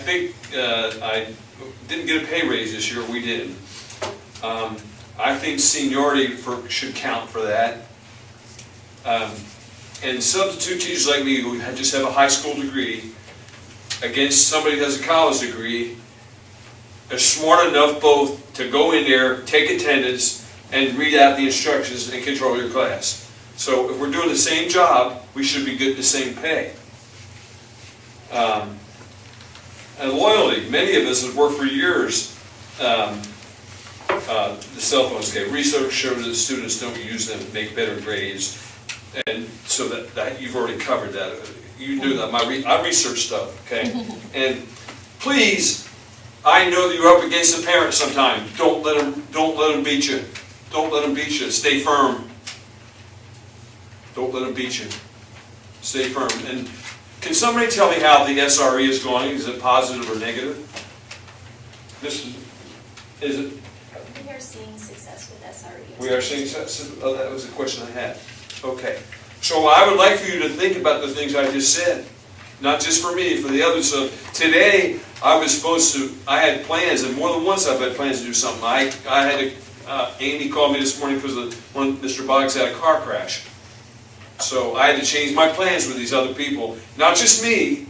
think I didn't get a pay raise this year, we did. I think seniority should count for that. And substitute teachers like me who just have a high school degree against somebody who has a college degree are smart enough both to go in there, take attendance, and read out the instructions and control your class. So if we're doing the same job, we should be getting the same pay. And loyalty, many of us have worked for years. The cell phones, okay, research shows that students don't use them to make better grades. And so that you've already covered that. You knew that. I research stuff, okay? And please, I know that you're up against the parents sometimes. Don't let them beat you. Don't let them beat you. Stay firm. Don't let them beat you. Stay firm. And can somebody tell me how the SRE is going? Is it positive or negative? Is it? We are seeing success with SRE. We are seeing success. Oh, that was the question I had. Okay. So I would like for you to think about the things I just said. Not just for me, for the others. So today, I had plans, and more than once I've had plans to do something. I had Amy called me this morning because Mr. Boggs had a car crash. So I had to change my plans with these other people. Not just me.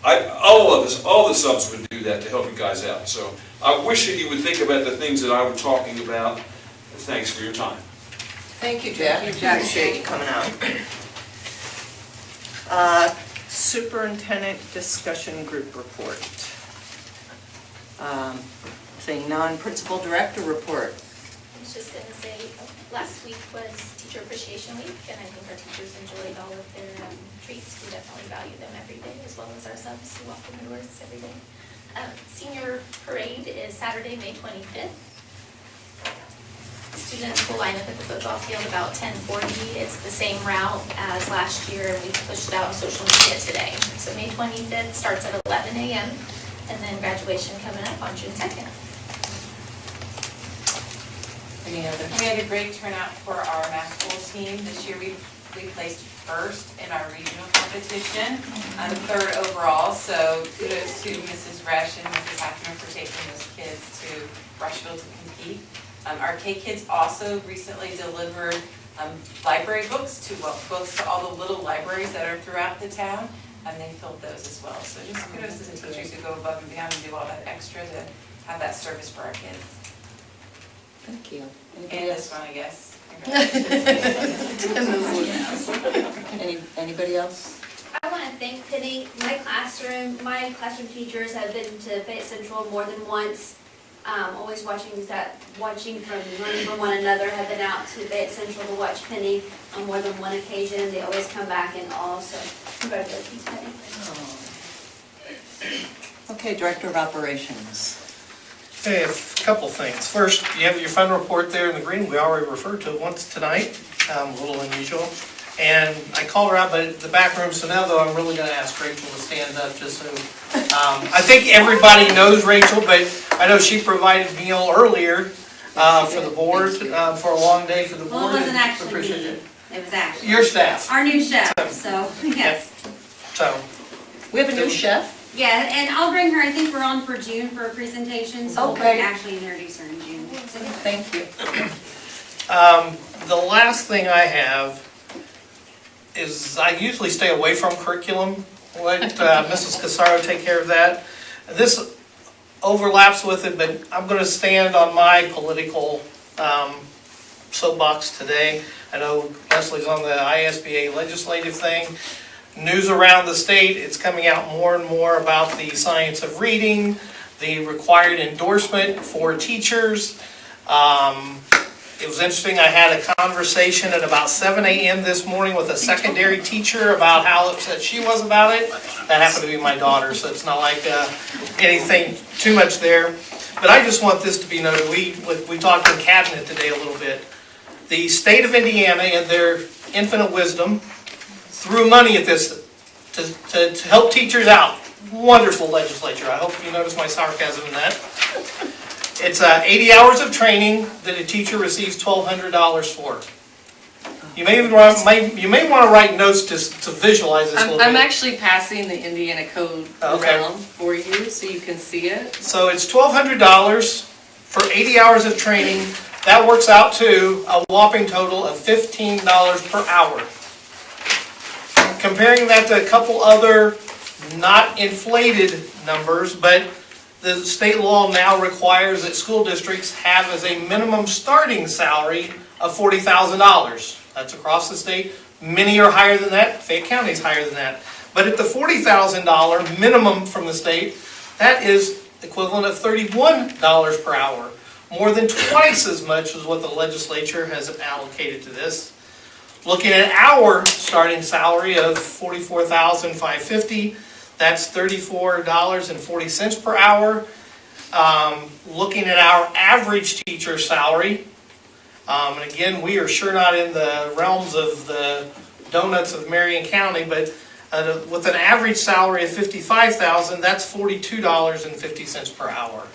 All of us, all the subs would do that to help you guys out. So I wish that you would think about the things that I was talking about. Thanks for your time. Thank you, Jack. Appreciate you coming out. Superintendent discussion group report. Saying non-principal director report. I was just gonna say, last week was Teacher Appreciation Week, and I think our teachers enjoyed all of their treats. We definitely value them every day, as well as our subs who walk in the doors every day. Senior parade is Saturday, May 25th. Students will line up at the football field about 10:40. It's the same route as last year, and we pushed it out on social media today. So May 25th starts at 11 a.m., and then graduation coming up on June 2nd. Any other? We had a great turnout for our math pool team. This year we placed first in our regional competition, third overall. So kudos to Mrs. Resch and Mrs. Hackner for taking those kids to Rushville to compete. Our K-Kids also recently delivered library books to all the little libraries that are throughout the town, and they filled those as well. So just kudos to the teachers who go above and beyond and do all that extra to have that service for our kids. Thank you. And this one, I guess. Anybody else? I want to thank Penny. My classroom teachers have been to Fayette Central more than once. Always watching from learning from one another. Have been out to Fayette Central to watch Penny on more than one occasion. They always come back in awe. So congratulations, Penny. Okay, Director of Operations. Okay, a couple things. First, you have your fund report there in the green. We already referred to it once tonight, a little unusual. And I called her out, but the back room, so now though I'm really gonna ask Rachel to stand up just so, I think everybody knows Rachel, but I know she provided a meal earlier, for the board, for a long day for the board. Well, it wasn't actually Appreciate me. it. It was actually. Your staff. Our new chef, so, yes. So, We have a new chef. Yeah, and I'll bring her, I think we're on for June for a presentation, so we'll Okay. actually introduce her in June. Thank you. the last thing I have is I usually stay away from curriculum. Let Mrs. Casaro take care of that. This overlaps with it, but I'm going to stand on my political soapbox today. I know Leslie's on the ISBA legislative thing. News around the state, it's coming out more and more about the science of reading, the required endorsement for teachers. It was interesting, I had a conversation at about 7 a.m. this morning with a secondary teacher about how upset she was about it. That happened to be my daughter, so it's not like anything too much there. But I just want this to be noted, we talked in cabinet today a little bit. The state of Indiana, in their infinite wisdom, threw money at this to help teachers out. Wonderful legislature. I hope you notice my sarcasm in that. It's 80 hours of training that a teacher receives $1,200 for. You may want to write notes to visualize this a little bit. I'm actually passing the Indiana code Okay. around for you so you can see it. So it's $1,200 for 80 hours of training. That works out to a whopping total of $15 per hour. Comparing that to a couple other not inflated numbers, but the state law now requires that school districts have as a minimum starting salary of $40,000. That's across the state. Many are higher than that. Fayette County is higher than that. But at the $40,000 minimum from the state, that is equivalent of $31 per hour. More than twice as much as what the legislature has allocated to this. Looking at our starting salary of $44,550, that's $34.40 per hour. Looking at our average teacher salary, and again, we are sure not in the realms of the donuts of Marion County, but with an average salary of $55,000, that's $42.50 per hour.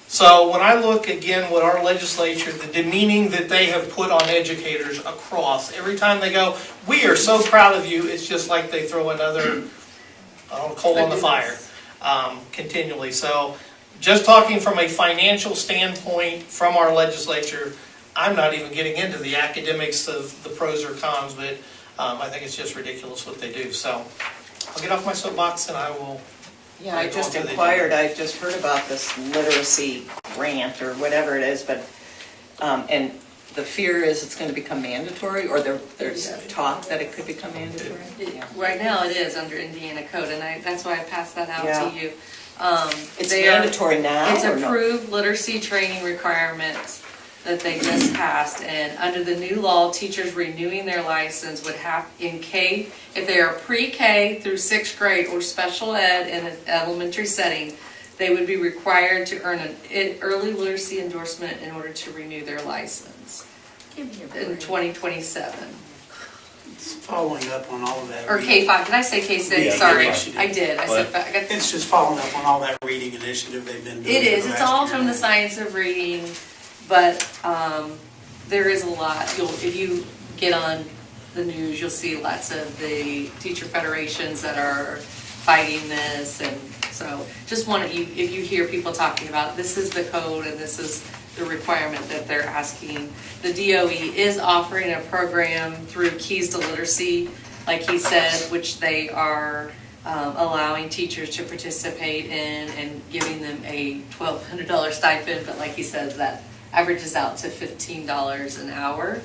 So when I look again what our legislature, the demeaning that they have put on educators across, every time they go, we are so proud of you, it's just like they throw another coal on the fire continually. So just talking from a financial standpoint from our legislature, I'm not even getting into the academics of the pros or cons, but I think it's just ridiculous what they do. So I'll get off my soapbox and I will. Yeah, I just inquired, I just heard about this literacy grant or whatever it is, but, and the fear is it's going to become mandatory, or there's talk that it could become mandatory? Right now it is under Indiana code, and that's why I passed that out Yeah. to you. It's mandatory now, It's or no? approved literacy training requirements that they just passed, and under the new law, teachers renewing their license would have, if they are pre-K through 6th grade or special ed in an elementary setting, they would be required to earn an early literacy endorsement in order to renew their license in 2027. It's following up on all of that. Or K5, did I say K6? Yeah, Sorry, K5. I did, I said, I got. It's just following up on all that reading initiative they've been doing. It is, for the it's last all year from and the a half. science of reading, but there is a lot. If you get on the news, you'll see lots of the teacher federations that are fighting this, and so just if you hear people talking about, this is the code and this is the requirement that they're asking. The DOE is offering a program through Keys to Literacy, like he said, which they are allowing teachers to participate in and giving them a $1,200 stipend, but like he says, that averages out to $15 an hour.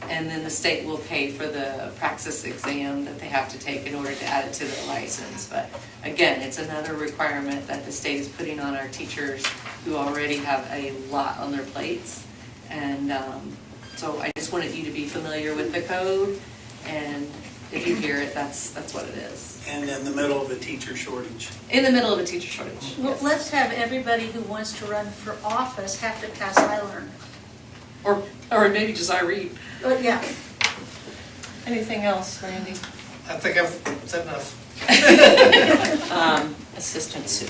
And then the state will pay for the praxis exam that they have to take in order to add it to their license. But again, it's another requirement that the state is putting on our teachers who already have a lot on their plates. And so I just wanted you to be familiar with the code, and if you hear it, that's what it is. And in the middle of a teacher shortage. In the middle of a teacher shortage. Well, Yes. let's have everybody who wants to run for office have to pass iLearn. Or maybe just I read. But yeah. Anything else, Randy? I think I've said enough. Assistant Sue.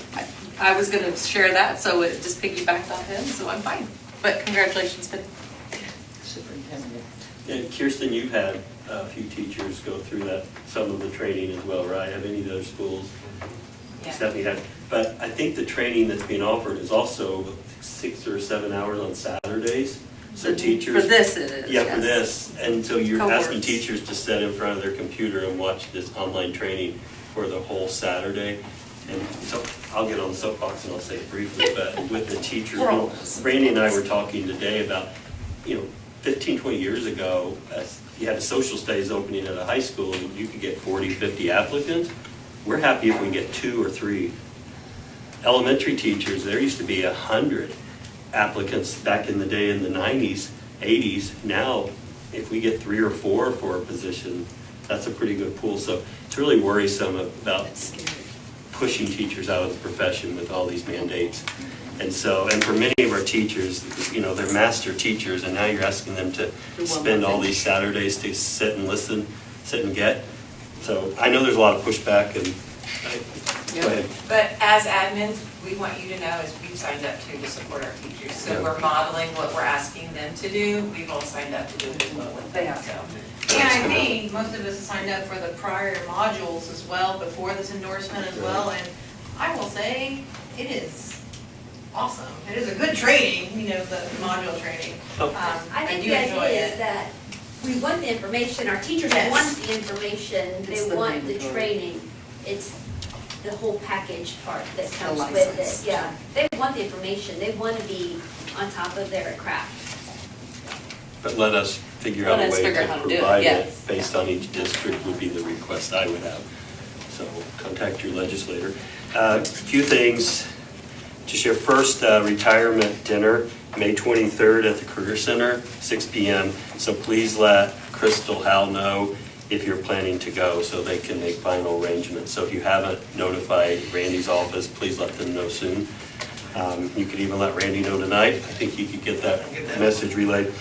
I was gonna share that, so it just piggybacked off him, so I'm fine. But congratulations, Ben. Superintendent. And Kirsten, you've had a few teachers go through some of the training as well, right? Have any of those schools? Yeah. Stephanie had, but I think the training that's being offered is also 6 or 7 hours on Saturdays. So teachers. For this it is, Yeah, for yes. this, and so you're asking Cohorts. teachers to sit in front of their computer and watch this online training for the whole Saturday. And so I'll get on the soapbox and I'll say it briefly, but with the teachers, Randy and I were talking today about, 15, 20 years ago, you had a social studies opening at a high school and you could get 40, 50 applicants. We're happy if we get 2 or 3. Elementary teachers, there used to be 100 applicants back in the day in the 90s, 80s. Now, if we get 3 or 4 for a position, that's a pretty good pool. So it's really worrisome about pushing teachers out of the profession with all these mandates. And so, and for many of our teachers, you know, they're master teachers, and now you're asking them to spend all these Saturdays to sit and listen, sit and get. So I know there's a lot of pushback, and go ahead. But as admins, we want you to know is we've signed up to support our teachers. So Yeah. we're modeling what we're asking them to do. We've all signed up to do it as well with them, so. Yeah, I think most of us signed up for the prior modules as well, before this endorsement as well, and I will say, it is awesome. It is a good training, you know, the module training. I think do the enjoy idea is it. that we want the information, our teachers Yes. want the information, It's they the want the mandatory. training. It's the whole package part that The comes with license. it, yeah. They want the information, they want to be on top of their craft. But let us figure out Let a us way figure out to how to do it, provide yes. it based on each district would be the request I would have. So contact your legislator. A few things to share. First, retirement dinner, May 23rd at the Career Center, 6 p.m. So please let Crystal Hal know if you're planning to go so they can make final arrangements. So if you haven't notified Randy's office, please let them know soon. You could even let Randy know tonight. I think you could get that message relayed.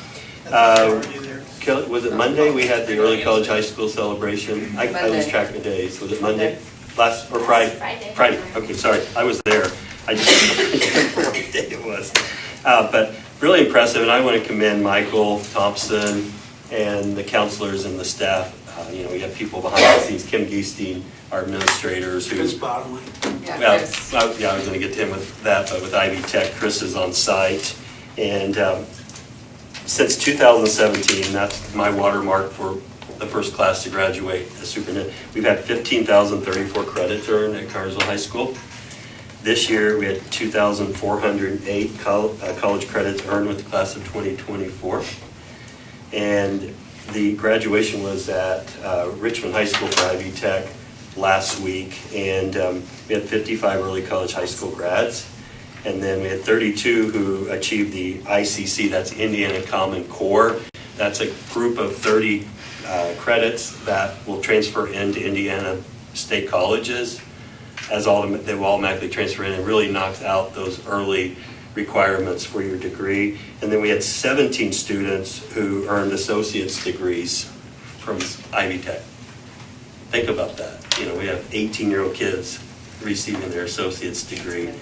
Kelly, was it Monday we had the early college high school celebration? I lose Monday. track of days. Was it Monday? Last, or Friday? Friday. Okay, sorry, I was there. I just don't remember what day it was. But really impressive, and I want to commend Michael Thompson and the counselors and the staff. You know, we have people behind the scenes, Kim Geesting, our administrators who. Chris Bottomley. Well, yeah, I was going to get to him with that, but with Ivy Tech, Chris is on site. And since 2017, that's my watermark for the first class to graduate as superintendent. We've had 15,034 credits earned at Cartersville High School. This year, we had 2,408 college credits earned with the class of 2024. And the graduation was at Richmond High School for Ivy Tech last week, and we had 55 early college high school grads. And then we had 32 who achieved the ICC, that's Indiana Common Core. That's a group of 30 credits that will transfer into Indiana state colleges they will automatically transfer in, and really knocks out those early requirements for your degree. And then we had 17 students who earned associate's degrees from Ivy Tech. Think about that. You know, we have 18-year-old kids receiving their associate's degree.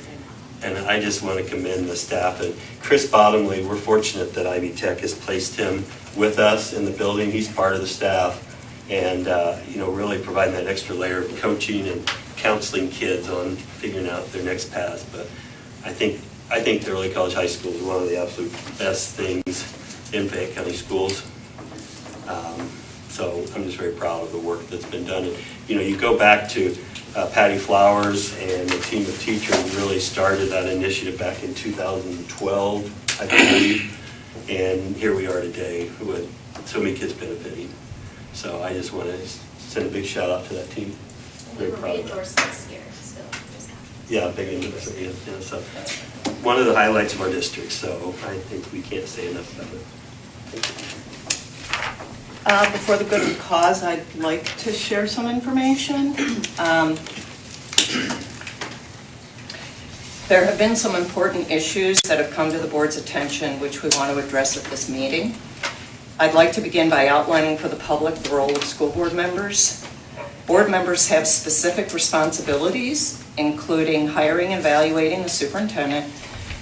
And I just want to commend the staff. And Chris Bottomley, we're fortunate that Ivy Tech has placed him with us in the building. He's part of the staff, and you know, really providing that extra layer of coaching and counseling kids on figuring out their next path. But I think the early college high school is one of the absolute best things in Fayette County schools. So I'm just very proud of the work that's been done. And you know, you go back to Patty Flowers and the team of teachers really started that initiative back in 2012, I believe. And here we are today with so many kids benefiting. So I just want to send a big shout out to that team. We Very were proud of that. reinforced this year, so there's that. Yeah, big endorsement, yeah, so one of the highlights of our district, so I think we can't say enough about it. Before the good of the cause, I'd like to share some information. There have been some important issues that have come to the board's attention which we want to address at this meeting. I'd like to begin by outlining for the public the role of school board members. Board members have specific responsibilities, including hiring and evaluating the superintendent,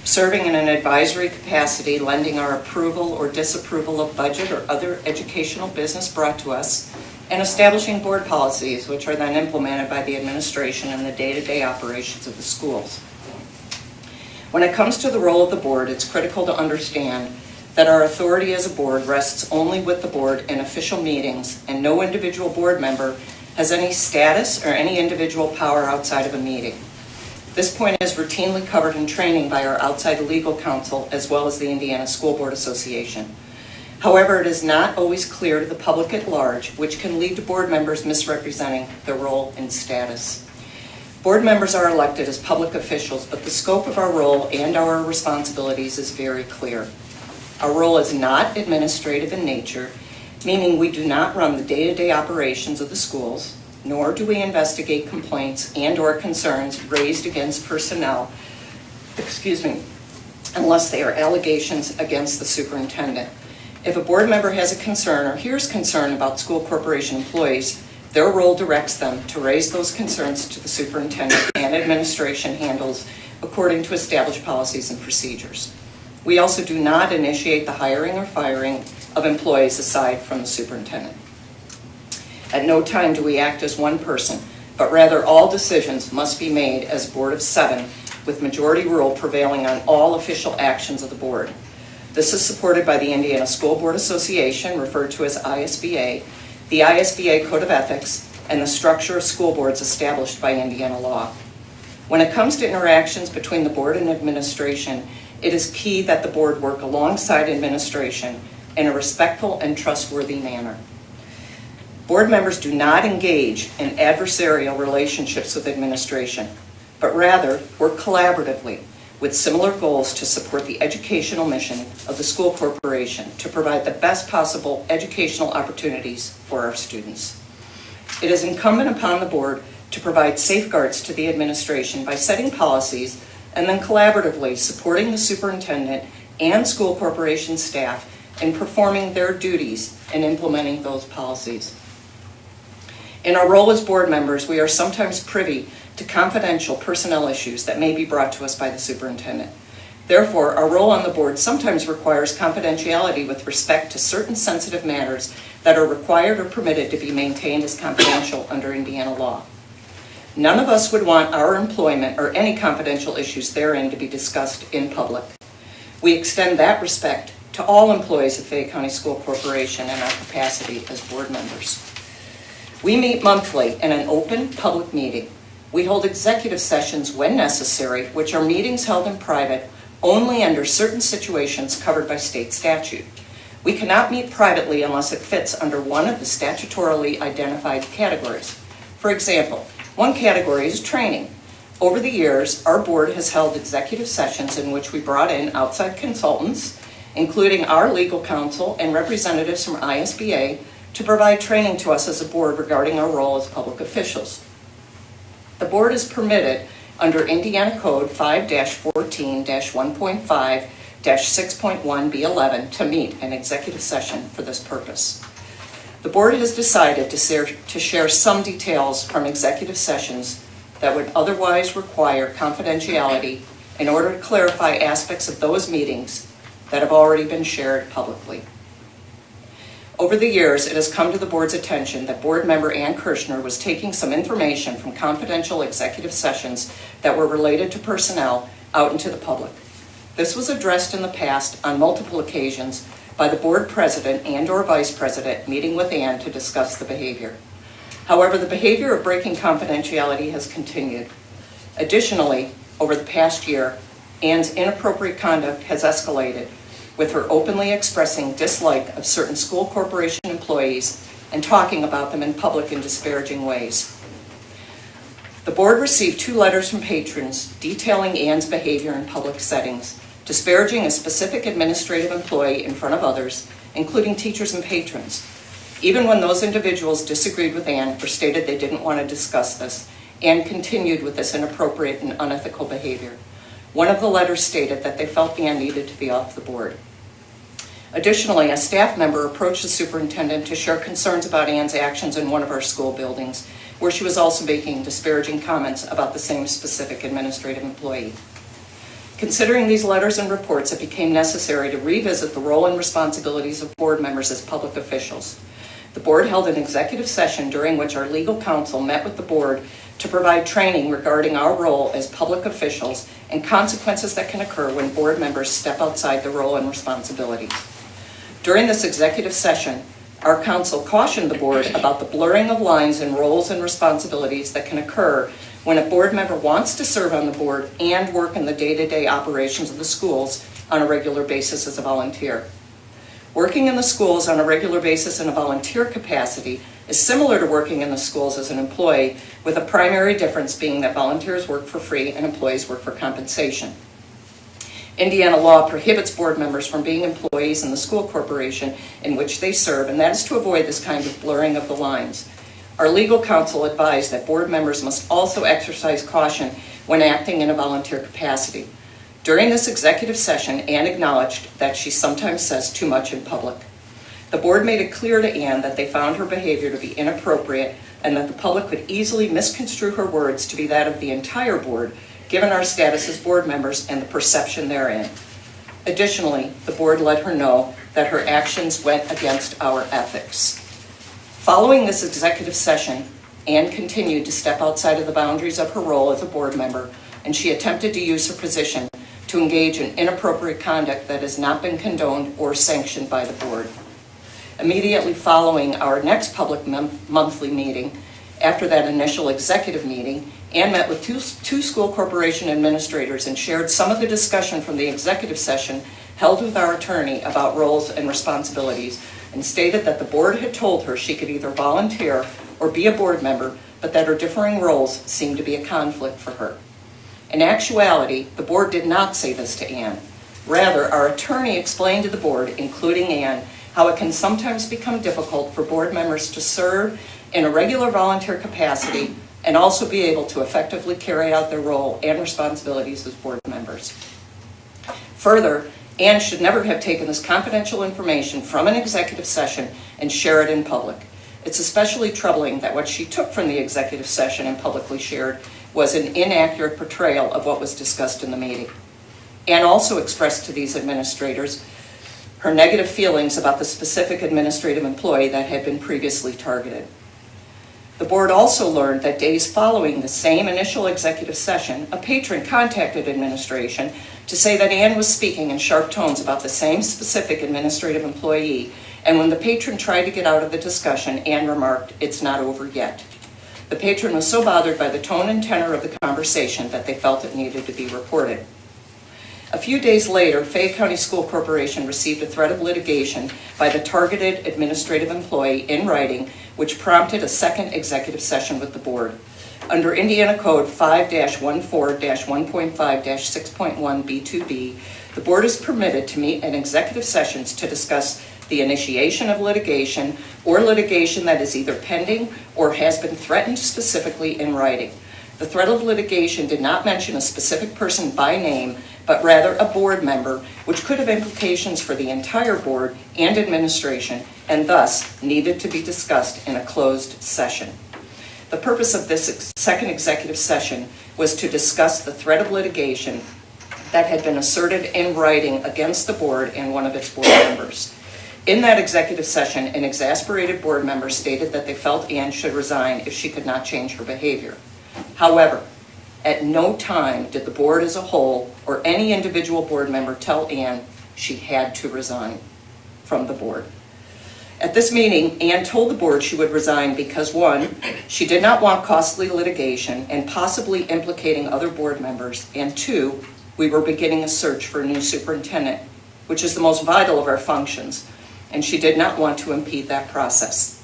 serving in an advisory capacity, lending our approval or disapproval of budget or other educational business brought to us, and establishing board policies, which are then implemented by the administration in the day-to-day operations of the schools. When it comes to the role of the board, it's critical to understand that our authority as a board rests only with the board in official meetings, and no individual board member has any status or any individual power outside of a meeting. This point is routinely covered in training by our outside legal counsel as well as the Indiana School Board Association. However, it is not always clear to the public at large, which can lead to board members misrepresenting their role and status. Board members are elected as public officials, but the scope of our role and our responsibilities is very clear. Our role is not administrative in nature, meaning we do not run the day-to-day operations of the schools, nor do we investigate complaints and/or concerns raised against personnel excuse me, unless they are allegations against the superintendent. If a board member has a concern or hears concern about school corporation employees, their role directs them to raise those concerns to the superintendent, and administration handles according to established policies and procedures. We also do not initiate the hiring or firing of employees aside from the superintendent. At no time do we act as one person, but rather all decisions must be made as a board of 7, with majority rule prevailing on all official actions of the board. This is supported by the Indiana School Board Association, referred to as ISBA, the ISBA Code of Ethics, and the structure of school boards established by Indiana law. When it comes to interactions between the board and administration, it is key that the board work alongside administration in a respectful and trustworthy manner. Board members do not engage in adversarial relationships with administration, but rather work collaboratively with similar goals to support the educational mission of the school corporation to provide the best possible educational opportunities for our students. It is incumbent upon the board to provide safeguards to the administration by setting policies and then collaboratively supporting the superintendent and school corporation staff in performing their duties and implementing those policies. In our role as board members, we are sometimes privy to confidential personnel issues that may be brought to us by the superintendent. Therefore, our role on the board sometimes requires confidentiality with respect to certain sensitive matters that are required or permitted to be maintained as confidential under Indiana law. None of us would want our employment or any confidential issues therein to be discussed in public. We extend that respect to all employees of Fayette County School Corporation in our capacity as board members. We meet monthly in an open public meeting. We hold executive sessions when necessary, which are meetings held in private only under certain situations covered by state statute. We cannot meet privately unless it fits under one of the statutorily identified categories. For example, one category is training. Over the years, our board has held executive sessions in which we brought in outside consultants, including our legal counsel and representatives from ISBA, to provide training to us as a board regarding our role as public officials. The board is permitted under Indiana Code 5-14-1.5-6.1B11 to meet an executive session for this purpose. The board has decided to share some details from executive sessions that would otherwise require confidentiality in order to clarify aspects of those meetings that have already been shared publicly. Over the years, it has come to the board's attention that board member Ann Kirshner was taking some information from confidential executive sessions that were related to personnel out into the public. This was addressed in the past on multiple occasions by the board president and/or vice president meeting with Ann to discuss the behavior. However, the behavior of breaking confidentiality has continued. Additionally, over the past year, Ann's inappropriate conduct has escalated, with her openly expressing dislike of certain school corporation employees and talking about them in public in disparaging ways. The board received 2 letters from patrons detailing Ann's behavior in public settings, disparaging a specific administrative employee in front of others, including teachers and patrons. Even when those individuals disagreed with Ann or stated they didn't want to discuss this, Ann continued with this inappropriate and unethical behavior. One of the letters stated that they felt Ann needed to be off the board. Additionally, a staff member approached the superintendent to share concerns about Ann's actions in one of our school buildings, where she was also making disparaging comments about the same specific administrative employee. Considering these letters and reports, it became necessary to revisit the role and responsibilities of board members as public officials. The board held an executive session during which our legal counsel met with the board to provide training regarding our role as public officials and consequences that can occur when board members step outside their role and responsibilities. During this executive session, our counsel cautioned the board about the blurring of lines in roles and responsibilities that can occur when a board member wants to serve on the board and work in the day-to-day operations of the schools on a regular basis as a volunteer. Working in the schools on a regular basis in a volunteer capacity is similar to working in the schools as an employee, with a primary difference being that volunteers work for free and employees work for compensation. Indiana law prohibits board members from being employees in the school corporation in which they serve, and that is to avoid this kind of blurring of the lines. Our legal counsel advised that board members must also exercise caution when acting in a volunteer capacity. During this executive session, Ann acknowledged that she sometimes says too much in public. The board made it clear to Ann that they found her behavior to be inappropriate and that the public could easily misconstrue her words to be that of the entire board, given our status as board members and the perception therein. Additionally, the board let her know that her actions went against our ethics. Following this executive session, Ann continued to step outside of the boundaries of her role as a board member, and she attempted to use her position to engage in inappropriate conduct that has not been condoned or sanctioned by the board. Immediately following our next public monthly meeting, after that initial executive meeting, Ann met with two school corporation administrators and shared some of the discussion from the executive session held with our attorney about roles and responsibilities, and stated that the board had told her she could either volunteer or be a board member, but that her differing roles seemed to be a conflict for her. In actuality, the board did not say this to Ann. Rather, our attorney explained to the board, including Ann, how it can sometimes become difficult for board members to serve in a regular volunteer capacity and also be able to effectively carry out their role and responsibilities as board members. Further, Ann should never have taken this confidential information from an executive session and share it in public. It's especially troubling that what she took from the executive session and publicly shared was an inaccurate portrayal of what was discussed in the meeting. Ann also expressed to these administrators her negative feelings about the specific administrative employee that had been previously targeted. The board also learned that days following the same initial executive session, a patron contacted administration to say that Ann was speaking in sharp tones about the same specific administrative employee, and when the patron tried to get out of the discussion, Ann remarked, "It's not over yet." The patron was so bothered by the tone and tenor of the conversation that they felt it needed to be reported. A few days later, Fayette County School Corporation received a threat of litigation by the targeted administrative employee in writing, which prompted a second executive session with the board. Under Indiana Code 5-14-1.5-6.1 B2B, the board is permitted to meet in executive sessions to discuss the initiation of litigation or litigation that is either pending or has been threatened specifically in writing. The threat of litigation did not mention a specific person by name, but rather a board member, which could have implications for the entire board and administration, and thus needed to be discussed in a closed session. The purpose of this second executive session was to discuss the threat of litigation that had been asserted in writing against the board and one of its board members. In that executive session, an exasperated board member stated that they felt Ann should resign if she could not change her behavior. However, at no time did the board as a whole or any individual board member tell Ann she had to resign from the board. At this meeting, Ann told the board she would resign because, one, she did not want costly litigation and possibly implicating other board members, and two, we were beginning a search for a new superintendent, which is the most vital of our functions, and she did not want to impede that process.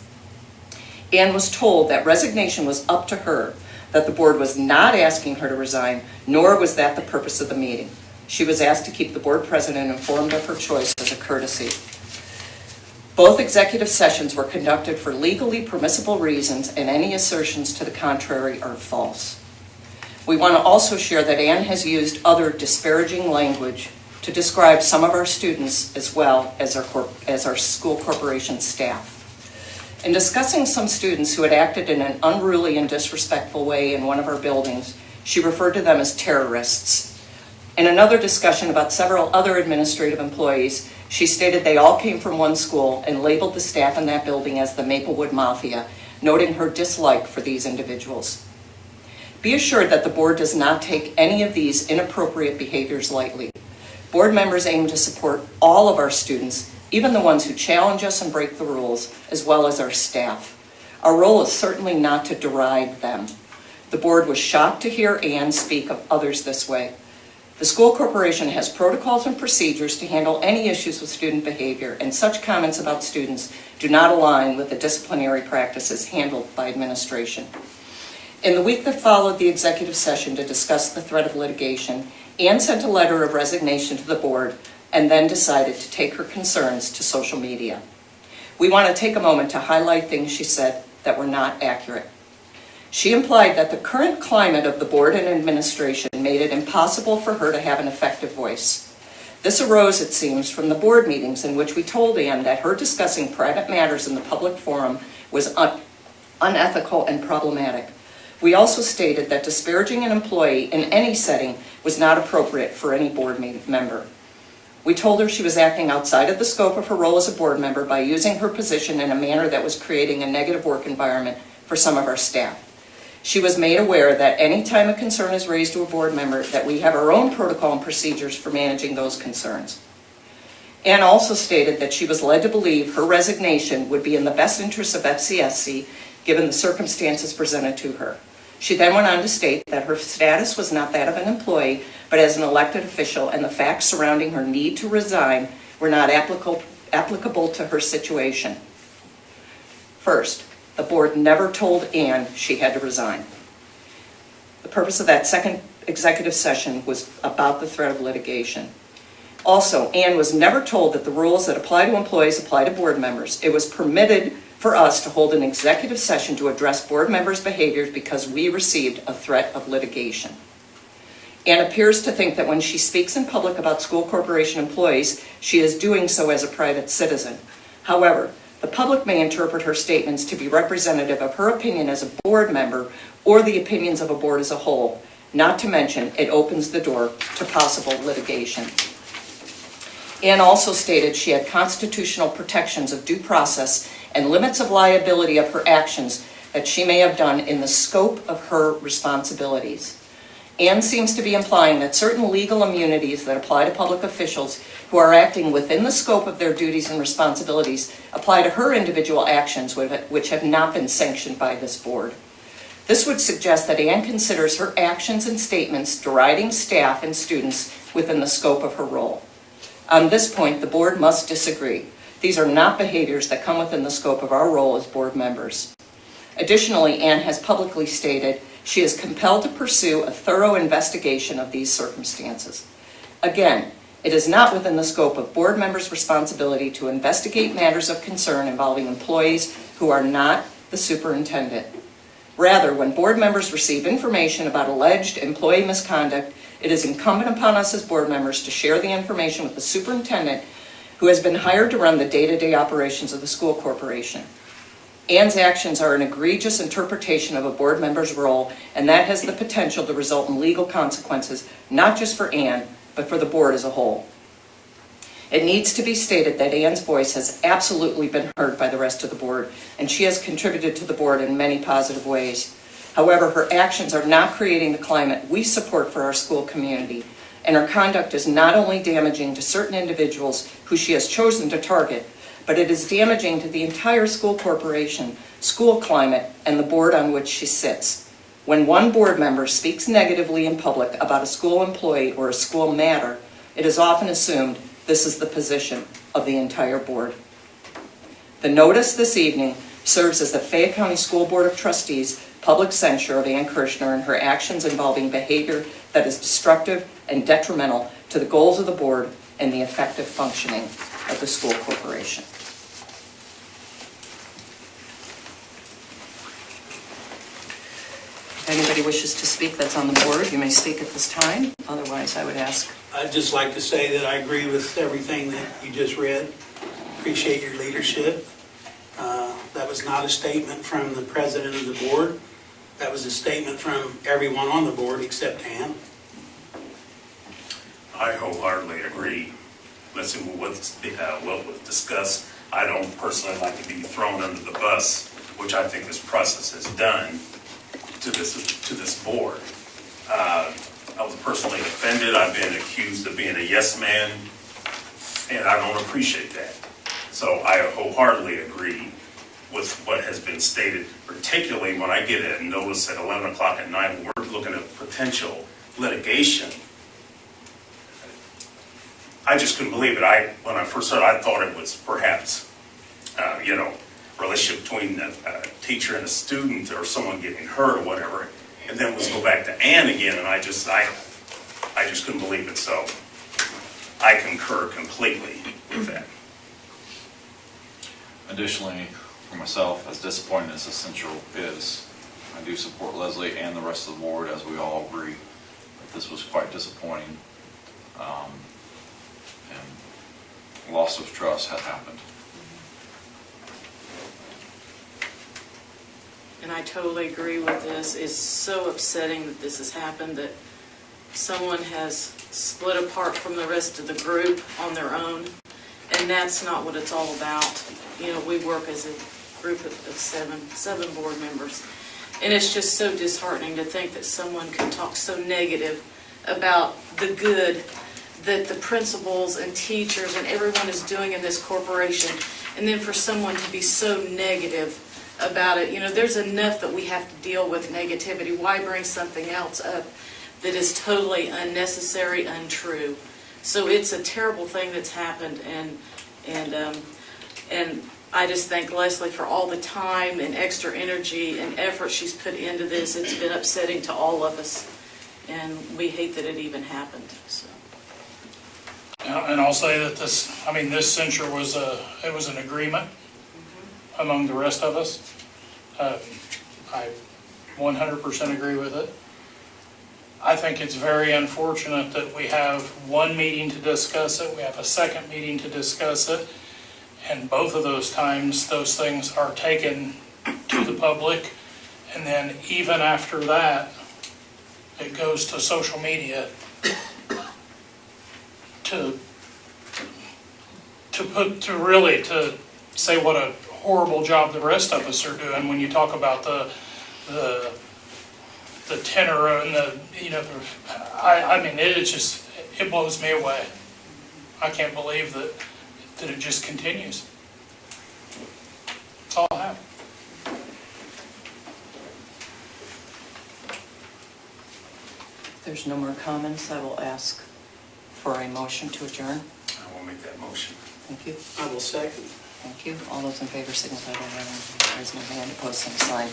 Ann was told that resignation was up to her, that the board was not asking her to resign, nor was that the purpose of the meeting. She was asked to keep the board president informed of her choice as a courtesy. Both executive sessions were conducted for legally permissible reasons, and any assertions to the contrary are false. We want to also share that Ann has used other disparaging language to describe some of our students as well as our school corporation staff. In discussing some students who had acted in an unruly and disrespectful way in one of our buildings, she referred to them as terrorists. In another discussion about several other administrative employees, she stated they all came from one school and labeled the staff in that building as the Maplewood Mafia, noting her dislike for these individuals. Be assured that the board does not take any of these inappropriate behaviors lightly. Board members aim to support all of our students, even the ones who challenge us and break the rules, as well as our staff. Our role is certainly not to deride them. The board was shocked to hear Ann speak of others this way. The school corporation has protocols and procedures to handle any issues with student behavior, and such comments about students do not align with the disciplinary practices handled by administration. In the week that followed the executive session to discuss the threat of litigation, Ann sent a letter of resignation to the board and then decided to take her concerns to social media. We want to take a moment to highlight things she said that were not accurate. She implied that the current climate of the board and administration made it impossible for her to have an effective voice. This arose, it seems, from the board meetings in which we told Ann that her discussing private matters in the public forum was unethical and problematic. We also stated that disparaging an employee in any setting was not appropriate for any board member. We told her she was acting outside of the scope of her role as a board member by using her position in a manner that was creating a negative work environment for some of our staff. She was made aware that any time a concern is raised to a board member, that we have our own protocol and procedures for managing those concerns. Ann also stated that she was led to believe her resignation would be in the best interest of FCSC given the circumstances presented to her. She then went on to state that her status was not that of an employee, but as an elected official, and the facts surrounding her need to resign were not applicable to her situation. First, the board never told Ann she had to resign. The purpose of that second executive session was about the threat of litigation. Also, Ann was never told that the rules that apply to employees apply to board members. It was permitted for us to hold an executive session to address board members' behaviors because we received a threat of litigation. Ann appears to think that when she speaks in public about school corporation employees, she is doing so as a private citizen. However, the public may interpret her statements to be representative of her opinion as a board member or the opinions of a board as a whole. Not to mention, it opens the door to possible litigation. Ann also stated she had constitutional protections of due process and limits of liability of her actions that she may have done in the scope of her responsibilities. Ann seems to be implying that certain legal immunities that apply to public officials who are acting within the scope of their duties and responsibilities apply to her individual actions which have not been sanctioned by this board. This would suggest that Ann considers her actions and statements deriding staff and students within the scope of her role. On this point, the board must disagree. These are not behaviors that come within the scope of our role as board members. Additionally, Ann has publicly stated she is compelled to pursue a thorough investigation of these circumstances. Again, it is not within the scope of board members' responsibility to investigate matters of concern involving employees who are not the superintendent. Rather, when board members receive information about alleged employee misconduct, it is incumbent upon us as board members to share the information with the superintendent who has been hired to run the day-to-day operations of the school corporation. Ann's actions are an egregious interpretation of a board member's role, and that has the potential to result in legal consequences, not just for Ann, but for the board as a whole. It needs to be stated that Ann's voice has absolutely been heard by the rest of the board, and she has contributed to the board in many positive ways. However, her actions are not creating the climate we support for our school community, and her conduct is not only damaging to certain individuals who she has chosen to target, but it is damaging to the entire school corporation, school climate, and the board on which she sits. When one board member speaks negatively in public about a school employee or a school matter, it is often assumed this is the position of the entire board. The notice this evening serves as the Fayette County School Board of Trustees' public censure of Ann Kirschner and her actions involving behavior that is destructive and detrimental to the goals of the board and the effective functioning of the school corporation. If anybody wishes to speak that's on the board, you may speak at this time. Otherwise, I would ask. I'd just like to say that I agree with everything that you just read. Appreciate your leadership. That was not a statement from the president of the board. That was a statement from everyone on the board except Ann. I wholeheartedly agree. Listen to what was discussed. I don't personally like to be thrown under the bus, which I think this process has done to this board. I was personally offended. I've been accused of being a yes man, and I don't appreciate that. So I wholeheartedly agree with what has been stated, particularly when I get a notice at 11 o'clock at night when we're looking at potential litigation. I just couldn't believe it. When I first heard it, I thought it was perhaps, relationship between a teacher and a student or someone getting hurt or whatever. And then let's go back to Ann again, and I just couldn't believe it. So I concur completely with that. Additionally, for myself, as disappointing as the censure is, I do support Leslie and the rest of the board, as we all agree that this was quite disappointing. And loss of trust has happened. And I totally agree with this. It's so upsetting that this has happened, that someone has split apart from the rest of the group on their own. And that's not what it's all about. You know, we work as a group of seven board members. And it's just so disheartening to think that someone can talk so negative about the good that the principals and teachers and everyone is doing in this corporation, and then for someone to be so negative about it. You know, there's enough that we have to deal with negativity. Why bring something else up that is totally unnecessary, untrue? So it's a terrible thing that's happened, and I just thank Leslie for all the time and extra energy and effort she's put into this. It's been upsetting to all of us, and we hate that it even happened, so. And I'll say that this censure was an agreement among the rest of us. I 100% agree with it. I think it's very unfortunate that we have one meeting to discuss it, we have a second meeting to discuss it, and both of those times, those things are taken to the public, and then even after that, it goes to social media to say what a horrible job the rest of us are doing when you talk about the tenor and it blows me away. I can't believe that it just continues. That's all I have. If there's no more comments, I will ask for a motion to adjourn. I will make that motion. Thank you. I will second. Thank you. All those in favor signify by raising their hand. Opposed, same sign.